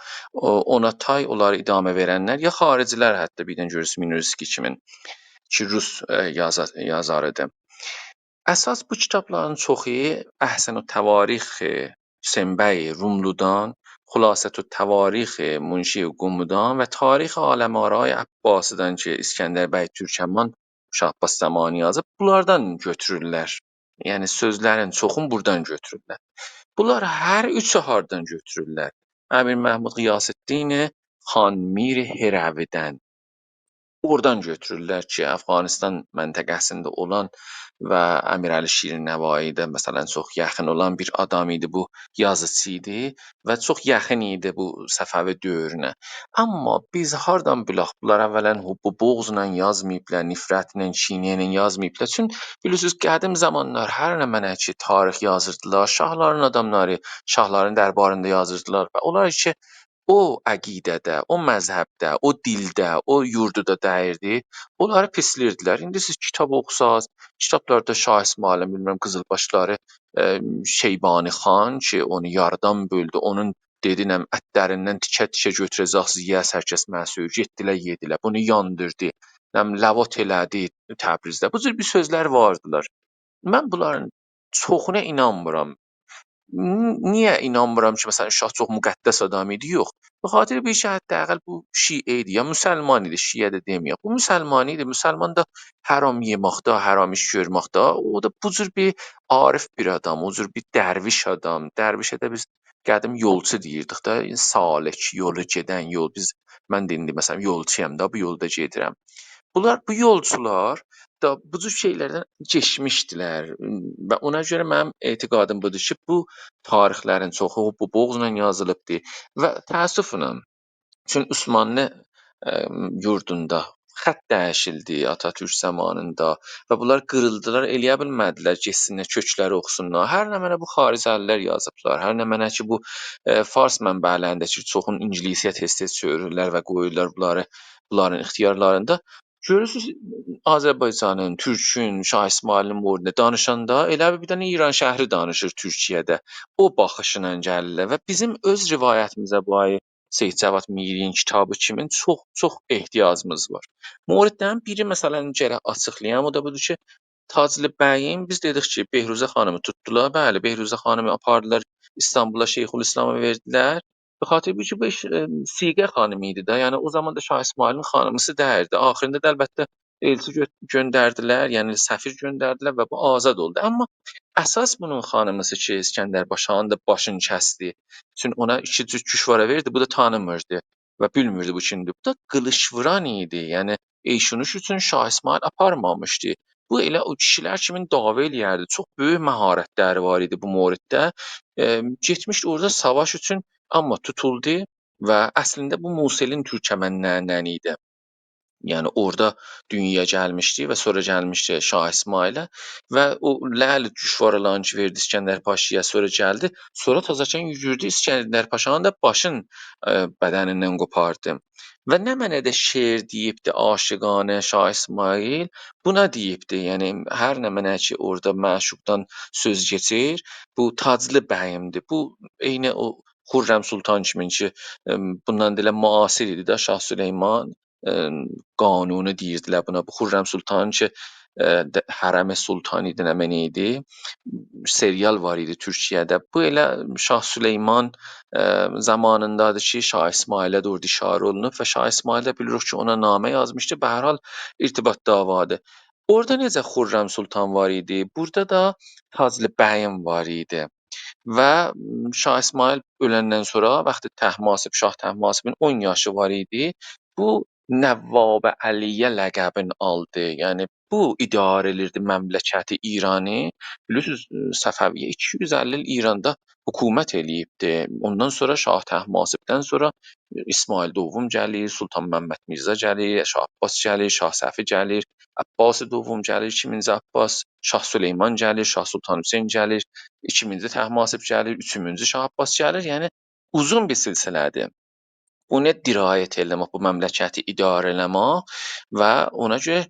ona tay onları idamə verənlər, ya xaricilər hətta bir dənə görürsün Minurski kimi ki Rus yazarıdır. Əsas bu kitabların çoxu Əhsən-ü Təvarix Sembəy Rumludan, Xülasətü Təvarix Munşi Qumudan və Tarix Aləmarای Əbbasidən ki, İskəndər bəy Türkəman Şah Abbas zamanı yazıb, bunlardan götürürlər. Yəni sözlərin çoxunu buradan götürürlər. Bunlar hər üçü hardan götürürlər? Əmir Məhmud Qiyasəddin Xan Mir Hərəvidən. Oradan götürürlər ki, Əfqanistan məntəqəsində olan və Əmir Əli Şirnəvaidə məsələn çox yaxın olan bir adam idi, bu yazıçı idi və çox yaxın idi bu Səfəvi dövrünə. Amma biz hardan bilək, bunlar əvvələn hubbu boğzla yazmayıblar, nifrətlə, kinə ilə yazmayıblar. Çünki bilirsiniz, qədim zamanlar hər nə mənə ki tarix yazırdılar, şahların adamları, şahların dərbarında yazırdılar və onlar ki o əqidədə, o məzhəbdə, o dildə, o yurduda dəyirdi, onları pislirdilər. İndi siz kitab oxusaz, kitablarda Şah İsmailin, bilmirəm, qızılbaşları Şeybani xan ki, onu yarıdan böldü, onun dedinəm ətlərindən tikə-tikə götürəcəksiniz, yeyəs hər kəs məhsul, getdilər, yedilər, bunu yandırdı, ləvat elədi Təbrizdə. Bu cür bir sözlər vardılar. Mən bunların çoxuna inanmıram. Niyə inanmıram ki, məsələn, Şah çox müqəddəs adam idi? Yox. Bu xatir bir şey hətta bu Şiə idi, ya müsəlman idi, Şiə də deməyək. Bu müsəlman idi, müsəlman da haram yeməkdə, haram iş görməkdə, o da bu cür bir arif bir adam, o cür bir dərviş adam. Dərvişə də biz qədim yolçu deyirdik də, salik, yolu gedən yol. Mən də indi məsələn yolçuyam da, bu yolda gedirəm. Bu yolçular da bu cür şeylərdən keçmişdilər və ona görə mənim etiqadım budur ki, bu tarixlərin çoxu bu boğazla yazılıbdır və təəssüflə çünki Osmanlı yurdunda xətt dəyişildi Atatürk zamanında və bunlar qırıldılar, eləyə bilmədilər, getsinlər, kökləri oxusunlar. Hər nə mənə bu xaricəlilər yazıblar, hər nə mənə ki bu fars mənbələrində ki, çoxun ingiliscə tez-tez çevirirlər və qoyurlar bunların ixtiyarlarında. Görürsünüz Azərbaycanın, Türkün, Şah İsmailin mövzusunda danışanda elə bir dənə İran şəhri danışır Türkiyədə. O baxışla gəlirlər və bizim öz rivayətimizə bu ay Seyid Cavad Miri'nin kitabı kimin çox ehtiyacımız var. Mövridlərin biri məsələn gərək açıqlayam, o da budur ki, Taclı bəyin biz dedik ki, Behruzə xanımı tutdular. Bəli, Behruzə xanımı apardılar İstanbula Şeyxülislam'a verdilər. Be xatir ki, bu Siğə xanımı idi da, yəni o zaman da Şah İsmailin xanımısı dəyirdi. Axırında da əlbəttə elçi göndərdilər, yəni səfir göndərdilər və bu azad oldu. Amma əsas bunun xanımısı ki, İskəndər Paşanın da başını kəsdi. Çünki ona iki cür küşvara verdi, bu da tanımırdı və bilmirdi bu kimdir. Bu da qılışvuran idi. Yəni eşunuş üçün Şah İsmail aparmamışdı. Bu elə o kişilər kimin dava eləyərdi. Çox böyük məharətləri var idi bu mövriddə. Getmişdi orada savaş üçün, amma tutuldu və əslində bu Muselin Türkəməndən idi. Yəni orada dünyaya gəlmişdi və sonra gəlmişdi Şah İsmailə və o ləli düşvaralarını ki verdi İskəndər Paşaya, sonra gəldi. Sonra təzəkən yüyürdü İskəndər Paşanın da başın bədənindən qopardı. Və nə mənədə şeir deyibdi aşiqanə Şah İsmail, buna deyibdi. Yəni hər nə mənə ki orada məşuqdan söz keçir, bu Taclı bəyimdir. Bu eyni o Xürrəm Sultan kimin ki bundan da elə müasir idi də Şah Süleyman qanunu deyirdilər buna. Bu Xürrəm Sultan ki Hərəm Sultan idi, nə mənə idi. Serial var idi Türkiyədə. Bu elə Şah Süleyman zamanındadır ki, Şah İsmailə doğru işarə olunub və Şah İsmail də bilirik ki, ona namə yazmışdı. Be hər hal irtibat davadır. Orada necə Xürrəm Sultan var idi? Burada da Taclı bəyim var idi. Və Şah İsmail öləndən sonra vaxtı Təhmasib, Şah Təhmasibin 10 yaşı var idi. Bu Nəvvab Əliyə ləqəbini aldı. Yəni bu idarə edirdi məmləkəti İranı. Bilirsiniz Səfəviyyə 250 il İranda hökumət eləyibdi. Ondan sonra Şah Təhmasibdən sonra İsmayıl Dovum gəlir, Sultan Məmməd Mirzə gəlir, Şah Abbas gəlir, Şah Səfi gəlir, Abbas Dovum gəlir, 2-ci Abbas, Şah Süleyman gəlir, Şah Sultan Hüseyn gəlir, 2-ci Təhmasib gəlir, 3-cü Şah Abbas gəlir. Yəni uzun bir silsilədir. Buna dirayət eləmək, bu məmləkəti idarə eləmək və ona görə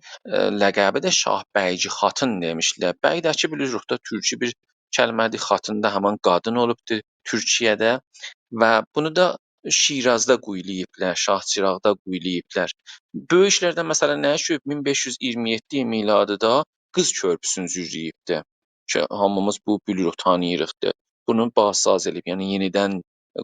ləqəbi də Şah Bəyci Xatın demişlər. Bəydəki bilirik də türkü bir kəlmədir, xatın da həmin qadın olubdur Türkiyədə və bunu da Şirazda quyulayıblar, Şahçıraqda quyulayıblar. Böyük işlərdən məsələn nə ki 1527 miladıda Qız körpüsünü zürriyibdir ki hamımız bu bilirik, tanıyırıq. Bunu bazsaz eləyib, yəni yenidən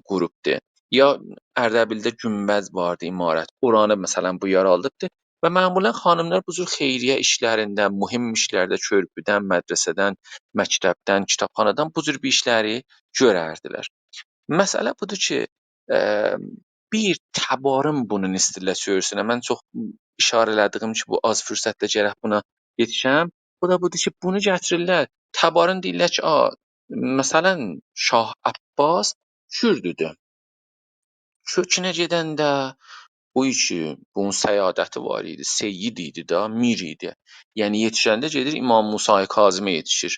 qurubdur. Ya Ərdəbildə günbəz vardı, imarət. Oranı məsələn bu yaraldıbdır və məmulən xanımlar bu cür xeyriyyə işlərində, mühüm işlərdə körpüdən, mədrəsədən, məktəbdən, kitabxanadan bu cür bir işləri görərdilər. Məsələ budur ki, bir təbarın bunun istilə söyürsünə. Mən çox işarə elədiyim ki, bu az fürsətdə gərək buna yetişəm. Bu da budur ki, bunu gətirirlər. Təbarın deyirlər ki, məsələn, Şah Abbas Kürdüdür. Kökünə gedəndə o ki, bunun səyadəti var idi, seyyid idi da, mir idi. Yəni yetişəndə gedir İmam Musa Kazımə yetişir.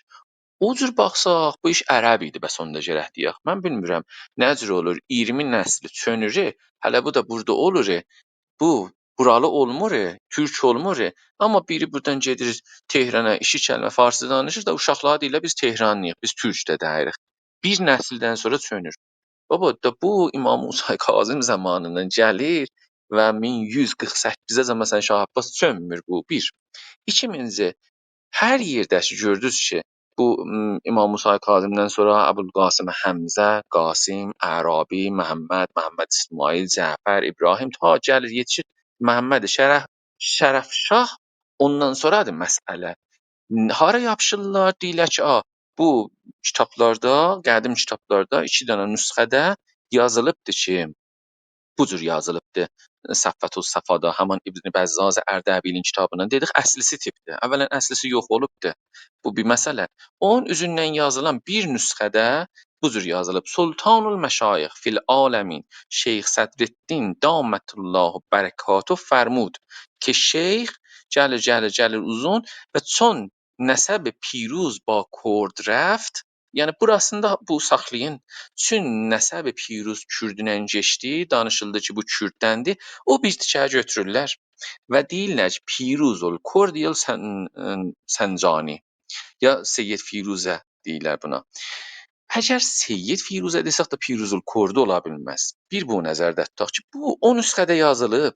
O cür baxsaq, bu iş ərəb idi, bəs onda gərək deyək. Mən bilmirəm, nə cür olur, 20 nəsli çönür, hələ bu da burada olur, bu buralı olmur, türk olmur, amma biri buradan gedir Tehrana, 2 kəlmə farsça danışır da uşaqlara deyirlər biz Tehranlıyıq, biz türk də deyirik. Bir nəsildən sonra çönür. Baba da bu İmam Musa Kazım zamanından gəlir və 1148-ə zaman məsələn Şah Abbas çönmür bu bir. 2000-ci hər yerdə gördünüz ki, bu İmam Musa Kazımdan sonra Əbülqasım Həmzə, Qasim, Ərabi, Məhəmməd İsmail, Cəfər, İbrahim ta gəlir yetişir Məhəmməd Şərəfşah, ondan sonradır məsələ. Hara yapışırlar? Deyirlər ki, bu kitablarda, qədim kitablarda 2 dənə nüsxədə yazılıbdır ki, bu cür yazılıbdır. Səffətü's Səfada, həmin İbn Bəzzaz Ərdəbilin kitabının dedik əslisi tipdir. Əvvələn əslisi yox olubdur. Bu bir məsələ. Onun üzündən yazılan bir nüsxədə bu cür yazılıb. Sultanul Məşayix fil aləmin Şeyx Sədreddin Damətullahu Bərəkatuh fərmud ki şeyx gəlir uzun və çon nəsəb پیروز با کرد رفت yəni burasında bu saxlayın. Çün nəsəb پیروز Kürdündən keçdi, danışıldı ki bu Kürddəndir. O bir tikə götürürlər və deyirlər ki پیروزul Kurdiyel Səncani ya Seyyid Firuzə deyirlər buna. Əgər Seyyid Firuzə desək də پیروزul Kurdu ola bilməz. Bir bu nəzərdə tutaq ki bu o nüsxədə yazılıb.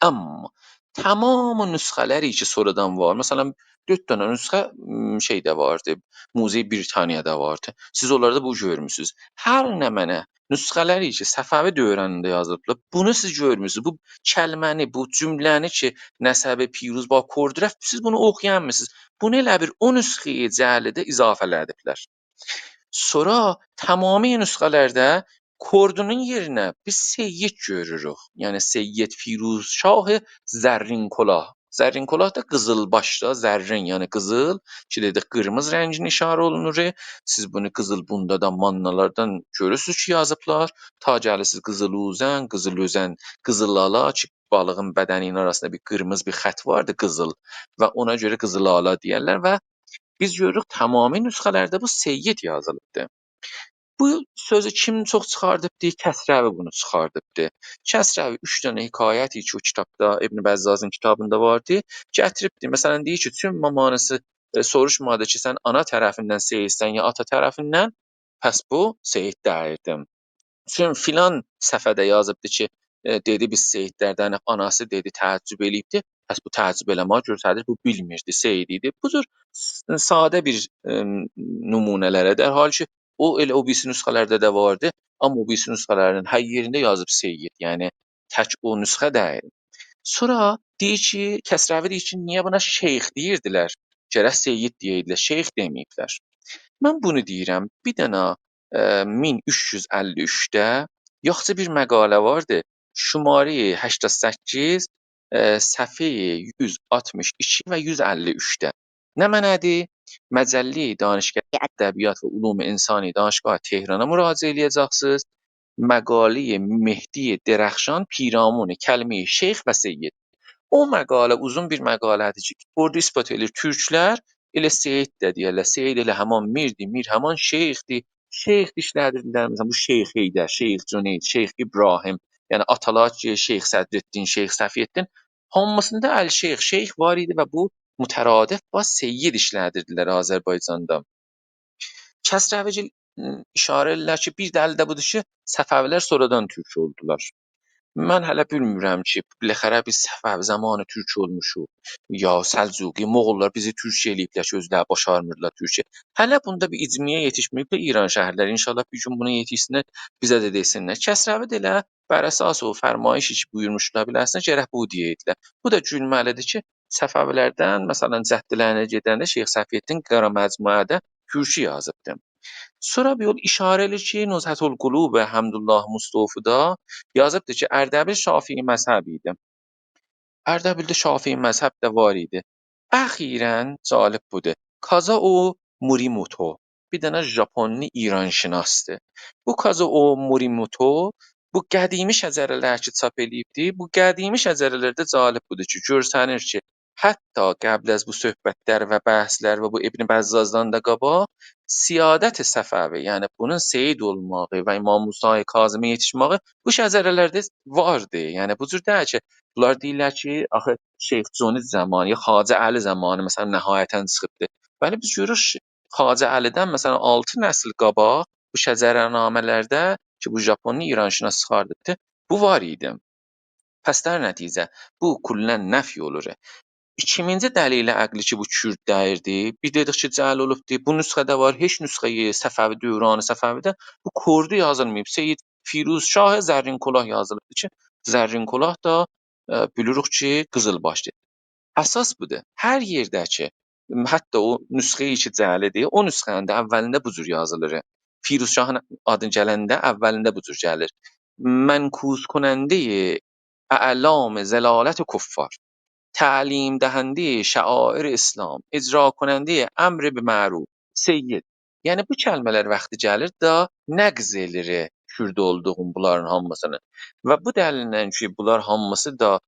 Amma tamam nüsxələri ki sonradan var. Məsələn 4 dənə nüsxə şeydə vardı. Muzey Britaniyada vardı. Siz onlarda bu görmüsüz. Hər nə mənə nüsxələri ki Səfəvi dövründə yazılıblar. Bunu siz görmüsüz. Bu kəlməni, bu cümləni ki nəsəbi Piruz ba Kordrəf siz bunu oxuyanmısınız. Bunu elə bir o nüsxəyə cəlidə izafələdiblər. Sonra tamamı nüsxələrdə Kordunun yerinə biz Seyyid görürük. Yəni Seyyid Firuzşah Zərrin Kolah. Zərrin Kolah da qızıl başda, zərrin yəni qızıl ki dedik qırmızı rəngin işarə olunur. Siz bunu qızıl bunda da mannalardan görürsüz ki yazıblar. Ta gəlirsiniz Qızıluzən, Qızılözən, Qızılala ki balığın bədəninin arasında bir qırmızı bir xətt vardı qızıl və ona görə Qızılala deyirlər və biz görürük tamamı nüsxələrdə bu Seyyid yazılıbdır. Bu sözü kim çox çıxardıbdı? Kəsrəvi bunu çıxardıbdı. Kəsrəvi 3 dənə hekayət ki o kitabda İbn Bəzzazın kitabında vardı. Gətiribdi. Məsələn deyir ki, tüm mamanısı soruşmadı ki, sən ana tərəfindən Seyidsən ya ata tərəfindən? Pəs bu Seyid dəyirdim. Tüm filan səfədə yazıbdı ki, dedi biz Seyidlərdən anası dedi təəccüb eləyibdi. Pəs bu təəccüb eləməyə göstərir bu bilmirdi Seyid idi. Bu cür sadə bir nümunələrə də hal ki o elə o birisi nüsxələrdə də vardı, amma o birisi nüsxələrinin hər yerində yazıb Seyyid, yəni tək o nüsxə deyil. Sonra deyir ki, Kəsrəvi deyir ki, niyə buna şeyx deyirdilər? Gərək Seyyid deyirdilər, şeyx deməyiblər. Mən bunu deyirəm, bir dənə 1353-də yaxşı bir məqalə vardı, şumari 88, səhifə 162 və 153-də. Nə mənədir? Məcəlli Danışgah Ədəbiyyat və Ulum İnsani Danışgah Tehrana müraciət edəcəksiniz. Məqalə Mehdi Dərəxşan Piramon Kəlmə Şeyx və Seyyid. O məqalə uzun bir məqalədir ki, orada isbat edir türklər elə Seyid də deyirlər. Seyid elə həman mirdi, mir həman şeyxdir. Şeyx işlədirdilər. Məsələn, bu Şeyx Heydər, Şeyx Cüneyd, Şeyx İbrahim, yəni atalar ki, Şeyx Sədrəddin, Şeyx Səfiyyəddin hamısında Əl-Şeyx, şeyx var idi və bu mütəradif və Seyyid işlədirdilər Azərbaycanda. Kəsrəvici işarə edirlər ki, bir dəlil də budur ki, Səfəvilər sonradan türk oldular. Mən hələ bilmirəm ki, biləxərə biz Səfəvi zamanı türk olmuşuq, ya Səlcuqi, Moğollar bizi türk eləyiblər ki, özləri başarmırlar türk. Hələ bunda bir icmiyə yetişməyiblər İran şəhərləri. İnşallah bir gün buna yetişsinlər, bizə də desinlər. Kəsrəvi də elə bər əsas o fərmayış ki, buyurmuşlar bilərsən, gərək bu deyədilər. Bu da gülməlidir ki, Səfəvilərdən, məsələn, cəddilərinə gedəndə Şeyx Səfiyyəddin Qara Məcmuədə türkü yazıbdı. Sonra bir yol işarə edir ki, Nuzhatül Qulub Həmdullah Mustafa'da yazıbdır ki, Ərdəbil Şafii məzhəbi idi. Ərdəbildə Şafii məzhəb də var idi. Əxirən cəlib budur. Kazao Morimoto bir dənə Japonlu İranşünasdır. Bu Kazao Morimoto bu qədimi şəcərələr ki, çap eləyibdi. Bu qədimi şəcərələrdə cəlib budur ki, görsənir ki, hətta qəbl az bu söhbətlər və bəhslər və bu İbn Bəzzazdan da qabaq Siyadət Səfəvi, yəni bunun Seyid olmağı və İmam Musa Kazımə yetişməyi bu şəcərələrdə vardı. Yəni bu cür deyil ki, bunlar deyirlər ki, axı Şeyx Cüneyd zamanı ya Xacə Əli zamanı məsələn nəhayətən çıxıbdı. Bəli biz görürük Xacə Əlidən məsələn 6 nəsil qabaq bu şəcərənamələrdə ki, bu Japonlu İranşünas çıxardıbdı, bu var idi. Pəs در nəticə bu kullən nəfi olur. 2000-ci dəlillə əqli ki, bu Kürd dəyirdi. Bir dedik ki, cəhl olubdu. Bu nüsxədə var. Heç nüsxəyi Səfəvi dövranı Səfəvidə bu Kurdu yazılmayıb. Seyid Firuz Şah Zərrin Kolah yazılıbdı ki, Zərrin Kolah da bilirik ki, qızılbaşdı. Əsas budur. Hər yerdə ki, hətta o nüsxəyi ki, cəhlidir, o nüsxənin də əvvəlində bu cür yazılır. Firuz Şahın adı gələndə əvvəlində bu cür gəlir. Mənkus کننده اعلام ضلالت کفار تعلیم دهنده شعائر اسلام اجرا کننده امر به معروف seyyid. Yəni bu kəlmələr vaxtı gəlir də nəqz elir Kürd olduğum bunların hamısını. Və bu dəlillə ki, bunlar hamısı da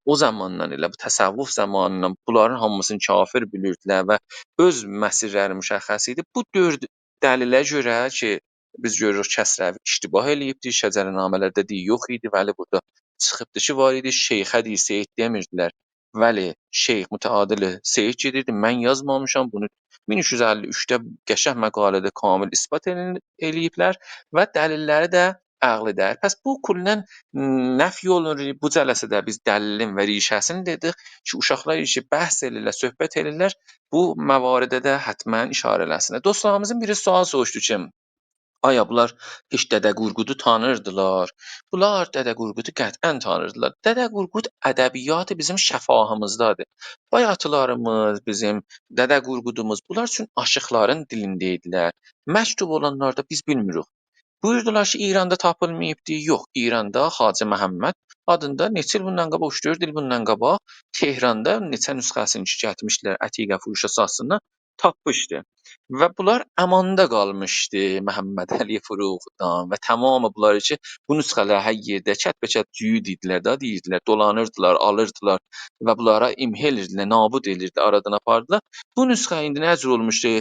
o zamandan elə bu təsavvuf zamanından bunların hamısını kafir bilirdilər və öz məsirləri müşəxəs idi. Bu dörd dəlilə görə ki, biz görürük Kəsrəvi iştibah eləyibdi, şəcərənamələrdə deyil yox idi, vəli burada çıxıbdı ki, var idi, şeyxə deyil, Seyid demirdilər. Vəli şeyx mütəadili Seyid gedirdi, mən yazmamışam, bunu 1353-də qəşəng məqalədə kamil isbat eləyiblər və dəlilləri də əqlidir. Pəs bu kullən nəfi olunur, bu cələsədə biz dəlilin və rişəsini dedik ki, uşaqlar işi bəhs elirlər, söhbət elirlər, bu məvaridə də hətmən işarə eləsinlər. Dostlarımızın biri sual soruşdu ki, aya bunlar heç Dədə Qorqudu tanırdılar. Bunlar Dədə Qorqudu qətvən tanırdılar. Dədə Qorqud ədəbiyyatı bizim şəfahımızdadır. Bayatlarımız, bizim Dədə Qorqudumuz bunlar üçün aşıqların dilində idilər. Məktub olanlarda biz bilmirik. Buyurdular ki, İranda tapılmayıbdı. Yox, İranda Xacə Məhəmməd adında neçə il bundan qabaq, 3-4 il bundan qabaq Tehranda neçə nüsxəsini gətirmişdilər Ətiqə Furuş əsasında tapmışdı. Və bunlar əmanda qalmışdı Məhəmməd Əli Furuxdan və tamamı bunlar ki, bu nüsxələr hər yerdə çət-bə-çət cüyüd idilər da, deyirdilər, dolanırdılar, alırdılar və bunlara imha edirdilər, nabud edirdilər, aradan apardılar. Bu nüsxə indi nə cür olmuşdu?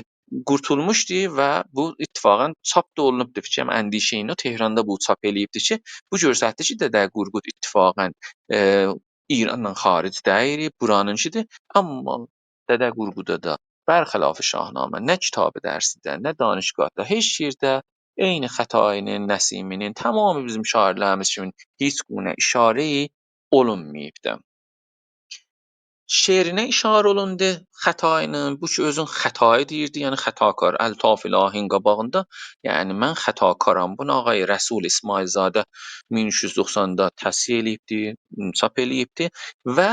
Qurtulmuşdu və bu ittifaqən çap da olunubdu. Fikrim əndişəyin o Tehranda bu çap eləyibdi ki, bu göstərdi ki, Dədə Qorqud ittifaqən İrandan xaric deyil, buranınkidir. Amma Dədə Qorquda da bərxilafı Şahnamə nə kitabı dərsidə, nə danışqahda, heç yerdə eyni Xətainin, Nəsiminin, tamamı bizim şairlərimiz kimi heç günə işarə olunmayıbdı. Şeirinə işarə olundu Xətainin, bu ki özün xətayı deyirdi, yəni xətakar, Əltaf İlahin qabağında, yəni mən xətakaram. Bunu ağay Rəsul İsmailzadə 1390-da təsih eləyibdi, çap eləyibdi və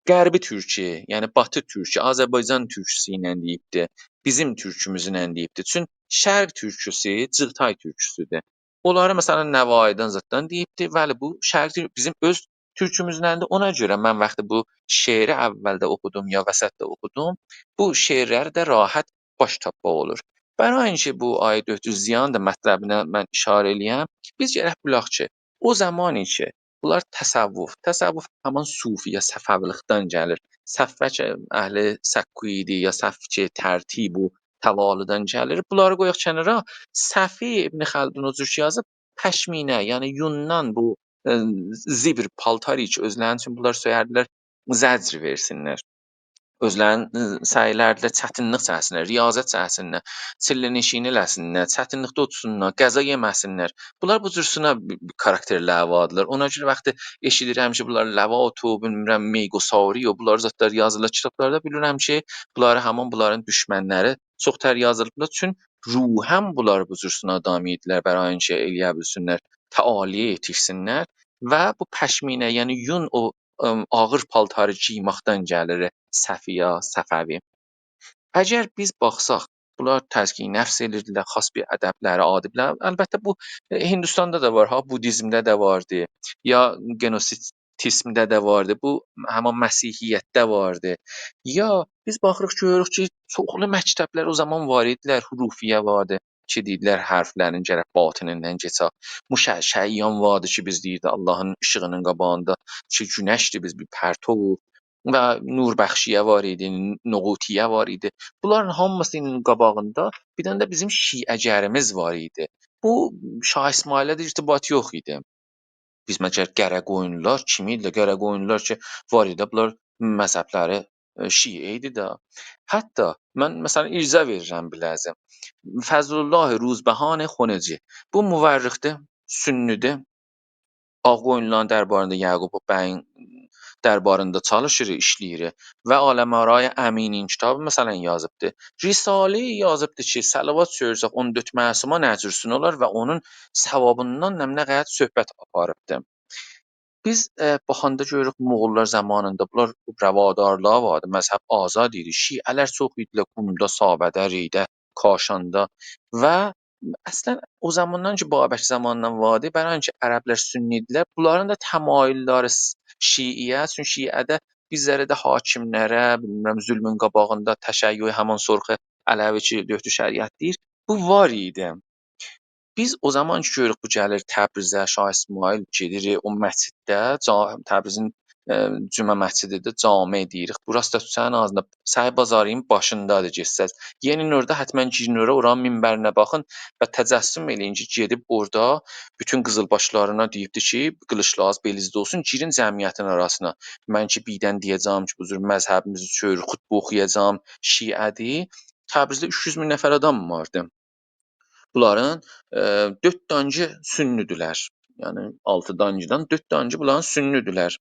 Qərbi Türkiyə, yəni Batı Türkiyə, Azərbaycan türküsü ilə deyibdi, bizim türkümüzlə deyibdi. Çünki Şərq türküsü Cığtay türküsüdür. Onları məsələn Nəvaidən zətdən deyibdi, vəli bu Şərq bizim öz Türkümüzdən də ona görə mən vaxtı bu şeiri əvvəldə oxudum ya vəsətdə oxudum, bu şeirlər də rahat baş tapmaq olur. Bərain ki, bu Aid Ötüziyan da mətləbinə mən işarə eləyəm, biz gərək bilək ki, o zaman ki, bunlar təsəvvüf həmin sufi ya səfəvilikdən gəlir. Səffə ki, əhli səkku idi ya səfki tərtib bu təvalıdan gəlir. Bunları qoyaq kənara. Səfi İbn Xəldun o cür ki yazıb, pəşminə, yəni yundan bu zibr paltarı ki, özlərini üçün bunlar söyərdilər, zəcr versinlər. Özlərinin səylərdilər çətinlik çəksinlər, riyazət çəksinlər, çillə-nişin eləsinlər, çətinlikdə otursunlar, qəza yeməsinlər. Bunlar bu cür sına karakter ləvadılar. Ona görə vaxtı eşidirəm ki, bunlar ləvatı, bilmirəm, meygosari o bunlar zətlər yazılır kitablarda, bilirəm ki, bunları həmin bunların düşmənləri çox tər yazılıblar. Çün ruhən bunlar bu cür sına adam idilər, bərain ki, eləyə bilsinlər, təaliyə yetişsinlər və bu pəşminə, yəni yun o ağır paltarı giyməkdən gəlir Səfiyə, Səfəvi. Əgər biz baxsaq, bunlar təzkiyə nəfs edirdilər, xas bir ədəbləri, adiblər. Əlbəttə bu Hindistanda da var, ha, Budizmdə də vardı, ya Gnostismdə də vardı, bu həmin Məsihiyyətdə vardı. Ya biz baxırıq görürük ki, çoxlu məktəblər o zaman var idilər, hurufiyyə vardı ki, deyirlər hərflərin gərək batinindən keçə. Müşəşşəyyan vardı ki, biz deyirdi Allahın işığının qabağında ki, günəşdir, biz bir pərtovuq və nurbəxşiyə var idi, nuğutiyyə var idi. Bunların hamısının qabağında bir dənə də bizim şiəcərimiz var idi. Bu Şah İsmailə də irtibat yox idi. Biz məgər Qərəqoyunlular kimi idilər? Qərəqoyunlular ki, var idi, bunlar məzhəbləri şiə idi də. Hətta mən məsələn irza verirəm biləzim. Fəzlullah Ruzbəhan Xoneci. Bu müvərrixdir, sünnidir. Ağqoyunluların dərbarında Yaqub bəyin dərbarında çalışır, işləyir və Aləməraya Əminin kitabı məsələn yazıbdı. Risale yazıbdı ki, salavat söyləsək 14 məsuma nəcürsün olar və onun savabından nə qədər söhbət aparıbdı. Biz baxanda görürük Moğollar zamanında bunlar rəvadarlığa vardı, məzhəb azad idi, şiələr çox idilər, Qumda, Sabədə, Reydə, Kaşanda və əslən o zamandan ki, Babək zamanından vardı, bərain ki, ərəblər sünni idilər, bunların da təmayülləri şiiyə, çünki şiədə bizlərə də hakimlərə, bilmirəm, zülmün qabağında təşəyyü həmin sorğu Ələvi ki, döhdü şəriət deyir, bu var idi. Biz o zaman ki, görürük bu gəlir Təbrizə, Şah İsmail gedir o məsciddə, Təbrizin Cümə məscididir, cami deyirik. Burası da Hüseyn ağzında, Səhi bazarının başındadır getsəz. Yeni Nurda həttəmən girin ora, oranın minbərinə baxın və təcəssüm eləyin ki, gedib orada bütün qızılbaşlarına deyibdi ki, qılıçlaz belizdə olsun, girin cəmiyyətin arasına. Mən ki, birdən deyəcəm ki, bu cür məzhəbimizi çöyür, xutbə oxuyacam, şiədir. Təbrizdə 300 min nəfər adam vardı. Bunların 4 dancı sünnüdülər. Yəni 6 dancıdan 4 dancı bunların sünnüdülər.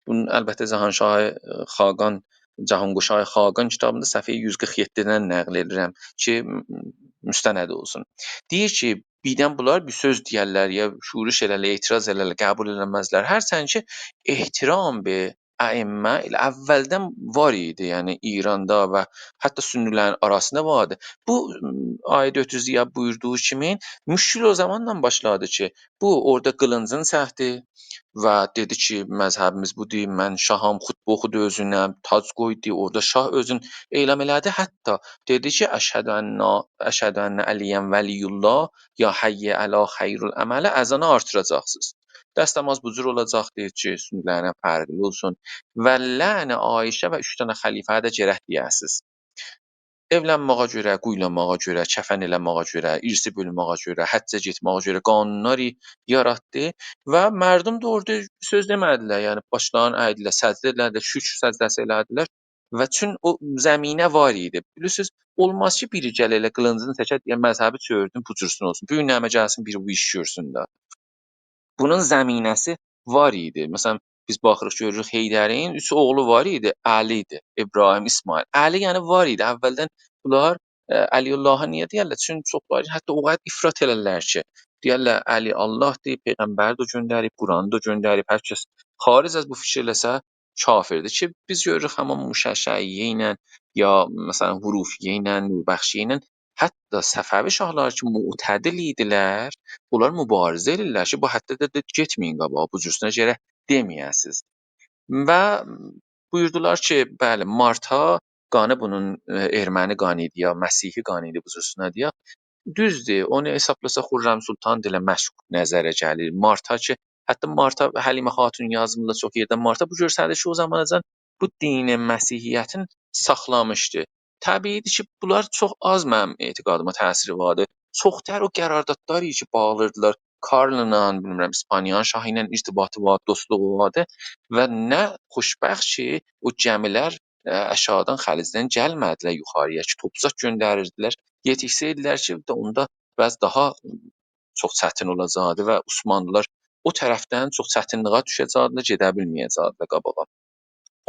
Bunun əlbəttə Cahanşahı Xaqan, Cahanquşay Xaqan kitabında səhifə 147-dən nəql edirəm ki, müstənəd olsun. Deyir ki, birdən bunlar bir söz deyərlər, ya şuruş elələr, etiraz elələr, qəbul eləməzlər. Hərçənd ki, ehtiram be əimmə elə əvvəldən var idi, yəni İranda və hətta sünnilərin arasında vardı. Bu Aid Ötüziyə buyurduğu kimi müşkil o zamandan başladı ki, bu orada qılıncın çəkdi və dedi ki, məzhəbimiz budur, mən şaham, xutbə oxudu özünə, tac qoydu, orada şah özün elam elədi. Hətta dedi ki, əşhədü ənnə Əliyyən vəliyullah, ya hayyə əla xeyrul əmələ, əzanı artıracaqsınız. Dəstəmaz bu cür olacaqdır ki, sünnələrə fərqli olsun və lənə Ayşə və 3 dənə xəlifəyə də gərək deyəsiz. Evlənməyə görə, quyulamağa görə, kəfən eləməyə görə, irsi bölməyə görə, həccə getməyə görə qanunları yaratdı və mərdum da orada söz demədilər. Yəni başlarını əydilər, səcdə elədilər, şükr səcdəsi elədilər və çün o zəminə var idi. Bilirsiniz, olmaz ki, biri gələ elə qılıncını çəkə, deyə məzhəbi çördün, bu cürsün olsun. Bu gün nəmə gəlsin, biri bu iş görsün də. Bunun zəminəsi var idi. Məsələn, biz baxırıq, görürük Heydərin 3 oğlu var idi. Əli idi, İbrahim, İsmail. Əli yəni var idi. Əvvəldən bunlar Əliullah'a niyə deyərlər? Çünki çoxları hətta o qədər ifrat elərlər ki, deyərlər Əli Allahdır, peyğəmbər də göndərib, Quranı da göndərib. Hər kəs xaric az bu fikir eləsə kafirdir ki, biz görürük həmin müşəşşəyyə ilə ya məsələn hurufiyyə ilə, nurbəxşiyyə ilə hətta Səfəvi şahları ki, mütədil idilər, onlar mübarizə edirlər ki, bu həddə də getməyin qabağa, bu cürsünə gərək deməyəsiz. Və buyurdular ki, bəli, martha qanı bunun erməni qanı idi ya Məsihi qanı idi bu cüsünə deyə. Düzdür, onu hesablasaq Xürrəm Sultan da elə məşhur nəzərə gəlir. Marta ki, hətta Marta Həlimə xatun yazımında çox yerdə Marta bu göstərir ki, o zamanacan bu dini Məsihiyyətin saxlamışdı. Təbiidir ki, bunlar çox az mənim etiqadıma təsiri vardı. Çoxtər o qərardadlar ki, bağlırdılar. Karl'la, bilmirəm, İspaniyan şahı ilə irtibatı var, dostluğu vardı və nə xoşbəxt ki, o gəmilər aşağıdan xəlicdən gəlmədilər yuxarıya ki, topsaq göndərirdilər. Yetişsəydilər ki, onda bəs daha çox çətin olacaqdı və Osmanlılar o tərəfdən çox çətinliyə düşəcəkdilər, gedə bilməyəcəkdilər qabağa.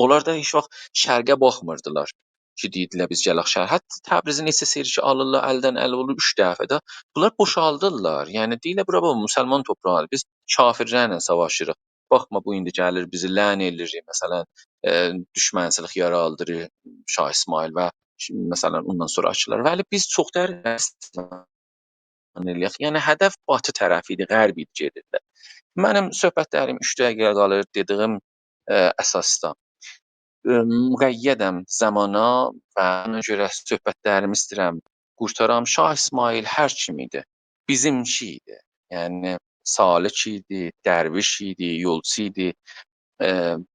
Onlar da heç vaxt şərqə baxmırdılar ki, deyirdilər biz gələk şərq. Hətta Təbrizin neçə seri ki, alırlar, əldən əl olur 3 dəfədə. Bunlar boşaldırlar. Yəni deyirlər bura bax, müsəlman torpağıdır. Biz kafirlərlə savaşırıq. Baxma bu indi gəlir bizi lən eləyir. Məsələn, düşmənçilik yaradırır Şah İsmayıl və məsələn ondan sonrakılar. Bəli biz çoxdur eləyək. Yəni hədəf batı tərəfi idi, qərb idi gedirlər. Mənim söhbətlərim 3 dəqiqə qalır dediyim əsasda. Müqəyyədəm zamana və ona görə söhbətlərimi istəyirəm qurtaram. Şah İsmayıl hər kim idi, bizimki idi. Yəni salik idi, dərviş idi, yolçu idi.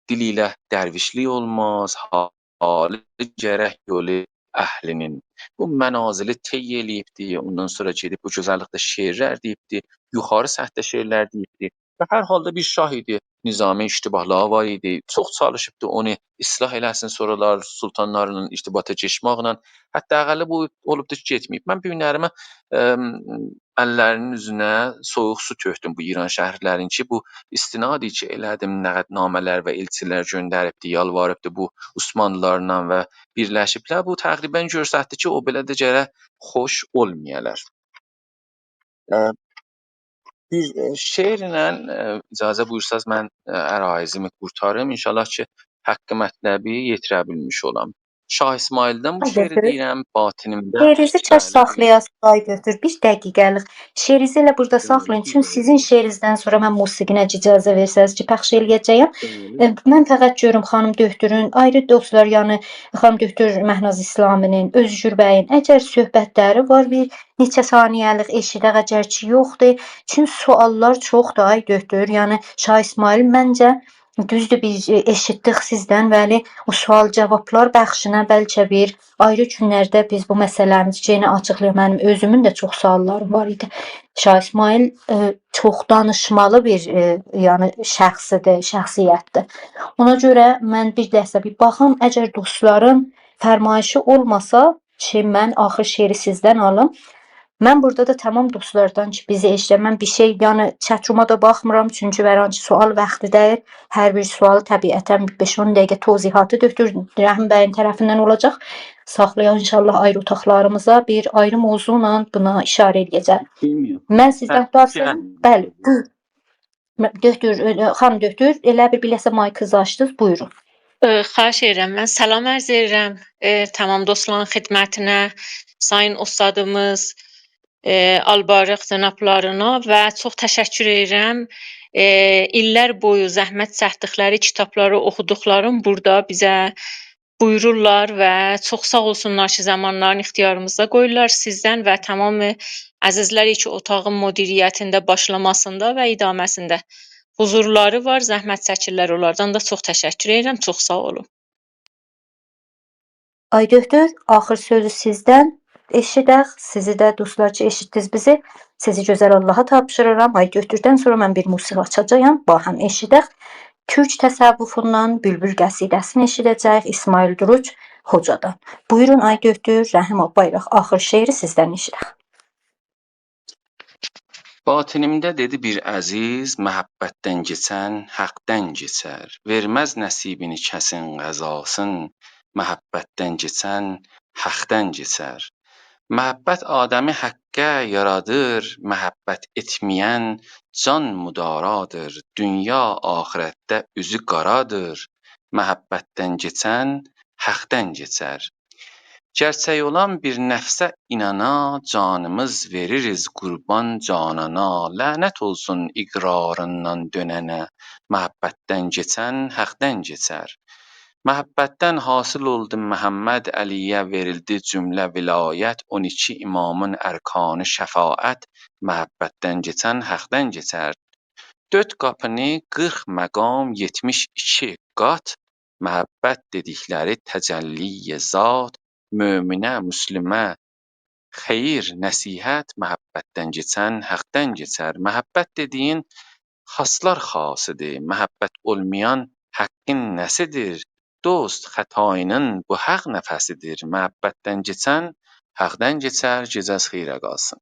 Dili ilə dərvişlik olmaz, halı gərək yolu əhlinin. Bu mənazili tey eləyibdi, ondan sonra gedib bu gözəllikdə şeirlər deyibdi, yuxarı səthdə şeirlər deyibdi. Və hər halda bir şah idi, nizami iştibahları var idi, çox çalışıbdı onu islah eləsin, sonralar sultanlarla irtibata keçməklə. Hətta əqəlli bu olubdu ki, getməyib. Mən bu günlərimə əllərinin üzünə soyuq su tökdüm bu İran şəhərlərin ki, bu istinadi ki, elədim nəğədnamələr və elçilər göndəribdi, yalvarıbdı bu Osmanlılarla və birləşiblər. Bu təqribən göstərdi ki, o belə də gərək xoş olmayalar. Bir şeirlə icazə buyursaz mən ərazimi qurtarım. İnşallah ki, haqqı mətləbi yetirə bilmiş olam. Şah İsmayıldan bu şeiri deyirəm, batinimdə. Şeirinizi çək saxlayasınız, ay götür. Bir dəqiqəlik. Şeirinizi elə burada saxlayın. Çünki sizin şeirinizdən sonra mən musiqinə icazə versəz ki, pəxş eləyəcəyəm. Mən fəqət görüm xanım Döhtürün, ayrı dostlar, yəni xanım Döhtür Məhnaz İslaminin, Özgür bəyin əgər söhbətləri var, bir neçə saniyəlik eşidək əgər ki yoxdur. Çünki suallar çoxdur, ay Döhtür. Yəni Şah İsmayıl məncə düzdür biz eşitdik sizdən, bəli, o sual-cavablar bəxşinə bəlkə bir ayrı günlərdə biz bu məsələni çiçəyini açıqlayaq. Mənim özümün də çox suallarım var idi. Şah İsmayıl çox danışmalı bir yəni şəxsidir, şəxsiyyətdir. Ona görə mən bir ləhzə bir baxım, əgər dostların fərmayışı olmasa ki, mən axır şeiri sizdən alım. Mən burada da tamam dostlardan ki, bizi eşitmən bir şey, yəni chatrooma da baxmıram, çünki hər hansı sual vaxtı deyil. Hər bir sualı təbiətən 5-10 dəqiqə tövzihatı Döktür Rəhim bəyin tərəfindən olacaq. Saxlayaq inşallah ayrı otaqlarımıza bir ayrı mövzuyla buna işarə edəcəm. Mən sizdən tutarsanız, bəli, Döktür, xanım Döktür, elə bir biləsə maykınızı açdınız, buyurun. Xahiş edirəm, mən salam ərz edirəm tamam dostların xidmətinə, sayın ustadımız, Albarıq cənablarına və çox təşəkkür edirəm. İllər boyu zəhmət çəkdikləri kitabları oxuduqlarım burada bizə buyururlar və çox sağ olsunlar ki, zamanlarını ixtiyarımızda qoyurlar sizdən və tamam əzizləri ki, otağın müdiriyyətində, başlamasında və idaməsində huzurları var, zəhmət çəkirlər onlardan da çox təşəkkür edirəm, çox sağ olun. Ay Döktür, axır sözü sizdən eşidək. Sizi də dostlar ki, eşitdiniz bizi. Sizi gözəl Allaha tapşırıram. Ay Döktürdən sonra mən bir musiqi açacağam. Baxın eşidək. Türk təsəvvüfündən Bülbül qəsidəsini eşidəcək İsmail Duruc Hocadan. Buyurun ay Döktür, Rəhim Bayraq axır şeiri sizdən eşidək. Batinimdə dedi bir əziz, məhəbbətdən keçən həqdən keçər. Verməz nəsibini kəsin qəzasın, məhəbbətdən keçən həqdən keçər. Məhəbbət Adəmi həqqə yaradır, məhəbbət etməyən can müdaradır. Dünya axirətdə üzü qaradır, məhəbbətdən keçən həqdən keçər. Gerçək olan bir nəfsə inana, canımız veririz qurban canana. Lənət olsun iqrarından dönənə, məhəbbətdən keçən həqdən keçər. Məhəbbətdən hasıl oldu Məhəmməd Əliyə verildi cümlə vilayət, 12 imamın ərkanı şəfaət, məhəbbətdən keçən həqdən keçər. Dörd qapını, 40 məqam, 72 qat, məhəbbət dedikləri təcəlli zat, möminə, müslimə, xeyir, nəsihət, məhəbbətdən keçən həqdən keçər. Məhəbbət dediyin xaslar xasıdır, məhəbbət olmayan həqqin nəsidir? Dost, xətayının bu həq nəfəsidir, məhəbbətdən keçən həqdən keçər, gecəz xeyrə qalsın.